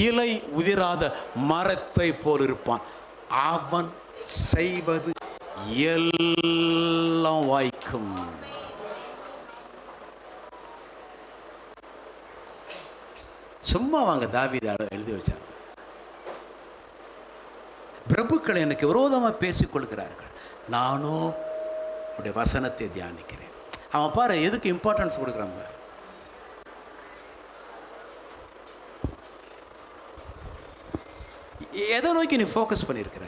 இலை உதிராத மரத்தை போல் இருப்பான். அவன் செய்வது எல்லாம் வாய்க்கும். சும்மா வாங்க தாவீது எழுதி வச்சாங்க. பிரபுக்கள் எனக்கு விரோதமாக பேசிக் கொள்கிறார்கள், நானும் உடைய வசனத்தை தியானிக்கிறேன். அவன் பாரு எதுக்கு இம்பார்ட்டன்ஸ் கொடுக்குறான் பாரு. எதை நோக்கி நீ ஃபோக்கஸ் பண்ணியிருக்கிற?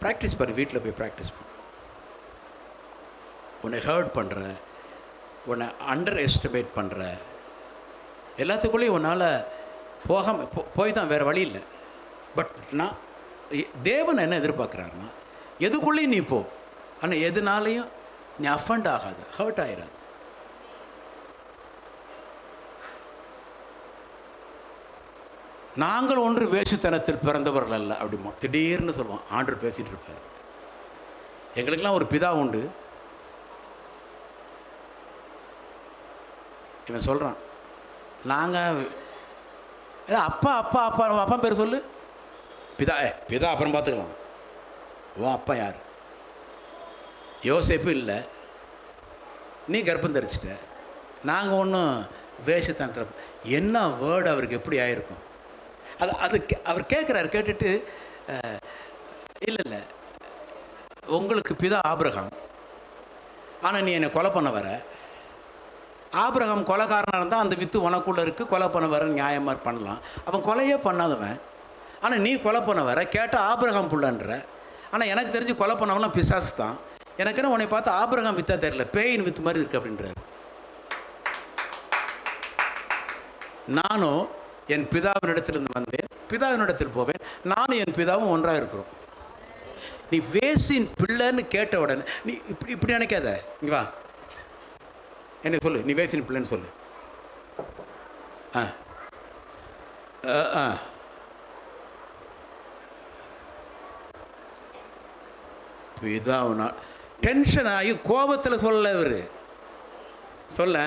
ப்ராக்டிஸ் பண்ணு, வீட்டில் போய் ப்ராக்டிஸ் பண்ணு. உன்னை ஹர்ட் பண்ணுற, உன்னை அண்டர் எஸ்டிமேட் பண்ணுற எல்லாத்துக்குள்ளேயும் உன்னால் போய் தான், வேறு வழி இல்லை. பட் நான் தேவன் என்ன எதிர்பார்க்குறாருன்னா, எதுக்குள்ளேயும் நீ போ, ஆனால் எதுனாலையும் நீ அஃபண்ட் ஆகாது, ஹர்ட் ஆகிடாது. நாங்கள் ஒன்று வேஷத்தனத்தில் பிறந்தவர்கள் அல்ல அப்படிமா திடீர்னு சொல்லுவோம். ஆண்டவர் பேசிகிட்டு இருப்பார். எங்களுக்கெல்லாம் ஒரு பிதா உண்டு. இவன் சொல்கிறான், நாங்கள் அப்பா அப்பா அப்பா அப்பா பேர் சொல்லு, பிதா பிதா அப்புறம் பார்த்துக்கலாம். உன் அப்பா யார்? யோசேப்பு இல்லை, நீ கர்ப்பம் தரிச்சிட்ட. நாங்கள் ஒன்றும் வேஷத்தனத்தில். என்ன வேர்டு அவருக்கு எப்படி ஆகிருக்கும்? அது அவர் கேட்குறாரு. கேட்டுட்டு இல்லை இல்லை, உங்களுக்கு பிதா ஆபிரகாம், ஆனால் நீ என்னை கொலை பண்ண வர. ஆபிரகாம் கொலைக்காரனாக இருந்தால் அந்த வித்து உனக்குள்ளே இருக்குது, கொலை பண்ண வர நியாயமாக பண்ணலாம். அவன் கொலையே பண்ணாதவன், ஆனால் நீ கொலை பண்ண வர. கேட்டால் ஆபிரகாம் புள்ளன்ற. ஆனால் எனக்கு தெரிஞ்சு கொலை பண்ணவனா பிசாசு தான். எனக்கு என்ன, உன்னை பார்த்து ஆபிரகாம் வித்தா தெரியல, பேயின் வித்து மாதிரி இருக்குது அப்படின்றாரு. நானும் என் பிதாவினிடத்திலிருந்து வந்தேன், பிதாவினிடத்தில் போவேன், நானும் என் பிதாவும் ஒன்றாக இருக்கிறோம். நீ வேசின் பிள்ளைன்னு கேட்ட உடனே நீ இப்படி இப்படி நினைக்காத. இங்கே வா, என்ன சொல்லு, நீ வேசின் பிள்ளைன்னு சொல்லு. பிதாவுனா டென்ஷன் ஆகி கோபத்தில் சொல்ல இவர் சொல்ல.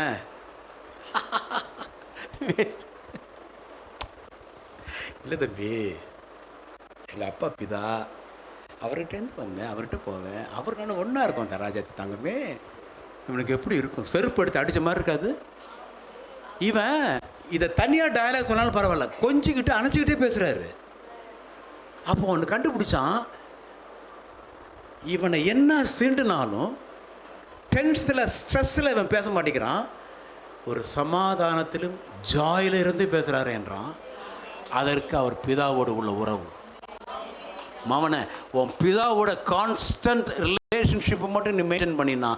இல்லை தம்பி, எங்கள் அப்பா பிதா, அவர்கிட்டேருந்து வந்தேன், அவர்கிட்ட போவேன், அவர் நான் ஒன்றா இருக்கோம் ராஜாத்தி தங்கமே. இவனுக்கு எப்படி இருக்கும்? செருப்பு எடுத்து அடித்த மாதிரி இருக்காது. இவன் இதை தனியாக டயலாக் சொன்னாலும் பரவாயில்ல, கொஞ்சிக்கிட்டு அணைச்சிக்கிட்டே பேசுகிறாரு. அப்போ ஒன்று கண்டுபிடிச்சான், இவனை என்ன சீண்டுனாலும் டென்ஷனில் ஸ்ட்ரெஸ்ஸில் இவன் பேச மாட்டேங்கிறான், ஒரு சமாதானத்திலும் ஜாயில இருந்து பேசுகிறாரு என்றான். அதற்கு அவர் பிதாவோடு உள்ள உறவு. மவனை, உன் பிதாவோட கான்ஸ்டன்ட் ரிலேஷன்ஷிப்பை மட்டும் நீ மெயின்டைன் பண்ணினா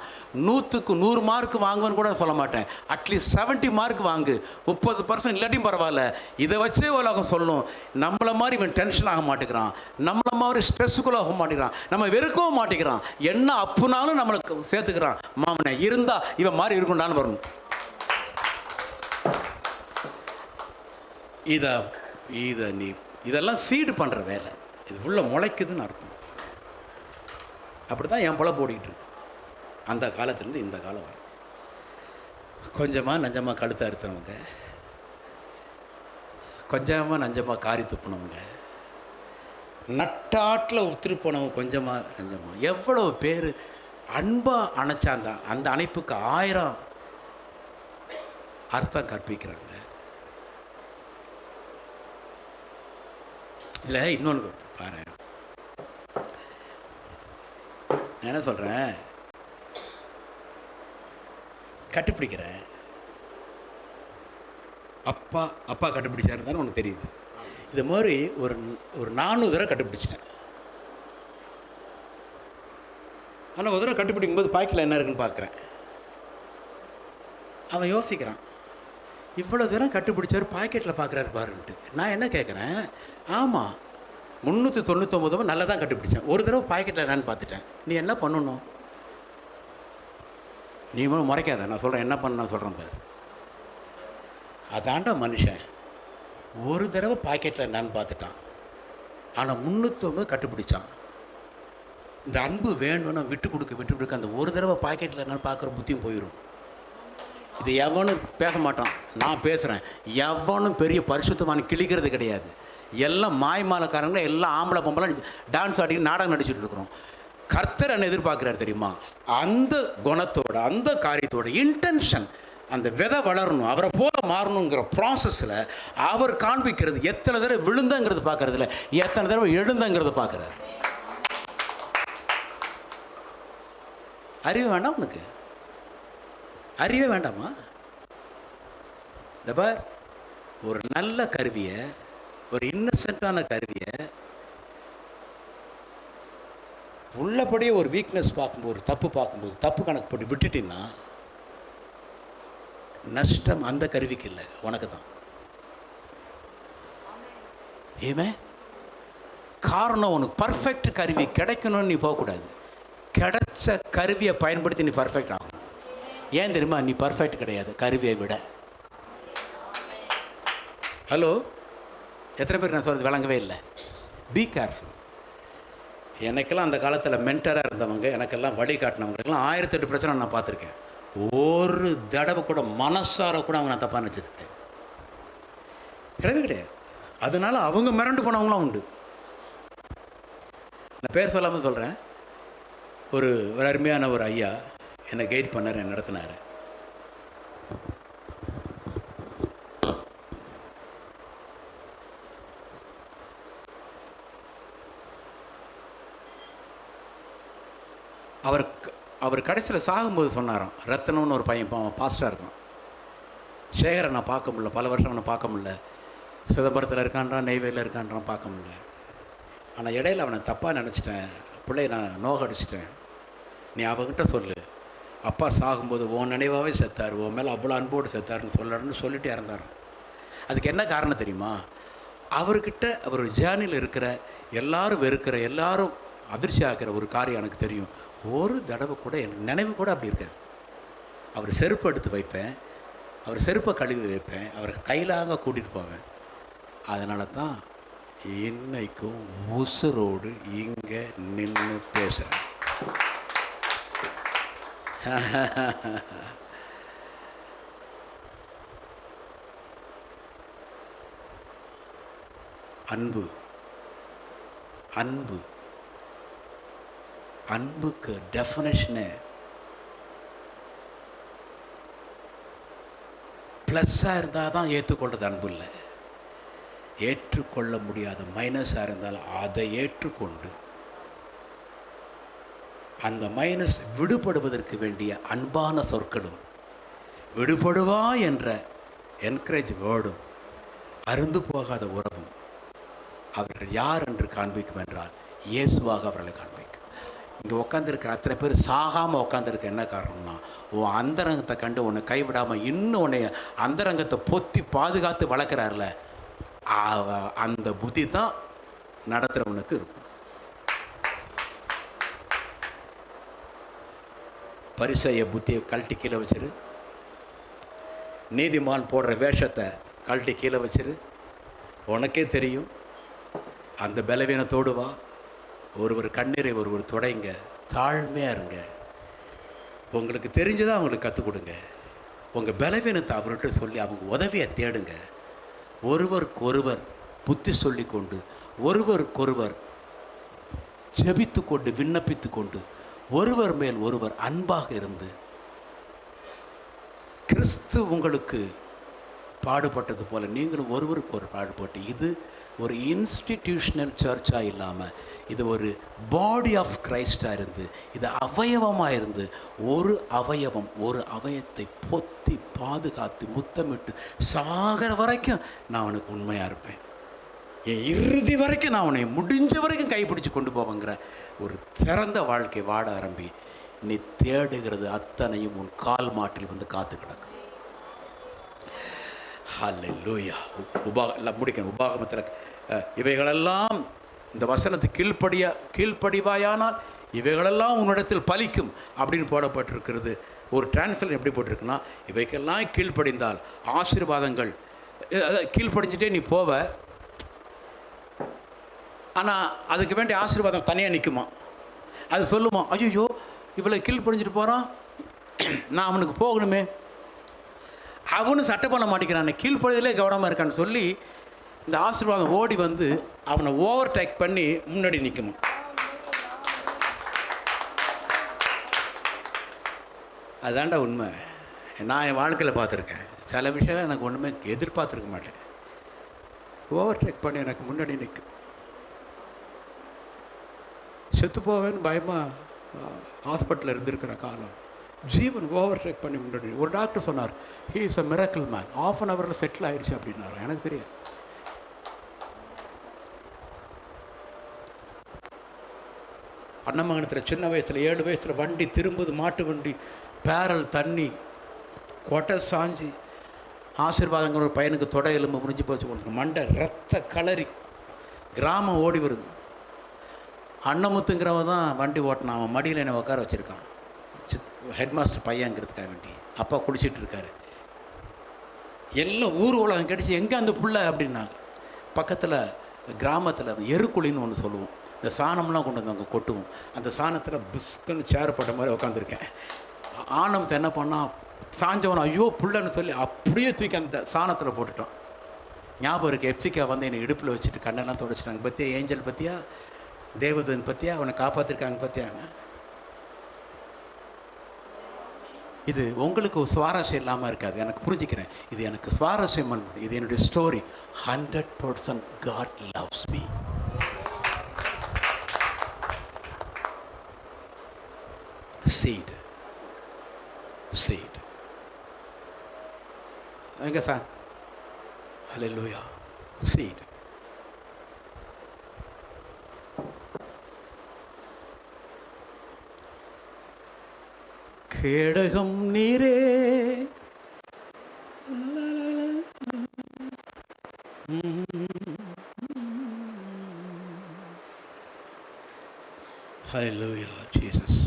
100க்கு 100 மார்க் வாங்குவேன்னு கூட சொல்ல மாட்டேன். அட்லீஸ்ட் 70 மார்க் வாங்கு, 30% இல்லாட்டியும் பரவாயில்ல. இதை வச்சே உலகம் சொல்லும், நம்மளை மாதிரி இவன் டென்ஷன் ஆக மாட்டேங்கிறான், நம்மளை மாதிரி ஸ்ட்ரெஸ்ஸுக்குள்ள ஆக மாட்டேங்கிறான், நம்ம வெறுக்கவும் மாட்டேங்கிறான், என்ன அப்புனாலும் நம்மளுக்கு சேர்த்துக்கிறான். மாமனை இருந்தா இவன் மாதிரி இருக்குண்டான்னு வரணும். இதை நீ இதெல்லாம் சீடு பண்ணுற வேலை, இது உள்ள முளைக்குதுன்னு அர்த்தம். அப்படி தான் என் பொழப்பு ஓடிக்கிட்டு இருக்கு. அந்த காலத்துலேருந்து இந்த காலம் வரை கொஞ்சமாக நஞ்சமாக கழுத்தை அறுத்துனவங்க, கொஞ்சமாக நஞ்சமாக காரி துப்புனவங்க, நட்டாட்டில் உத்திரி போனவங்க, கொஞ்சமாக நஞ்சமாக எவ்வளோ பேர் அன்பாக அணைச்சா அந்த அணைப்புக்கு 1000 அர்த்தம் கற்பிக்கிறாங்க. இதில் இன்னொன்று பாரு, நான் என்ன சொல்கிறேன், கட்டுப்பிடிக்கிறேன். அப்பா கட்டுப்பிடிச்சாரு தானே உனக்கு தெரியுது. இது மாதிரி ஒரு 400 தடவை கட்டுப்பிடிச்சிட்டேன். ஆனால் ஒரு தடவை கட்டுப்பிடிக்கும் போது பாக்கெட்டில் என்ன இருக்குன்னு பார்க்குறேன். அவன் யோசிக்கிறான், இவ்வளோ தூரம் கட்டுப்பிடிச்சார், பாக்கெட்டில் பார்க்குறாரு பாருன்ட்டு. நான் என்ன கேட்குறேன், ஆமாம் 399 நல்லா தான் கண்டுபிடிச்சேன், ஒரு தடவை பாக்கெட்டில் என்னன்னு பார்த்துட்டேன். நீ என்ன பண்ணணும்? நீ முறைக்காத, நான் சொல்கிறேன் என்ன பண்ண, நான் சொல்கிறேன் பாரு. அதாண்டா மனுஷன், ஒரு தடவை பாக்கெட்டில் என்னன்னு பார்த்துட்டான், ஆனால் 309 கண்டுபிடிச்சான். இந்த அன்பு வேணும்னா விட்டு கொடுக்க அந்த ஒரு தடவை பாக்கெட்டில் என்னன்னு பார்க்குற புத்தியும் போயிடும். இது எவனும் பேச மாட்டான், நான் பேசுகிறேன். எவனும் பெரிய பரிசுத்தமான கிழிக்கிறது கிடையாது. எல்லாம் மாய்மாலக்காரங்க, எல்லாம் ஆம்பளை பொம்பளை டான்ஸ் ஆடி நாடகம் நடிச்சுட்டு இருக்கிறோம். கர்த்தர் என்ன எதிர்பார்க்குறாரு தெரியுமா? அந்த குணத்தோட, அந்த காரியத்தோட இன்டென்ஷன், அந்த விதை வளரணும், அவரை போல மாறணுங்கிற ப்ராசஸில் அவர் காண்பிக்கிறது எத்தனை தடவை விழுந்தங்கிறது பார்க்கறதில்ல, எத்தனை தடவை எழுந்தங்கிறது பார்க்குறாரு. அறிவு வேண்டாம் உனக்கு? அறிவே வேண்டாமா? இந்த பார், ஒரு நல்ல கருவியை, ஒரு இன்னசென்ட்டான கருவியை உள்ளபடியே ஒரு வீக்னஸ் பார்க்கும்போது, ஒரு தப்பு பார்க்கும்போது, தப்பு கணக்கு போட்டு விட்டுட்டீங்கன்னா நஷ்டம் அந்த கருவிக்கு இல்லை, உனக்கு தான். ஏமே காரணம், உனக்கு பர்ஃபெக்ட் கருவி கிடைக்கணும்னு நீ போகக்கூடாது. கிடைச்ச கருவியை பயன்படுத்தி நீ பர்ஃபெக்ட் ஆகணும். ஏன் தெரியுமா? நீ பர்ஃபெக்ட் கிடையாது கருவியை விட. ஹலோ, எத்தனை பேர் நான் சொல்கிறது விளங்கவே இல்லை? Be careful. எனக்கெல்லாம் அந்த காலத்தில் மென்டராக இருந்தவங்க, எனக்கெல்லாம் வழி காட்டினவங்களுக்கெல்லாம் 1008 பிரச்சனை நான் பார்த்துருக்கேன். ஒரு தடவை கூட மனசார கூட அவங்க நான் தப்பாக நினச்சது கிடையாது, கிடையவே கிடையாது. அதனால அவங்க மிரண்டு போனவங்களாம் உண்டு. நான் பேர் சொல்லாமல் சொல்கிறேன். ஒரு அருமையான ஒரு ஐயா என்னை கைட் பண்ணார், என்னை நடத்தினார். அவர் கடைசியில் சாகும்போது சொன்னாராம், ரத்தனம்னு ஒரு பையன் பாஸ்டாக இருக்கான். சேகரை நான் பார்க்க முடியல, பல வருஷம் அவனை பார்க்க முடியல. சிதம்பரத்தில் இருக்கான்றான், நெய்வேலியில் இருக்கான்றான், பார்க்க முடியல. ஆனால் இடையில அவனை தப்பாக நினச்சிட்டேன், பிள்ளைய நான் நோகடிச்சிட்டேன். நீ அவங்ககிட்ட சொல்லு, அப்பா சாகும்போது உன் நினைவாகவே செத்தார், உன் மேலே அவ்வளோ அன்போடு செத்தாருன்னு சொல்லணும்னு சொல்லிட்டு இறந்தார். அதுக்கு என்ன காரணம் தெரியுமா? அவர்கிட்ட அவர் ஜேர்னியில் இருக்கிற எல்லாரும் வெறுக்கிற, எல்லாரும் அதிர்ச்சி ஆகிற ஒரு காரியம் எனக்கு தெரியும். ஒரு தடவை கூட எனக்கு நினைவு கூட அப்படி இருக்காது. அவர் செருப்பு எடுத்து வைப்பேன், அவர் செருப்பை கழுவி வைப்பேன், அவரை கையிலாக கூட்டிகிட்டு போவேன். அதனால தான் இன்னைக்கும் உசுரோடு இங்கே நின்று பேசுகிறேன். அன்பு, அன்பு, அன்புக்கு டெஃபினேஷனு ப்ளஸ்ஸாக இருந்தால் தான் ஏற்றுக்கொள்வது அன்பு இல்லை. ஏற்றுக்கொள்ள முடியாத மைனஸாக இருந்தாலும் அதை ஏற்றுக்கொண்டு அந்த மைனஸ் விடுபடுவதற்கு வேண்டிய அன்பான சொற்களும், விடுபடுவா என்ற என்கரேஜ் வேர்டும், அருந்து போகாத உறவும் அவர்கள் யார் என்று காண்பிக்கும் என்றால் இயேசுவாக அவர்களை காண்பிக்கும். இங்கே உட்காந்துருக்கிற அத்தனை பேர் சாகாமல் உட்காந்துருக்க என்ன காரணம்னா, உன் அந்தரங்கத்தை கண்டு உன்னை கைவிடாமல் இன்னும் உன்னை அந்தரங்கத்தை பொத்தி பாதுகாத்து வளர்க்குறாருல, அந்த புத்தி தான் நடத்துகிறவனுக்கு இருக்கும். பரிசேய புத்தியை கழட்டி கீழே வச்சிரு, நீதிமான் போடுற வேஷத்தை கழட்டி கீழே வச்சிரு. உனக்கே தெரியும். அந்த பலவீனத்தோடு வா. ஒருவர் கண்ணீரை ஒருவர் துடைங்க, தாழ்மையாக இருங்க. உங்களுக்கு தெரிஞ்சதாக அவங்களுக்கு கற்றுக் கொடுங்க. உங்கள் பலவீனத்தை அவர்கிட்ட சொல்லி அவங்க உதவியை தேடுங்க. ஒருவருக்கொருவர் புத்தி சொல்லி கொண்டு, ஒருவருக்கொருவர் ஜெபித்து கொண்டு, விண்ணப்பித்து கொண்டு, ஒருவர் மேல் ஒருவர் அன்பாக இருந்து, கிறிஸ்து உங்களுக்கு பாடுபட்டது போல நீங்களும் ஒருவருக்கு ஒரு பாடுபட்டு, இது ஒரு இன்ஸ்டிடியூஷனல் சர்ச்சாக இல்லாமல் இது ஒரு பாடி ஆஃப் கிரைஸ்டாக இருந்து, இது அவயவமாக இருந்து, ஒரு அவயவம் ஒரு அவயத்தை பொத்தி பாதுகாத்து முத்தமிட்டு சாகிற வரைக்கும் நான் உனக்கு உண்மையாக இருப்பேன், என் இறுதி வரைக்கும் நான் உன்னை முடிஞ்ச வரைக்கும் கைப்பிடிச்சு கொண்டு போவேங்கிற ஒரு சிறந்த வாழ்க்கை வாழ ஆரம்பி. நீ தேடுகிறது அத்தனையும் உன் கால் மாட்டில் வந்து காத்து கிடக்கும். ஹல்லேலூயா. முடிக்கணும். உபாகமத்தில் இவைகளெல்லாம் இந்த வசனத்துக்கு கீழ்ப்படிவாயானால் இவைகளெல்லாம் உன்னிடத்தில் பலிக்கும் அப்படின்னு போடப்பட்டிருக்கிறது. ஒரு டிரான்ஸ்லேஷன் எப்படி போட்டிருக்குன்னா, இவைக்கெல்லாம் கீழ்ப்படிந்தால் ஆசீர்வாதங்கள், கீழ்ப்படிஞ்சிட்டே நீ போவ, ஆனால் அதுக்கு வேண்டிய ஆசீர்வாதம் தனியாக நிற்குமா. அது சொல்லுமா, ஐயோ இவ்வளோ கீழ்ப்படிஞ்சிட்டு போகிறான், நான் அவனுக்கு போகணுமே, அவனும் சட்டை பண்ண மாட்டேங்கிறான், கீழ்ப்படிதலே கவனமாக இருக்கான்னு சொல்லி இந்த ஆசீர்வாதம் ஓடி வந்து அவனை ஓவர்டேக் பண்ணி முன்னாடி நிற்குமா. அதாண்டா உண்மை. நான் என் வாழ்க்கையில் பார்த்துருக்கேன். சில விஷயம் எனக்கு ஒன்றுமே எதிர்பார்த்துருக்க மாட்டேன். ஓவர்டேக் பண்ணி எனக்கு முன்னாடி நிற்கும். செத்து போவேன்னு பயமாக ஹாஸ்பிட்டலில் இருந்திருக்கிற காலம், ஜீவன் ஓவர்டேக் பண்ணி முன்னாடி. ஒரு டாக்டர் சொன்னார், he is a miracle man, ½ an ஹவரில் செட்டில் ஆயிடுச்சு அப்படின்னாரு. எனக்கு தெரியாது. அன்னமங்கலத்தில் சின்ன வயசில் 7 வயசில் வண்டி திரும்புது, மாட்டு வண்டி, பேரல் தண்ணி, கொட்டை சாஞ்சி, ஆசீர்வாதங்கிற ஒரு பையனுக்கு தொடை எலும்பு முடிஞ்சு போச்சு, கொடுத்து மண்டை ரத்த கலரி கிராமம் ஓடி வருது. அன்னமுத்துங்கிறவன் தான் வண்டி ஓட்டினான். அவன் மடியில் என்னை உட்கார வச்சுருக்கான், ஹெட் மாஸ்டர் பையங்கிறதுக்காக வேண்டி. அப்பா குளிச்சிட்டு இருக்காரு. எல்லாம் ஊர் உலகம் கிடச்சி, எங்கே அந்த புள்ள அப்படின்னாங்க. பக்கத்தில் கிராமத்தில் எருக்குழின்னு ஒன்று சொல்லுவோம், இந்த சாணம்லாம் கொண்டு வந்து அங்கே கொட்டுவோம். அந்த சாணத்தில் பிஸ்குன்னு சேர் போட்ட மாதிரி உட்காந்துருக்கேன். ஆனமத்தை என்ன பண்ணால், சாஞ்சவன் ஐயோ புள்ளன்னு சொல்லி அப்படியே தூக்கி அந்த சாணத்தில் போட்டுட்டான். ஞாபகம் இருக்குது, எப்சிக்கா வந்து என்னை இடுப்பில் வச்சுட்டு கண்ணெல்லாம் தொடச்சிட்டாங்க. பற்றியா ஏஞ்சல் பற்றியா, தேவதூன் பற்றியா, அவனை காப்பாற்றிருக்காங்க பற்றியாங்க. இது உங்களுக்கு சுவாரஸ்யம் இல்லாமல் இருக்காது, எனக்கு புரிஞ்சுக்கிறேன். இது எனக்கு சுவாரஸ்யம், இது என்னுடைய story. 100% God loves me. Seed. எங்க சார்? ஹல்லேலூயா. Seed. கேடகம் நீரே, ஹல்லேலூயா Jesus.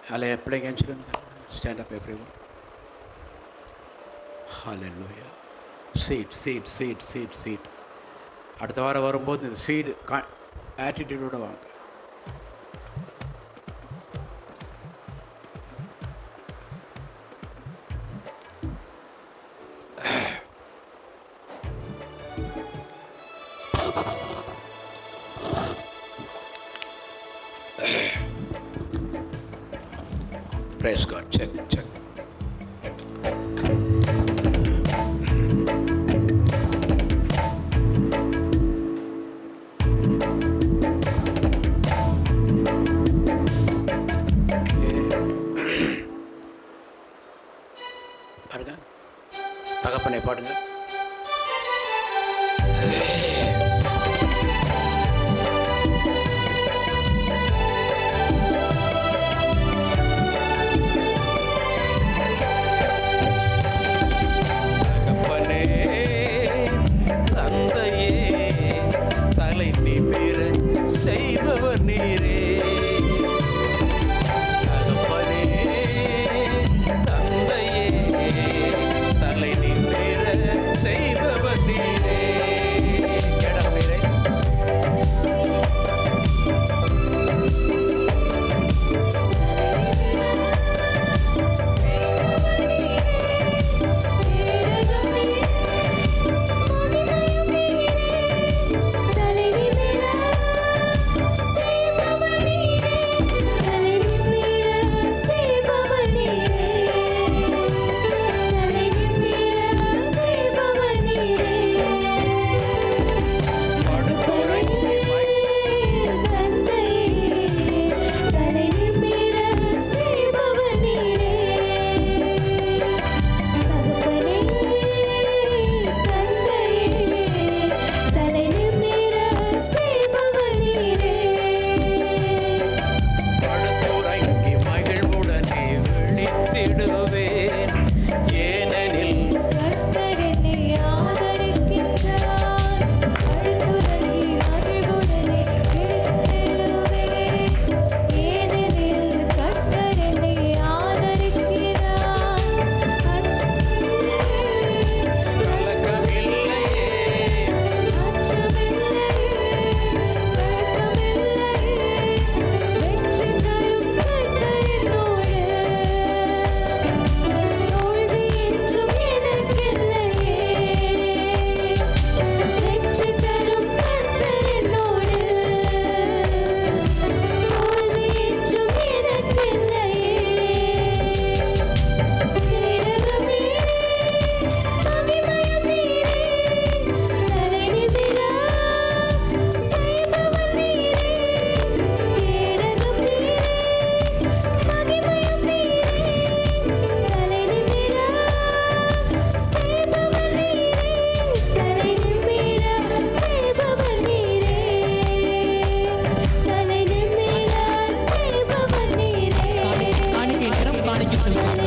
Hallelujah. Playing instrument. Stand up, everyone. Hallelujah. Seed. அடுத்த வாரம் வரும்போது இந்த சீடு ஆட்டிடியூடோடு வாங்க. Praise God. Check. பாருங்க, தகப்பனை பாடுங்க. ஆசீர்வதிங்க